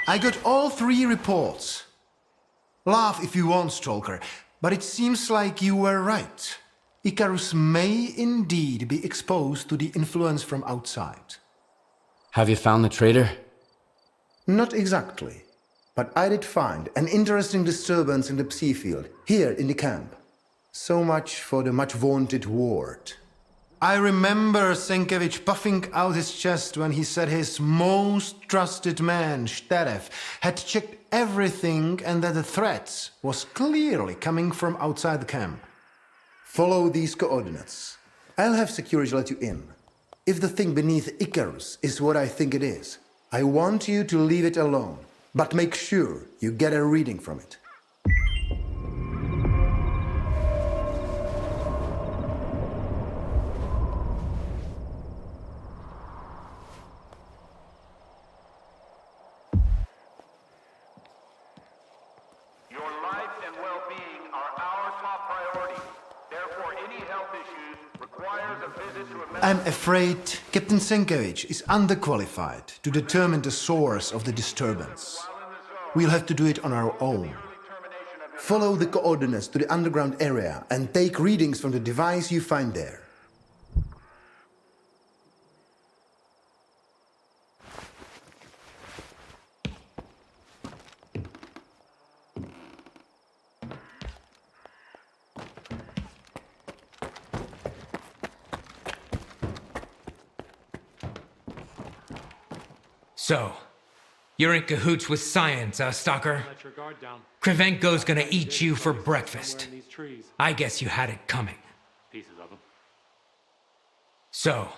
I got all 3 reports. Laugh if you want, Stalker, but it seems like you were right. Icarus may indeed be exposed to the influence from outside. Have you found the traitor? Not exactly, but I did find an interesting disturbance in the psi field, here in the camp. So much for the much-vaunted ward. I remember Sienkiewicz puffing out his chest when he said his most trusted man, S.T.A.L.K.E.R, had checked everything and that the threat was clearly coming from outside the camp. Follow these coordinates. I'll have security let you in. If the thing beneath Icarus is what I think it is, I want you to leave it alone, but make sure you get a reading from it. I'm afraid Captain Sienkiewicz is underqualified to determine the source of the disturbance. We'll have to do it on our own. Follow the coordinates to the underground area and take readings from the device you find there. So, you're in cahoots with science, Stalker? Let your guard down. Krivenko's gonna eat you for breakfast. I guess you had it coming. Pieces of them. So,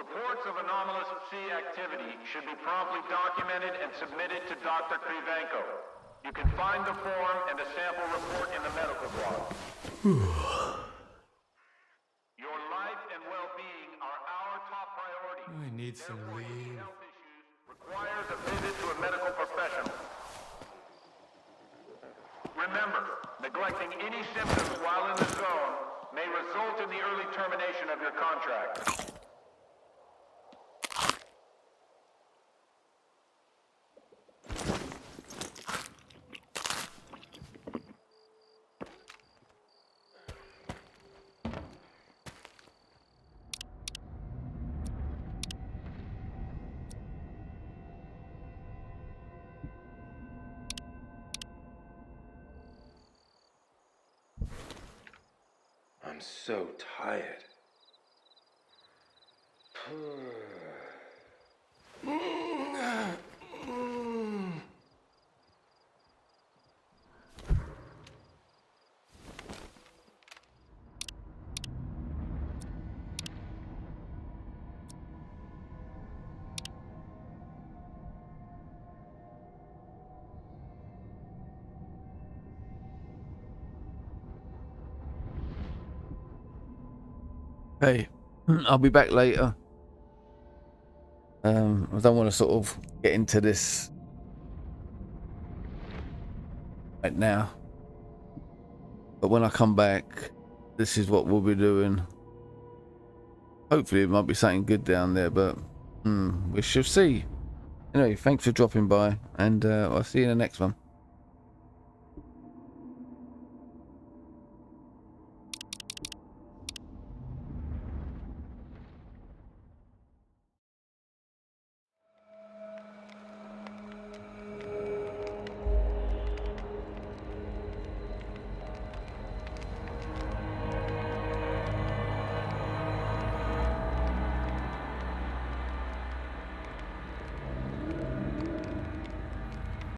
Reports of anomalous psi activity should be promptly documented and submitted to Dr. Krivenko. You can find the form and a sample report in the medical block. Your life and well-being are our top priority. I need some leave. Health issues requires a visit to a medical professional. Remember, neglecting any symptoms while in the zone may result in the early termination of your contract. I'm so tired. Hey, I'll be back later. I don't want to sort of get into this right now, but when I come back, this is what we'll be doing. Hopefully it might be something good down there, but we shall see. Anyway, thanks for dropping by, and I'll see you in the next one.